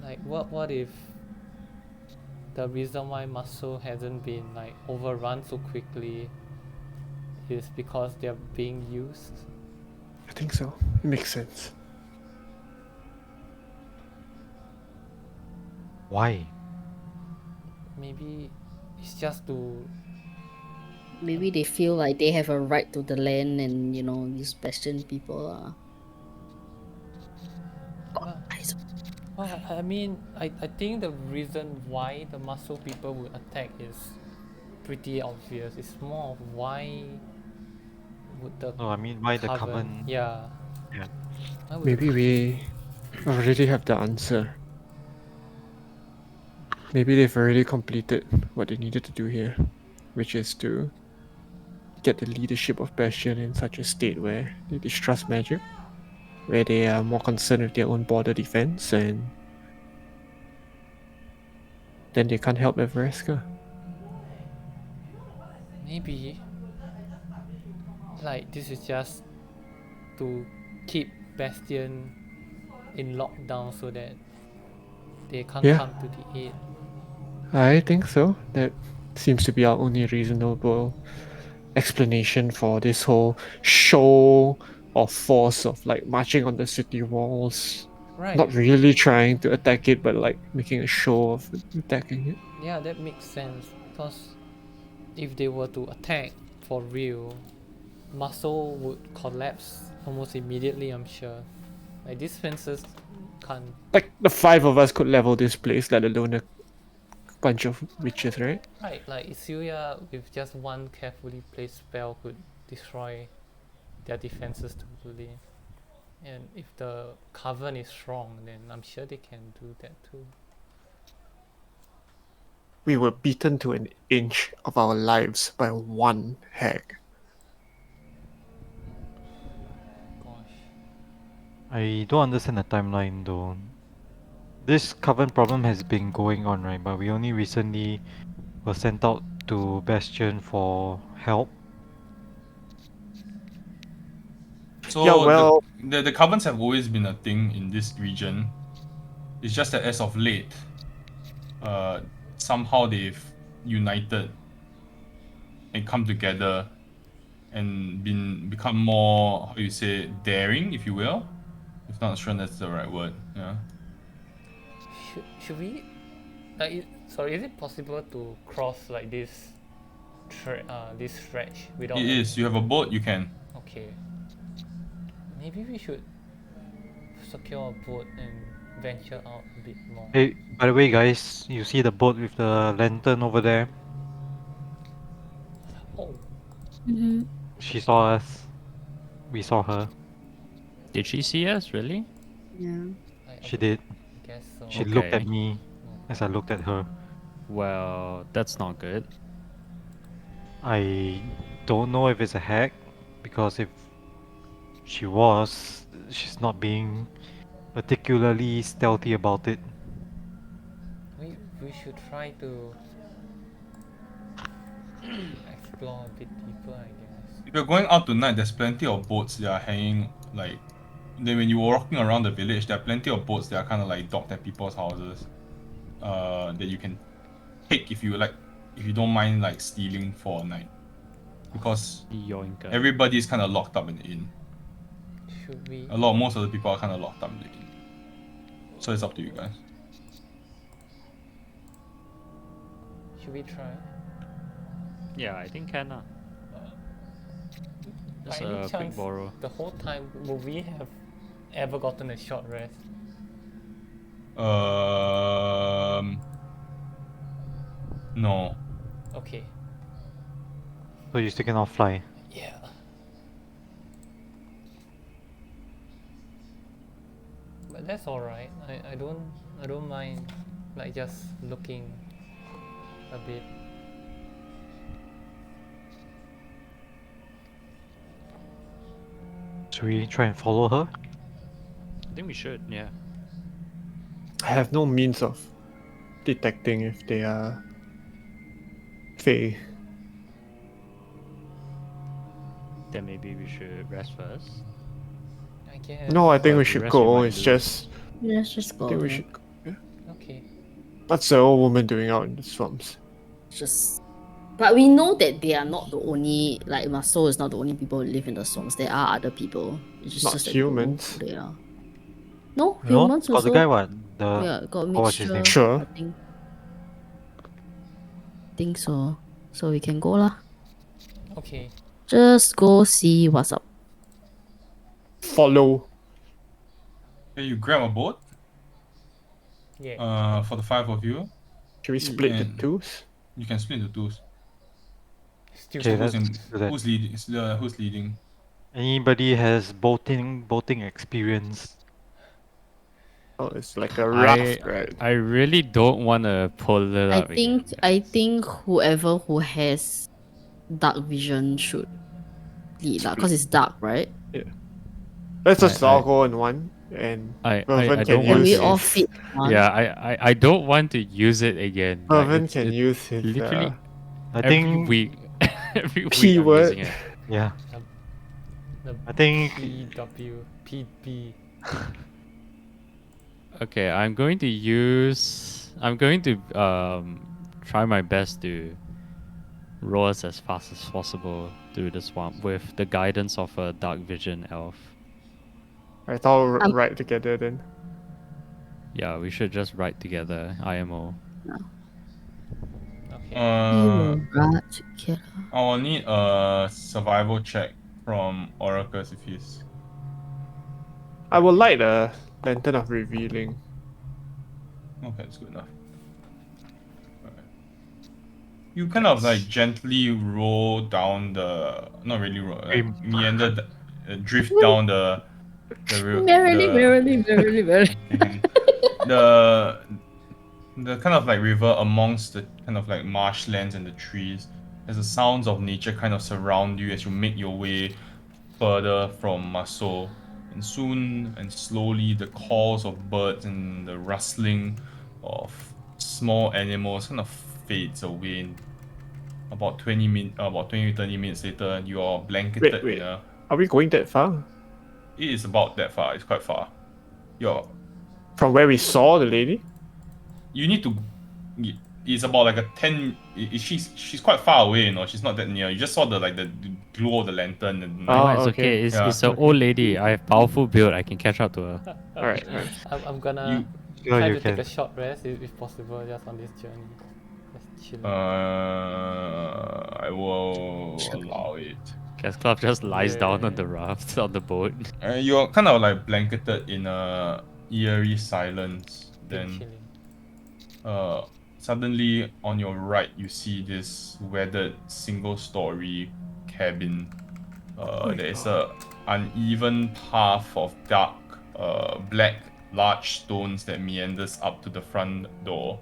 Like what if the reason why Muscle hasn't been like overrun so quickly is because they're being used? I think so. It makes sense. Why? Maybe it's just to Maybe they feel like they have a right to the land, and these Bastion people are. well, I mean, I think the reason why the Muscle people would attack is pretty obvious. It's more of why would the No, I mean why the Coven? Coven? Yeah. Yeah. Why would Maybe we already have the answer. Maybe they've already completed what they needed to do here, which is to get the leadership of Bastion in such a state where they distrust magic, where they are more concerned with their own border defense, and then they can't help Everesca. maybe like this is just to keep Bastion in lockdown so that they can't Yeah. come to the aid. I think so. That seems to be our only reasonable explanation for this whole show of force of like marching on the city walls. Right. Not really trying to attack it, but like making a show of attacking it. Yeah, that makes sense because if they were to attack for real, Muscle would collapse almost immediately, I'm sure. Like these fences can't. Like the five of us could level this place, let alone a bunch of witches, right? Right, like Isuya with just one carefully placed spell could destroy their defenses totally. And if the Coven is strong, then I'm sure they can do that too. We were beaten to an inch of our lives by one hag. Gosh. I don't understand the timeline though. This Coven problem has been going on, right? But we only recently were sent out to Bastion for help. So Yeah, well- the covens have always been a thing in this region. It's just that as of late, somehow they've united and come together and become more, how you say, daring, if you will. If not sure that's the right word. Yeah. Should we sorry, is it possible to cross like this this stretch without It is. You have a boat, you can. Okay. Maybe we should secure a boat and venture out a bit more. Hey, by the way, guys, you see the boat with the lantern over there? Oh, Mm-hmm. She saw us. We saw her. Did she see us really? Yeah. I She did. guess so. She looked at Okay. me as I looked at her. Well, that's not good. I don't know if it's a hack, because if she was, she's not being particularly stealthy about it. We should try to explore a bit deeper, I guess. If you're going out tonight, there's plenty of boats that are hanging like. Then when you were walking around the village, there are plenty of boats that are kind of like docked at people's houses. That you can take if you like, if you don't mind like stealing for a night, because Yoinka. everybody's kind of locked up in the inn. Should we? Most of the people are kind of locked up in the inn. So it's up to you guys. Should we try? Yeah, I think can. Just By any a quick chance, borrow. the whole time, will we have ever gotten a short rest? No. Okay. So you still cannot fly. Yeah. But that's alright. I don't mind like just looking a bit. Should we try and follow her? I think we should, yeah. I have no means of detecting if they are Fae. Then maybe we should rest first. I guess. No, I think Well, we if we should rest, go. we It's might just. Let's just I go. think we yeah. should go. Yeah. Okay. What's the old woman doing out in the swamps? Just. But we know that they are not the only, like Maso is not the only people who live in the swamps. There are other people. It's Not just that we don't know humans. who they are. No, No? humans Got also. the guy what? The Yeah, got a what was his mixture. name? Sure. I think so. So we can go lah. Okay. Just go see what's up. Follow. Okay, you grab a boat. Yeah. For the 5 of you, Should we split the and twos? you can split into twos. Still. Okay, So who's let's in, do that. who's leading? Who's leading? Anybody has boating experience? Oh, it's like a raft, right? I really don't want to pull it up again. I think whoever who has dark vision should lead lah, cause it's dark, right? Let's just I- all go in one, and Mervin I can don't And want we use to. all his. fit one. Yeah, I don't want to use it again. Like, Mervin it's- can it- use his literally I every think week. Every week P I'm word. using it. yeah. The I think PB. Okay, I'm going to use. I'm going to try my best to roll us as fast as possible through the swamp with the guidance of a dark vision elf. I thought Um, right together then. Yeah, we should just write together. IMO. Okay. We will ride together. I will need a survival check from Oracus if he's. I will light a lantern of revealing. Okay, that's good enough. Alright. You kind of like gently roll down the, not really roll, like Stream. meander, drift down the Merrily, merrily, merrily, merrily. the kind of like river amongst the kind of like marshlands and the trees, as the sounds of nature kind of surround you as you make your way further from Maso. And soon and slowly the calls of birds and the rustling of small animals kind of fades away. And about 20 to 30 minutes later, you are blanketed Wait. in a. Are we going that far? It is about that far. It's quite far. You're From where we saw the lady? you need to. It's about like a 10. She's quite far away, you know. She's not that near. You just saw the glow of the lantern and Oh, It's okay. okay. It's Yeah. it's an old lady. I have powerful build. I can catch up to her. Alright. I'm gonna Sure, try you to take can. a short rest if possible, just on this journey. Just chilling. I will allow it. Casclub just lies down on the raft on the boat. You're kind of like blanketed in a eerie silence. Been Then, chilling. suddenly on your right, you see this weathered single-story cabin. There is a uneven path of dark, black large stones that meanders up to the front door,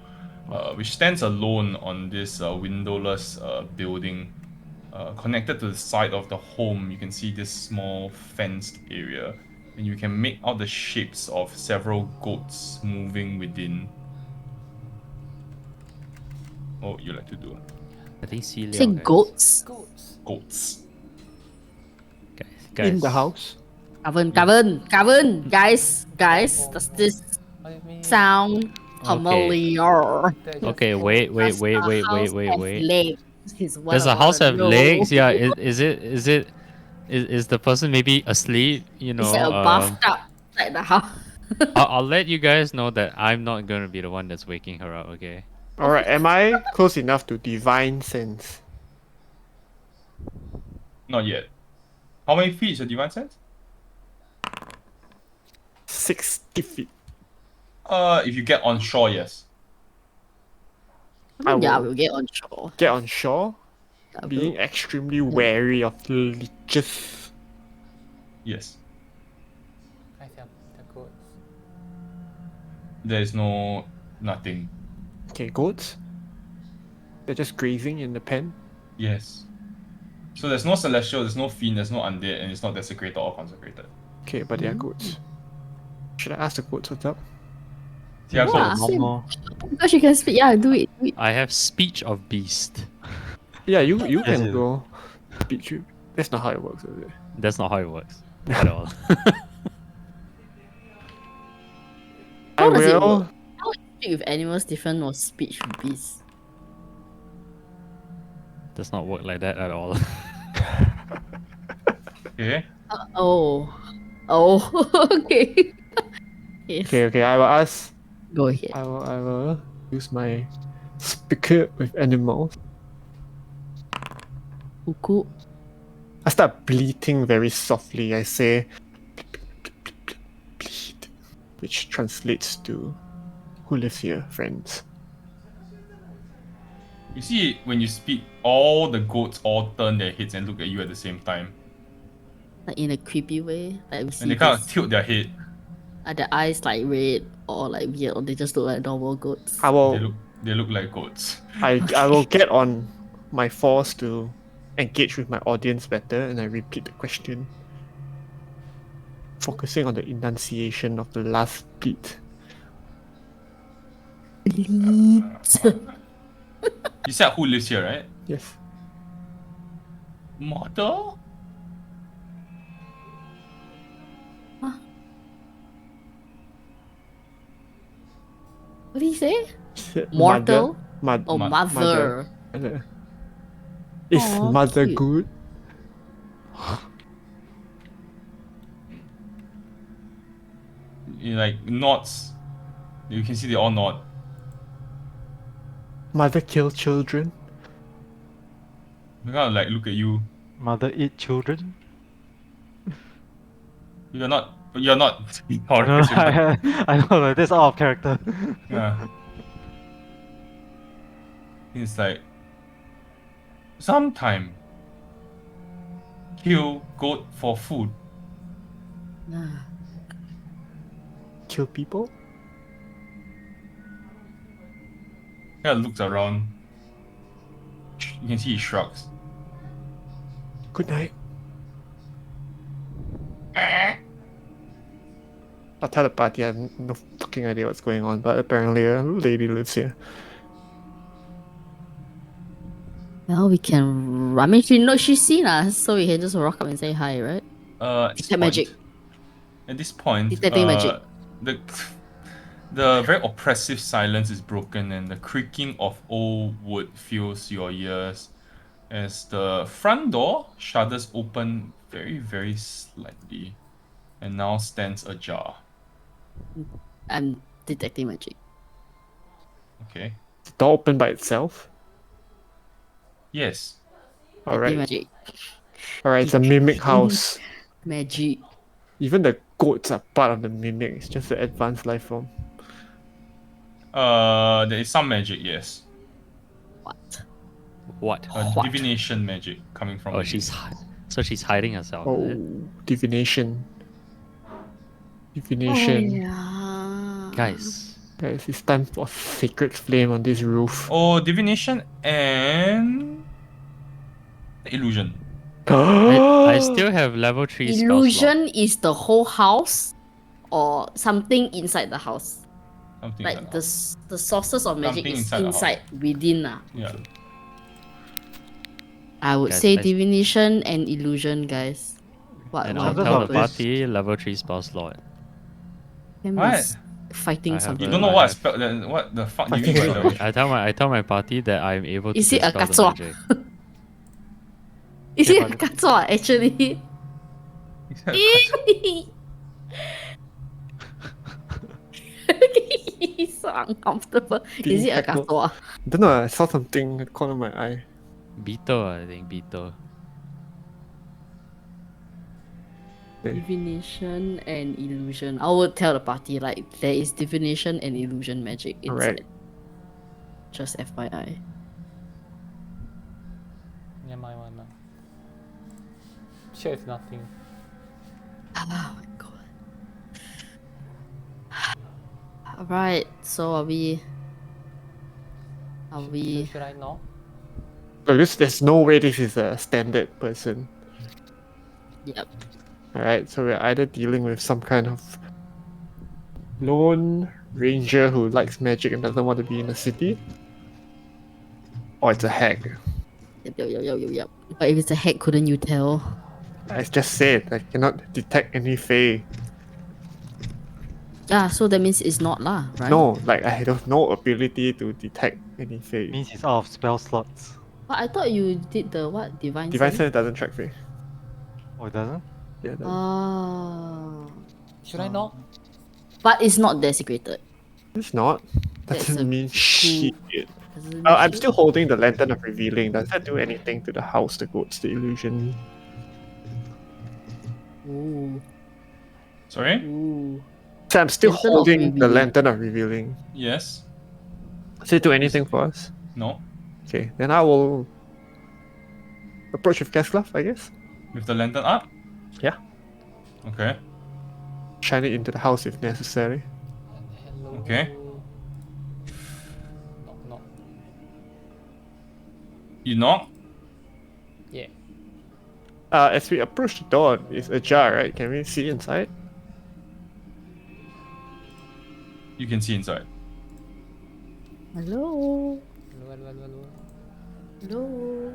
which stands alone on this windowless building. Connected to the side of the home, you can see this small fenced area, and you can make out the shapes of several goats moving within. What would you like to do? I think Celia. Say goats. Goats. Goats. Guys. In the house. Kevin, guys, does this What do you mean? sound Okay. familiar? They're just Okay, goats. wait. Does the house have legs? Is what Does I the house wanna have know. legs? Yeah. Is the person maybe asleep? You know. Is that a bathtub like the house? I'll let you guys know that I'm not gonna be the one that's waking her up. Okay. Alright, am I close enough to divine sense? Not yet. How many feet is your divine sense? 60 feet. If you get on shore, yes. I Yeah, will we'll get on shore. get on shore, Yeah, being extremely wary of leeches. Yes. Guys, they're goats. There is nothing. Okay, goats. They're just grazing in the pen. Yes. So there's no celestial, there's no fiend, there's no undead, and it's not desecrated or consecrated. Okay, but they are goats. Should I ask the goats what's up? Yeah, Yeah, goats. same. Normal. Gosh, you can speak. Yeah, do it. I have speech of beast. Yeah, you Yes, can you do. go. Speak you. That's not how it works, is it? That's not how it works at all. I How does it will. work? How is speak with animals different or speech with beasts? Does not work like that at all. Okay. Oh, okay. Yes. Okay, I will ask. Go ahead. I will use my speaker with animals. Cuckoo. I start bleating very softly. I say, bleat, which translates to, who lives here, friends? You see, when you speak, all the goats all turn their heads and look at you at the same time. Like in a creepy way. Like we see And they kind of this- tilt their head. Are the eyes like red or like weird, or they just look like normal goats? I will. They look like goats. I will get on my force to engage with my audience better, and I repeat the question, focusing on the enunciation of the last beat. You said who lives here, right? Yes. Mother? What did he say? Said Mortal? Mother. Oh, Ma- mother. Mother. Is Aw, mother cute. good? You like nods. You can see they all nod. Mother kill children? They kind of like look at you. Mother eat children? You're not. You're not. No, Horror, I know, like, that's out of character. yeah. It's like sometime kill goat for food. Ah, Kill people? Kind of looks around. You can see he shrugs. Good night. I'll tell the party I have no fucking idea what's going on, but apparently a lady lives here. Well, we can. I mean, she's seen us, so we can just walk up and say hi, right? At this Detect magic. At this point, Detecting magic. the very oppressive silence is broken, and the creaking of old wood fills your ears as the front door shutters open very, very slightly, and now stands ajar. I'm detecting magic. Okay. The door open by itself? Yes. Detecting Alright. magic. Alright, it's a mimic house. Magic. Even the goats are part of the mimic, it's just an advanced life form. There is some magic, yes. What? What? What? Divination magic coming from. Oh, within. so she's hiding herself. Is Oh, it? divination. Oh, Divination. yeah. Guys, Guys, it's time for sacred flame on this roof. Oh, divination and illusion. I still have level 3 spell slot. Illusion is the whole house or something inside the house. Something Like like the sources of magic Something is inside the house. inside within. Yeah. I would Guys, say I- divination and illusion, guys. What? And what I'll Chances tell of the this- party level 3 spell slot. Cam What? is fighting I have something. You don't know I what have- spell? Then what the fuck do you Fucking mean by hell. level? I tell my party that I'm able to Is it a dispel the katsuo? magic. Is Yeah, it a but- katsuo actually? He's so uncomfortable. Is it a Being katsuo? Don't know, I saw something in the corner of my eye. Beetle, I think Beetle. Divination and illusion. I would tell the party like there is divination and illusion magic inside. Alright. Just FYI. Yeah, my one now. Sure, it's nothing. Oh my god. Alright, so are we? Should I knock? Look, there's no way this is a standard person. Yep. Alright, so we're either dealing with some kind of lone ranger who likes magic and doesn't want to be in the city, or it's a hag. Yep. But if it's a hack, couldn't you tell? I just said I cannot detect any fae. Yeah, so that means it's not lah, right? No, like I have no ability to detect any fae. Means he's out of spell slots. But I thought you did the what? Divine Divine Sense? Sense doesn't track fae. Oh, it doesn't? Yeah, it doesn't. Oh. Should I knock? But it's not desecrated. It's not. That's Doesn't a mean shit. Does it mean I'm shit? still holding the Lantern of Revealing. Does that do anything to the house that goes the illusion? Ooh. Sorry? Ooh. So I'm still Lantern of holding the Revealing. Lantern of Revealing. Yes. Does it do anything for us? No. Okay, then I will approach with Cast Glove, I guess. With the lantern up? Yeah. Okay. Shine it into the house if necessary. Hello. Okay. Knock. You knock? Yeah. As we approach the door, it's ajar, right? Can we see inside? You can see inside. Hello. Hello. Hello.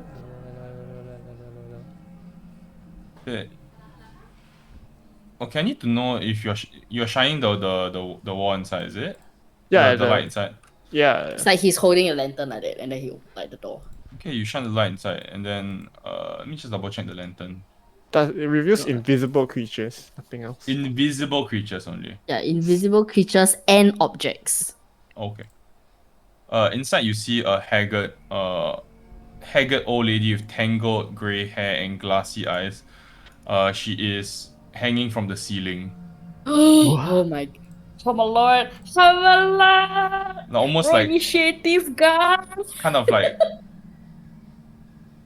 Okay. Okay, I need to know if you're shining the wall inside, is it? Yeah, the light inside. Yeah. It's like he's holding a lantern like that, and then he like the door. Okay, you shine the light inside, and then let me just double check the lantern. It reveals invisible creatures, nothing else. Invisible creatures only. Yeah, invisible creatures and objects. Okay. Inside you see a haggard old lady with tangled grey hair and glassy eyes. She is hanging from the ceiling. Oh my! Oh my lord! Oh my lord! Almost like Initiative, guys. kind of like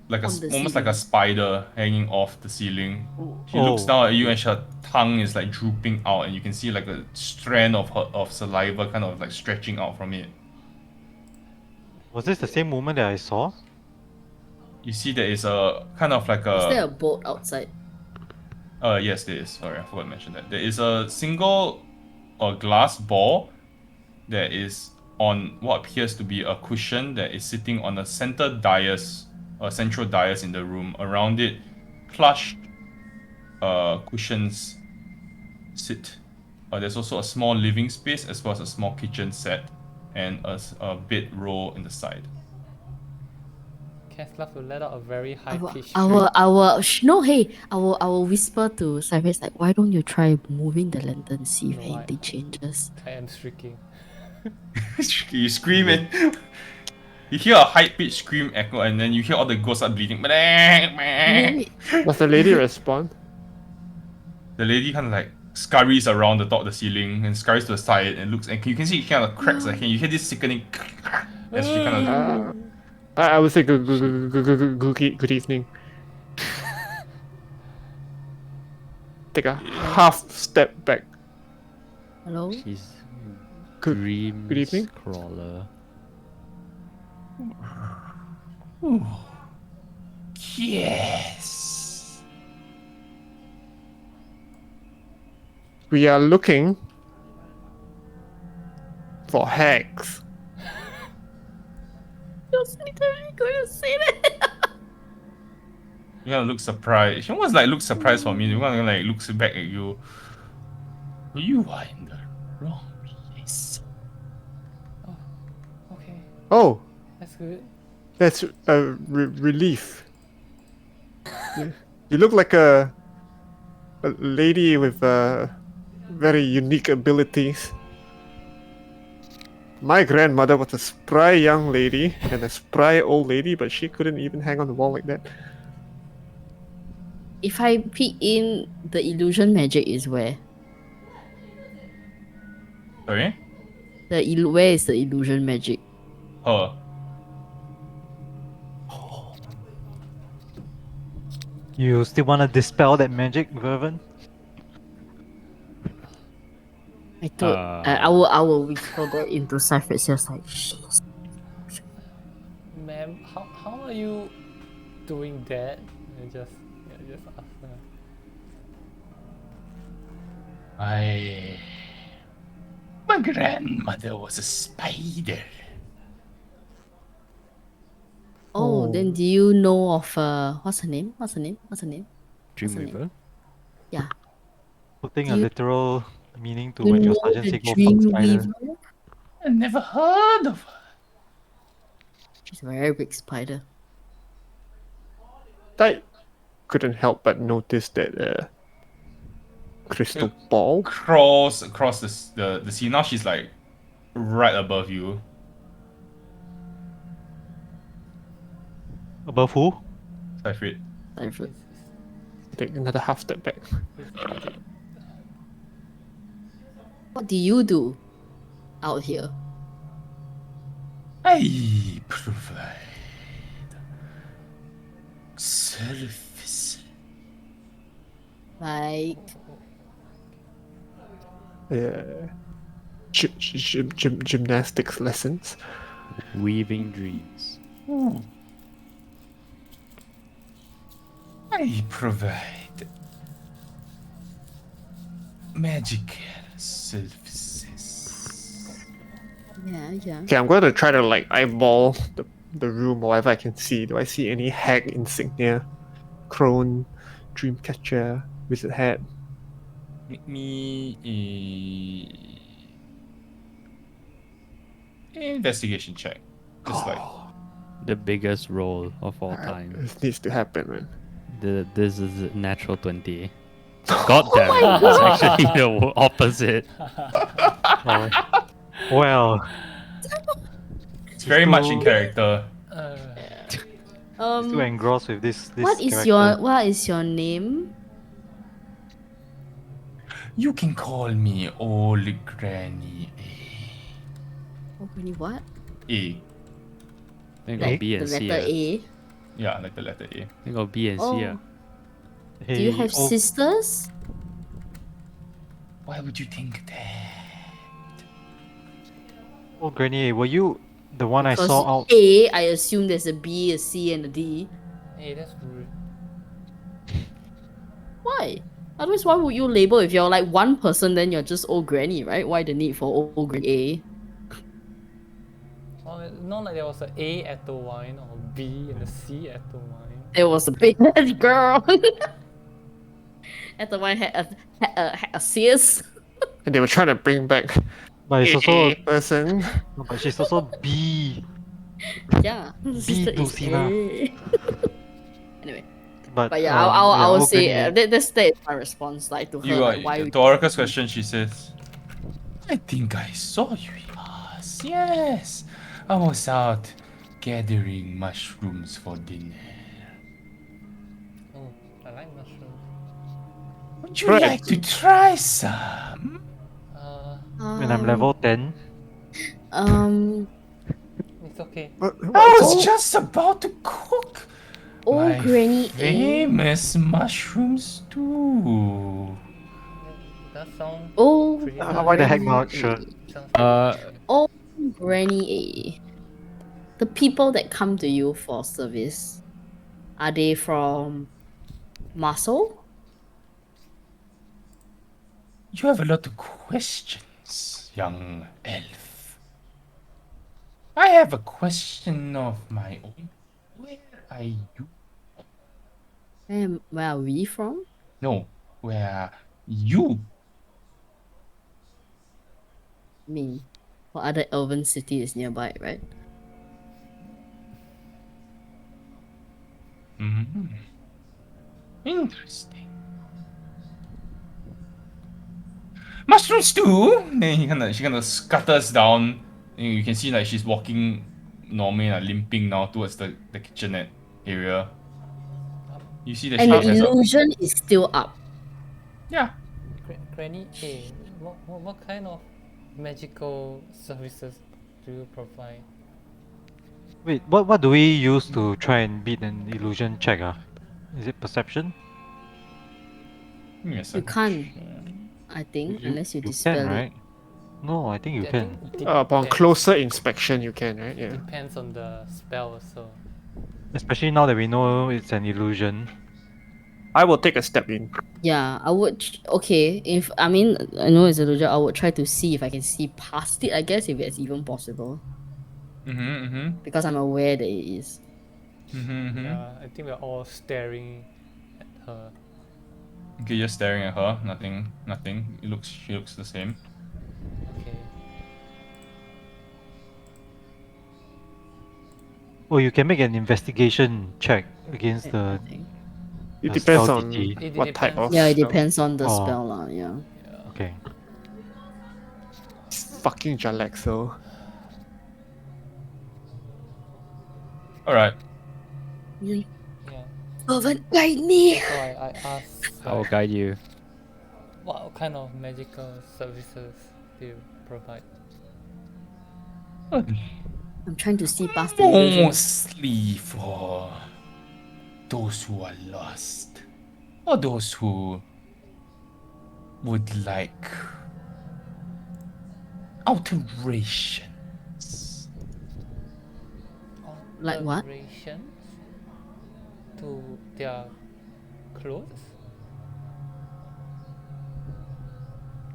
On the almost like a ceiling. spider hanging off the ceiling. She looks down at you and her tongue is like drooping out, and you can see like a strand of saliva kind of like stretching out from it. Was this the same woman that I saw? You see there is a kind of like Is there a boat outside? yes there is. Sorry, I forgot to mention that. There is a single glass ball that is on what appears to be a cushion that is sitting on a central dais in the room. Around it, plush cushions sit. There's also a small living space as well as a small kitchen set and a bedroll in the side. Keslov will let out a very high pitched I will whisper to Cyrus like, why don't you try moving the lantern, see if No, anything changes. I am shrieking. You scream and you hear a high-pitched scream echo, and then you hear all the ghosts are bleeding. The Does the lady respond? lady kind of like scurries around the top of the ceiling and scurries to the side and looks, and you can see she kind of cracks her hand. You hear this sickening as she kind of. I would say good evening. Take a half step back. Hello? She's Dreams good evening. crawler. Ooh. Yes. We are looking for hags. You're literally going to say that. You're gonna look surprised. She almost like look surprised for me. You're gonna like looks back at you. You are in the wrong place. Okay, Oh, that's good. that's a relief. You look like a lady with very unique abilities. My grandmother was a spry young lady and a spry old lady, but she couldn't even hang on the wall like that. If I peek in, the illusion magic is where? Sorry? Where is the illusion magic? Her. You still want to dispel that magic, Vervin? I thought I will whisper that into Cypher's ears like, shh. Ma'am, how are you doing that? And just ask her. My grandmother was a spider. Oh, then do you know of what's her name? What's her name? Dreamweaver. Yeah. Putting Do a you- literal meaning to You when your know sergeant the say go fuck spider. Dreamweaver? I never heard of her. She's a very big spider. I couldn't help but notice that crystal ball. Crawls across the sea. Now she's like right above you. Above who? Cypher. Cypher. Take another half step back. What do you do out here? I provide service. Like, Gymnastics lessons. Weaving dreams. I provide magic services. yeah. Okay, I'm going to try to like eyeball the room or whatever I can see. Do I see any hag insignia? Crone, Dreamcatcher, Wizard Hat. Make me a investigation check. Just like The biggest roll of all time. This needs to happen, man. This is a natural 20. God damn it. It's actually the opposite. Well, it's very much in character. too engrossed with this what is character. your name? You can call me Old Granny Oh, really, what? A. Then Like got B the and C. letter A. Yeah, like the letter A. Then got B and C. Oh. Do you have old, sisters? Why would you think that? old Granny, were you the one I Because saw out? A, I assume there's a B, a C, and a D. Hey, that's rude. Why? Otherwise, why would you label if you're like one person? Then you're just old granny, right? Why the need for old granny A? Oh, it's not like there was an A at the wine or B and a C at the wine. There was a big head girl. At the one had a sis. And they were trying to bring back But it's also, a person. no, but she's also B. Yeah, sister is Lucina. A. Anyway, But yeah, I will old say Granny, that is my response, like to her, You are, like why. to Oracle's question, she says, I think I saw you. Yes. I was out gathering mushrooms for dinner. Oh, I like mushrooms. Would you Right. like to try some? when I'm level 10, It's okay. I was just about to cook my Granny A. famous mushroom stew. That sounds Oh, pretty why the heck not? Granny Sure. A. Sounds good. Oh, Granny A. The people that come to you for service, are they from Muscle? You have a lot of questions, young elf. I have a question of my own. Where are you? Where are we from? No, where are you? I mean, what other elven city is nearby, right? Hmm. Interesting. Mushroom stew. Then she kind of scutters down. And you can see like she's walking normally, like limping now towards the kitchenette area. You see that And she the has a illusion is still up. yeah. Granny A, what kind of magical services do you provide? Wait, what do we use to try and beat an illusion check? Is it perception? Give me a You second. can't, I think, unless you You dispel can, it. right? No, I think you I can. think Upon closer inspection, you can, right? Yeah. depends on the spell also. Especially now that we know it's an illusion. I will take a step in. Yeah, I would. Okay, if I mean, I know it's illusion. I would try to see if I can see past it. I guess if it's even possible, because I'm aware that it is. Yeah, I think we're all staring at her. Okay, you're staring at her. Nothing. She looks the same. Okay. Oh, you can make an investigation check against the Nothing. It the depends spell on DC. It what type depends. of Yeah, it spell. depends on the Oh. spell, lah. Yeah. Okay. It's fucking Jalek, so All right. Yeah. Yeah. Oven guide me. So I asked I will like, guide you. what kind of magical services do you provide? I'm trying to see past the illusion. Mostly for those who are lost, or those who would like alterations. Like what? Alterations to their clothes?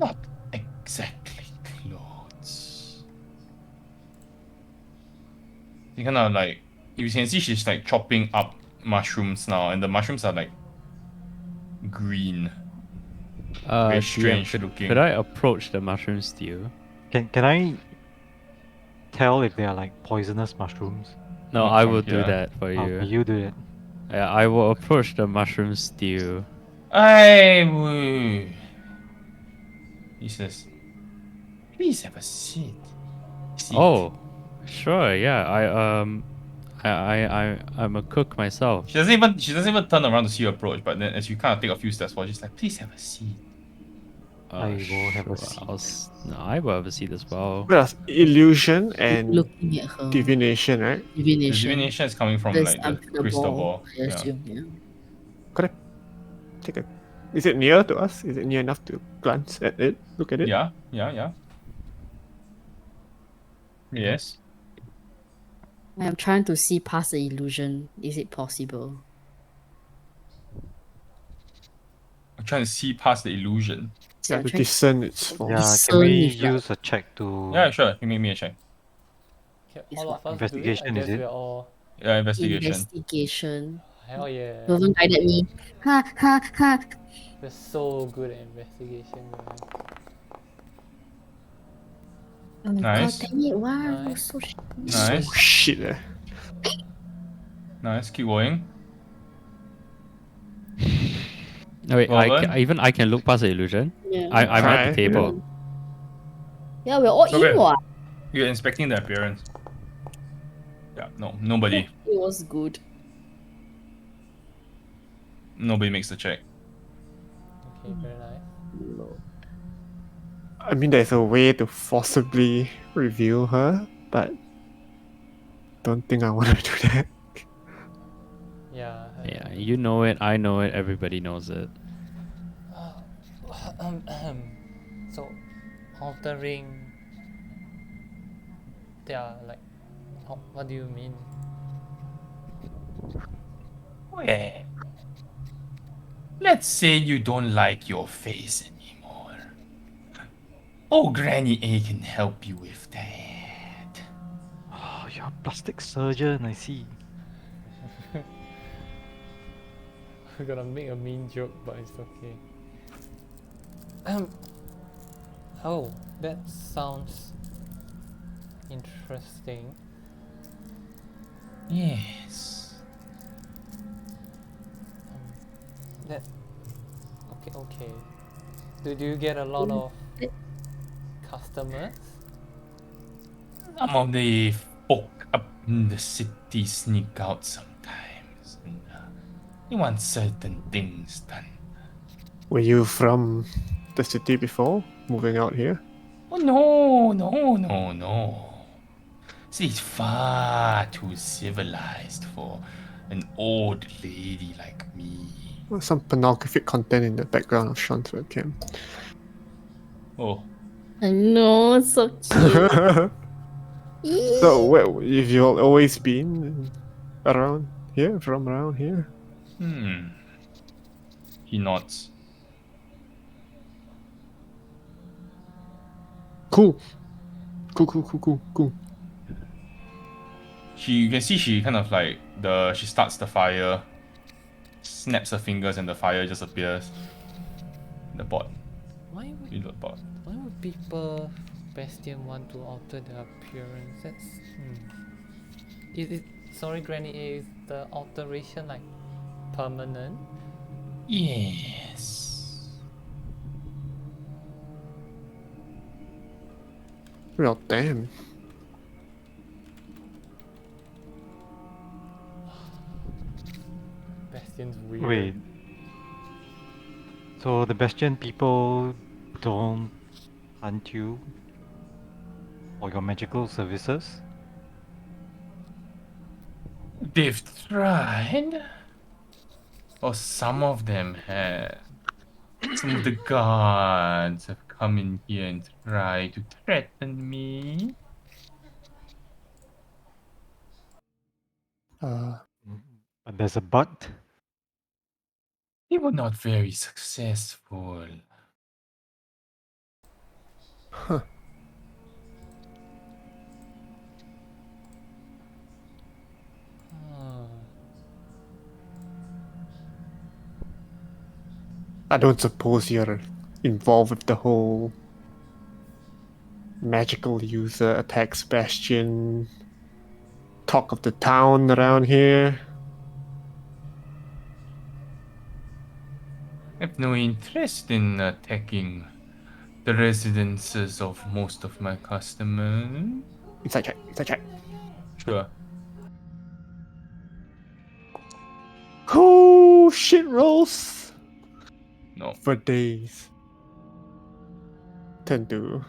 Not exactly clothes. You kind of like, you can see she's like chopping up mushrooms now, and the mushrooms are like green. Very DM, strange looking. could I approach the mushroom stew? Can I tell if they are like poisonous mushrooms? No, Not I from will do here. that for you. Okay, you do it. Yeah, I will approach the mushroom stew. I would. He says, "Please have a seat." Oh, sure. Yeah, I'm a cook myself. She doesn't even turn around to see you approach, but then as you kind of take a few steps forward, she's like, "Please have a seat." I will have a Sure, seat. no, I will have a seat as well. well, illusion and Looking at her. divination, right? The Divination. divination is coming from Because like I'm the crystal ball. I assume. Yeah. Could I take a? Is it near to us? Is it near enough to glance at it? Look at it. Yeah. Yes. I'm trying to see past the illusion. Is it possible? I'm trying to see past the illusion. See, Yeah, I'm to trying discern its form. Yeah, can discern we if, like- use a check to Yeah, sure. You make me a check. Okay, Is all what? of us Investigation, do it. I is guess it? we're all. Yeah, investigation. investigation. Hell yeah. Oven guided me. Ha ha ha. We're so good at investigation, guys. Oh my Nice. god, damn it, why are you Nice. so shit? Nice. Oh shit! Nice. Keep going. No, wait, Robin? I can look past the illusion. Yeah. I'm at the Try, table. Yeah, we're all Okay. in what? You're inspecting the appearance. Yeah. No. Nobody. It was good. Nobody makes the check. Okay, very nice. I mean, there's a way to forcibly reveal her, but don't think I want to do that. Yeah. Yeah, you know it. I know it. Everybody knows it. So, altering Yeah, like, what do you mean? Well, let's say you don't like your face anymore. Oh, Granny A can help you with that. Oh, you're a plastic surgeon, I see. I'm gonna make a mean joke, but it's okay. Oh, that sounds interesting. Yes. That okay. Do you get a lot of customers? Some of the folk up in the city sneak out sometimes, and they want certain things done. Were you from the city before moving out here? Oh, no. City's far too civilized for an old lady like me. Well, some pornographic content in the background of Sean's webcam. Oh, I know, it's so cute. So, well, if you've always been around here, from around here? he nods. Cool. You can see she kind of like she starts the fire, snaps her fingers, and the fire just appears in the pot. Why would In the pot. people Bastion want to alter their appearance? That's Is it sorry, Granny A, is the alteration like permanent? Yes. Well, damn. Bastion's weird. Wait. So the Bastion people don't hunt you for your magical services? They've tried. Or some of them have. Some of the guards have come in here and tried to threaten me. But there's a but. They were not very successful. Huh. I don't suppose you're involved with the whole magical user attacks Bastion talk of the town around here? I have no interest in attacking the residences of most of my customers. Inside check. Sure. Oh, shit rolls No. for days. Tend to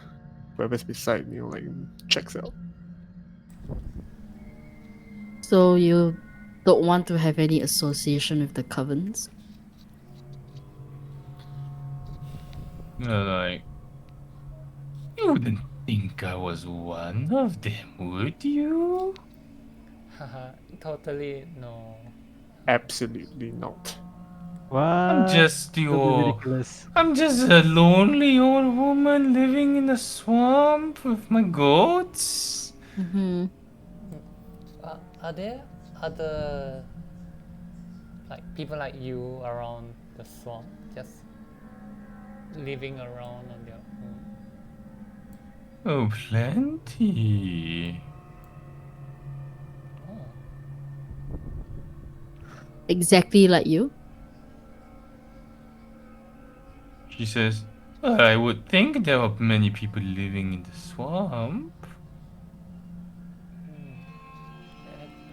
whoever's beside me, like, checks out. So you don't want to have any association with the covens? Like, you wouldn't think I was one of them, would you? Haha, totally no. Absolutely not. What? I'm just Don't be your. ridiculous. I'm just a lonely old woman living in the swamp with my goats. Mm-hmm. Are there other like people like you around the swamp, just living around on their own? Oh, plenty. Oh. Exactly like you? She says, well, I would think there are many people living in the swamp.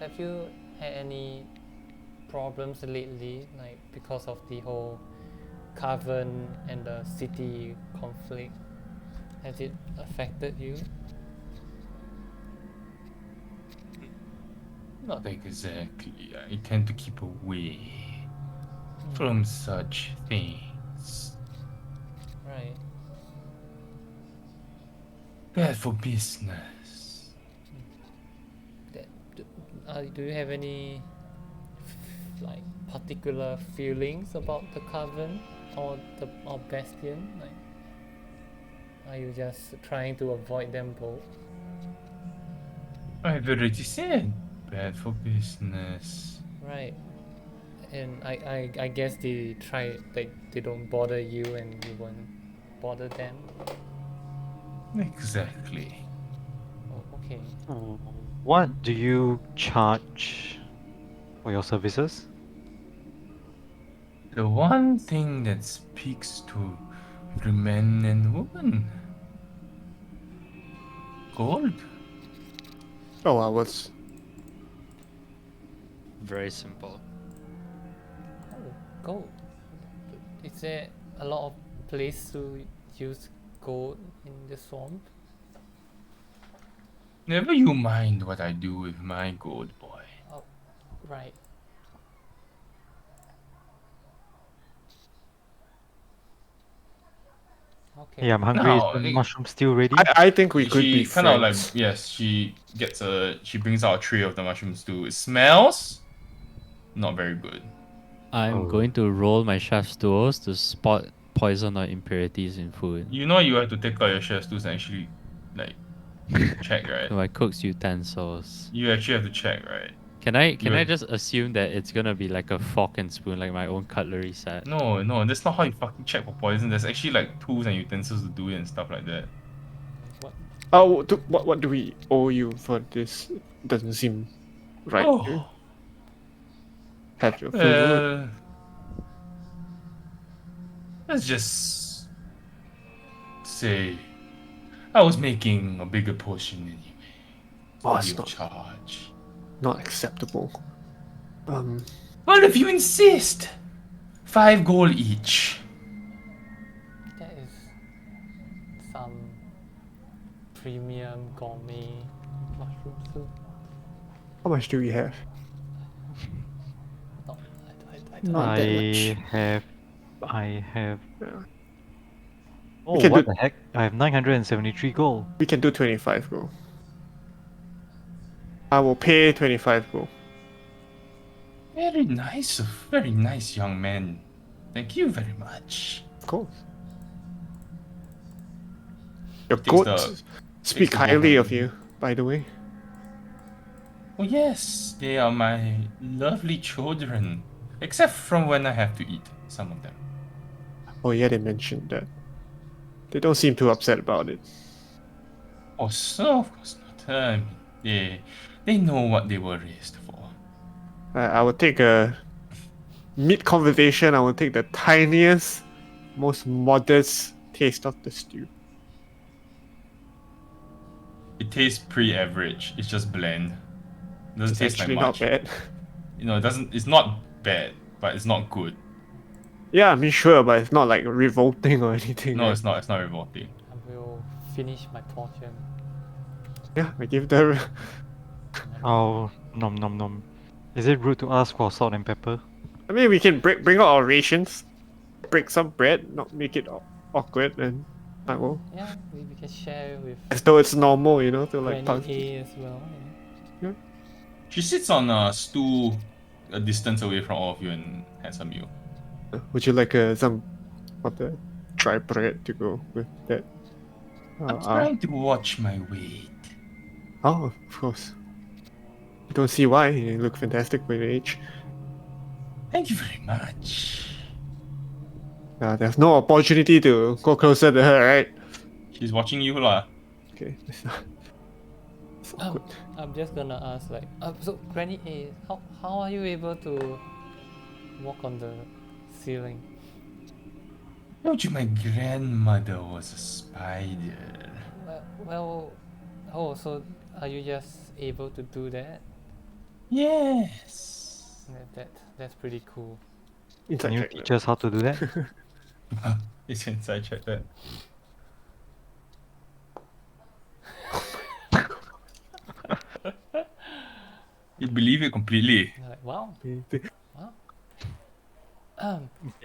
Have you had any problems lately, like because of the whole cavern and the city conflict? Has it affected you? Not exactly. I tend to keep away from such things. Right. Bad for business. do you have any like particular feelings about the Coven or the Bastion? Like, are you just trying to avoid them both? I've already said bad for business. Right. And I guess they don't bother you and you won't bother them. Exactly. Oh, okay. What do you charge for your services? The one thing that speaks to every man and woman. Gold. Oh, I was. Very simple. Oh, gold. Is there a lot of place to use gold in the swamp? Never you mind what I do with my gold, boy. Oh, right. Okay. Yeah, I'm hungry. Now, Is the mushroom still ready? I think we could be she kind of like, friends. yes, she brings out a tray of the mushrooms too. It smells not very good. I'm Oh. going to roll my chef's tools to spot poison or impurities in food. You know you have to take out your chef's tools and actually like check, right? My cook's utensils. You actually have to check, right? Can I You- just assume that it's gonna be like a fork and spoon, like my own cutlery set? No, that's not how you fucking check for poison. There's actually like tools and utensils to do it and stuff like that. Oh, what do we owe you for this? Doesn't seem right. to Oh, have your food. well, let's just say I was making a bigger portion anyway. Oh, Free it's of not charge. not acceptable. Well, if you insist, 5 gold each. That is some premium gourmet mushroom soup. How much do we have? No, I don't. Not that much. I have. Yeah. Oh, can what do- the heck? I have 973 gold. We can do 25 gold. I will pay 25 gold. Very nice young man. Thank you very much. Of course. Your Takes goats speak the gold highly of money. you, by the way. Oh yes, they are my lovely children. Except from when I have to eat some of them. Oh yeah, they mentioned that. They don't seem too upset about it. Oh, so of course not. They know what they were raised for. I will take a mid conversation. I will take the tiniest, most modest taste of the stew. It tastes pretty average. It's just bland. Doesn't It's taste like actually much. not bad. You know, it doesn't. It's not bad, but it's not good. Yeah, I mean sure, but it's not like revolting or anything. No, right? it's not. It's not revolting. I will finish my portion. Yeah, I give the. Oh, nom nom nom. Is it rude to ask for salt and pepper? I mean, we can bring out our rations, break some bread, not make it awkward, and I will. Yeah, we can share with As though it's normal, you know, to like Granny pass. A as well. Yeah. She sits on a stool a distance away from all of you and has a meal. Would you like some of the dry bread to go with that? I'm trying to watch my weight. Oh, of course. I don't see why. You look fantastic for your age. Thank you very much. There's no opportunity to go closer to her, right? She's watching you lah. Okay. It's awkward. I'm just gonna ask like, so Granny A, how are you able to walk on the ceiling? Told you my grandmother was a spider. So are you just able to do that? Yes. That's pretty cool. Inside Can you check teach that. us how to do that? It's inside check that. You believe it completely. You're like, wow. Can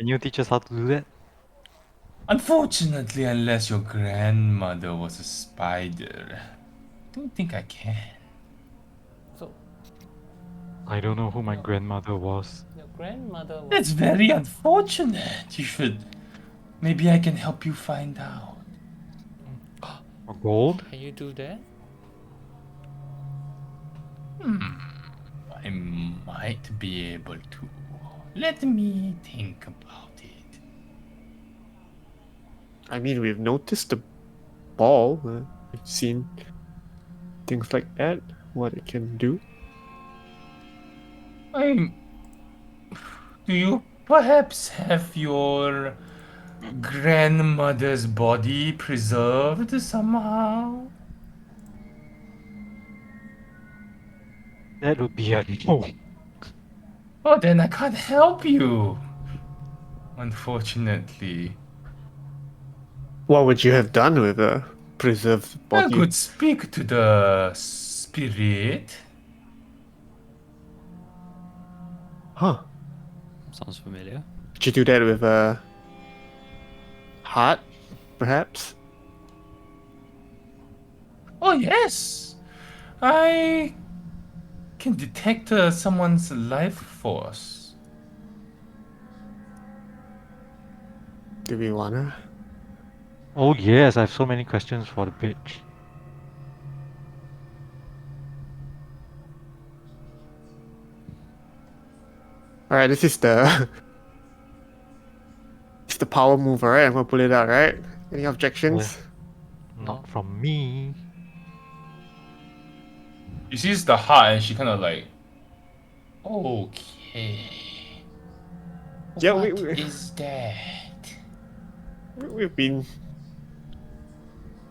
you teach us how to do that? Unfortunately, unless your grandmother was a spider, I don't think I can. So I don't know who my grandmother was. Your grandmother was. That's very unfortunate. You should. Maybe I can help you find out. Or gold? Can you do that? I might be able to. Let me think about it. I mean, we've noticed the ball. We've seen things like that. What it can do. Do you perhaps have your grandmother's body preserved somehow? That would be a no. Oh, then I can't help you. Unfortunately. What would you have done with a preserved I body? could speak to the spirit. Huh? Sounds familiar. Did you do that with a heart, perhaps? Oh, yes. I can detect someone's life force. Do we wanna? Oh yes, I have so many questions for the bitch. All right, this is the it's the power move, right? I'm gonna pull it out, right? Any objections? Not from me. She sees the heart and she kind of like, okay. Yeah, What is that? we've been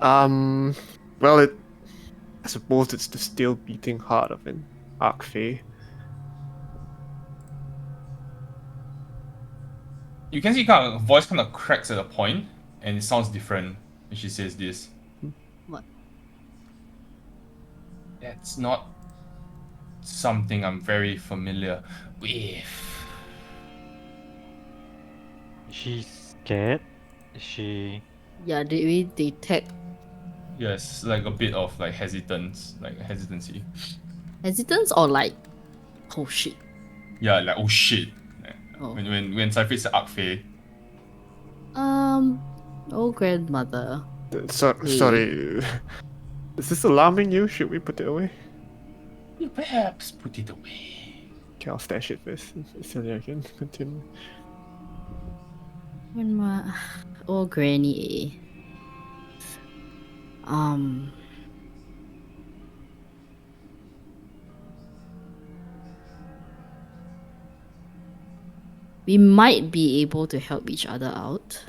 well, I suppose it's the still beating heart of an Archfey. You can see kind of voice kind of cracks at a point, and it sounds different when she says this. What? That's not something I'm very familiar with. She's scared. She. Yeah, did we detect Yes, like a bit of like hesitancy. hesitance or like, oh shit? Yeah, like oh shit. Oh. When Cypher said Archfey, Oh grandmother. Sorry. Is this alarming you? Should we put it away? you perhaps put it away. Okay, I'll stash it first. So that I can continue. Grandma. Oh granny. We might be able to help each other out.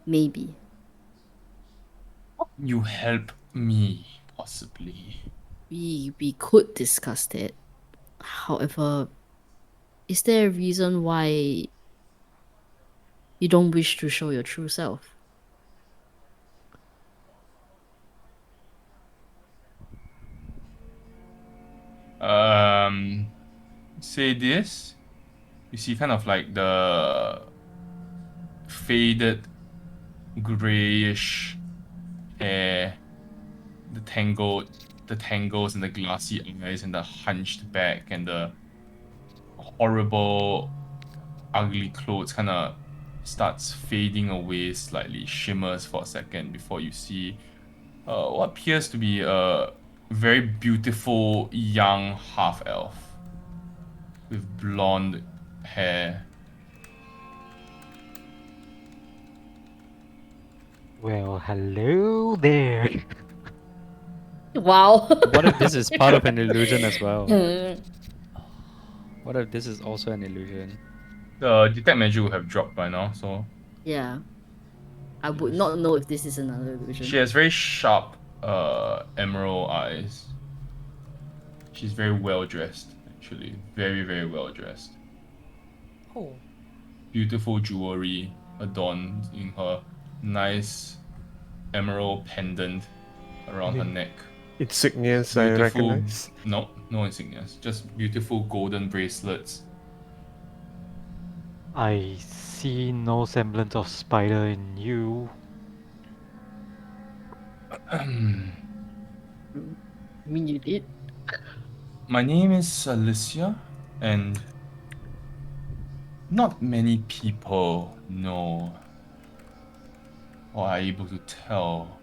Maybe. You help me, possibly. We could discuss that. However, is there a reason why you don't wish to show your true self? Say this. You see kind of like the faded grayish hair, the tangles and the glassy eyes and the hunched back and the horrible ugly clothes kind of starts fading away slightly, shimmers for a second before you see what appears to be a very beautiful young half elf with blonde hair. Well, hello there. Wow. What if this is part of an illusion as well? What if this is also an illusion? The detect measure would have dropped by now, so Yeah. I would not know if this is another illusion. she has very sharp emerald eyes. She's very well dressed, actually. Very, very well dressed. Oh, Beautiful jewelry adorned in her nice emerald pendant around her neck. Insignias I Beautiful. recognize. No insignias. Just beautiful golden bracelets. I see no semblance of spider in you. I mean, you did. My name is Alicia, and not many people know or are able to tell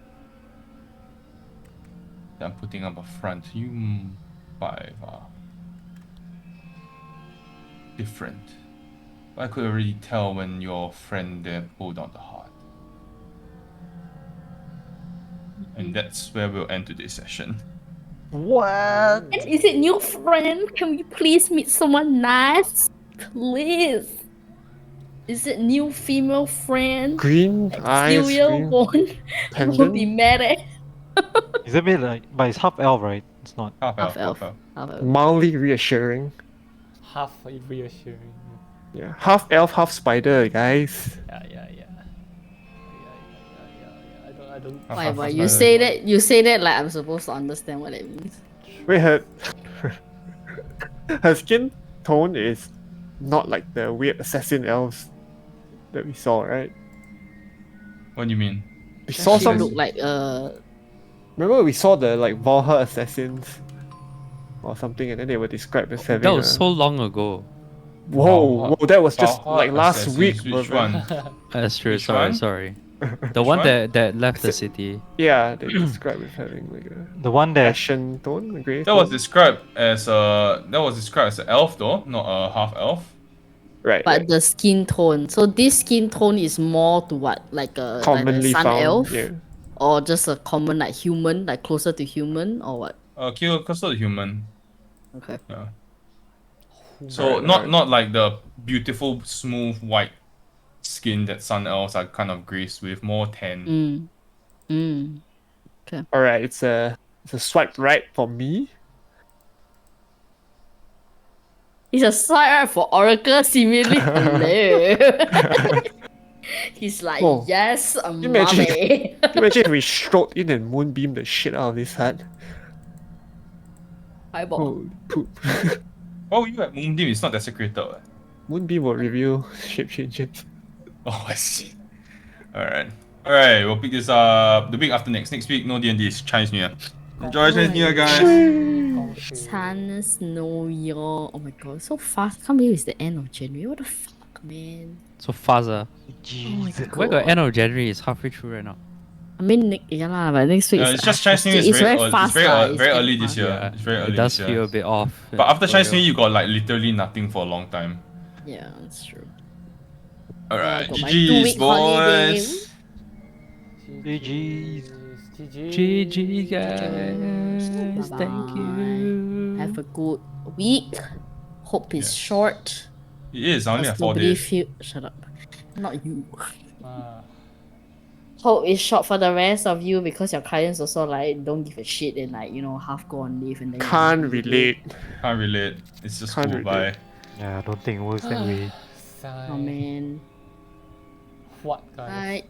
that I'm putting up a front. You five are different. I could already tell when your friend there pulled out the heart. And that's where we'll end today's session. What? And is it new friend? Can we please meet someone nice? Please. Is it new female friend? Green eyes, Exterior green one? Won't be pendant, mad at Is it made like, but it's half elf, right? It's not. Half elf, half elf. half elf. Half elf. mildly reassuring. Half reassuring. Yeah, half elf, half spider, guys. Yeah. I don't. Why? half Why? elf, You half say elf. that? You say that like I'm supposed to understand what it means. Wait, her skin tone is not like the weird assassin elves that we saw, right? What do you mean? We Does saw she some. look like Remember, we saw the like Valha assassins or something, and then they were described as having That was a. so long ago. Whoa, Valha- that was just Valha like last Assassins, week. Which brother. one? That's true. Which Sorry, one? sorry. Which The one one? that left the city. Yeah, they described as having like a The one that ashen tone, a grey That was tone. described as an elf though, not a half elf. Right, but right. the skin tone. So this skin tone is more to what? Like a Commonly sun found. elf? Yeah. Or just a common like human, like closer to human or what? Closer to human. Okay. Yeah. So Alright, not alright. not like the beautiful smooth white skin that sun elves are kind of graced with, more tan. Alright, it's a swipe right for me. He's a side for Oracle seemingly hello. He's like, Oh, yes, imagine- mommy. Can you imagine if we strode in and moonbeam the shit out of this hut? Eyeball. Holy poop. Oh, you at Moonbeam, it's not desecrated. What? Moonbeam will reveal shape changes. Oh, I see. Alright. Alright, we'll pick this up the week after next. Next week, no D&D, it's Chinese New Year. Enjoy Chinese New Year, guys! Chinese New Year. Oh my god, so fast. Can't believe it's the end of January. What the fuck, man? So Faza. Jesus. Where got end of January? It's halfway through right now. I mean, yeah lah, but next week It's just Chinese New Year. it's very early. fast. It's lah. very It's early fast. this year. Yeah, It's very it early does this feel year. a bit off. But after for Chinese New real. Year, you got like literally nothing for a long time. Yeah, that's true. Alright, got my GG's, 2-week holiday. boys! GG's. GG guys. Bye-bye. Thank you. Have a good week. Hope it's Yes. short. It is, I only have Cause 4 nobody days. feel. Shut up. Not you. Ah, Hope it's short for the rest of you because your clients also like don't give a shit and like half go on leave and then Can't relate. Can't relate. It's just Can't cool, relate. bye. Yeah, I don't think it works that way. Oh man. What guys? Bye.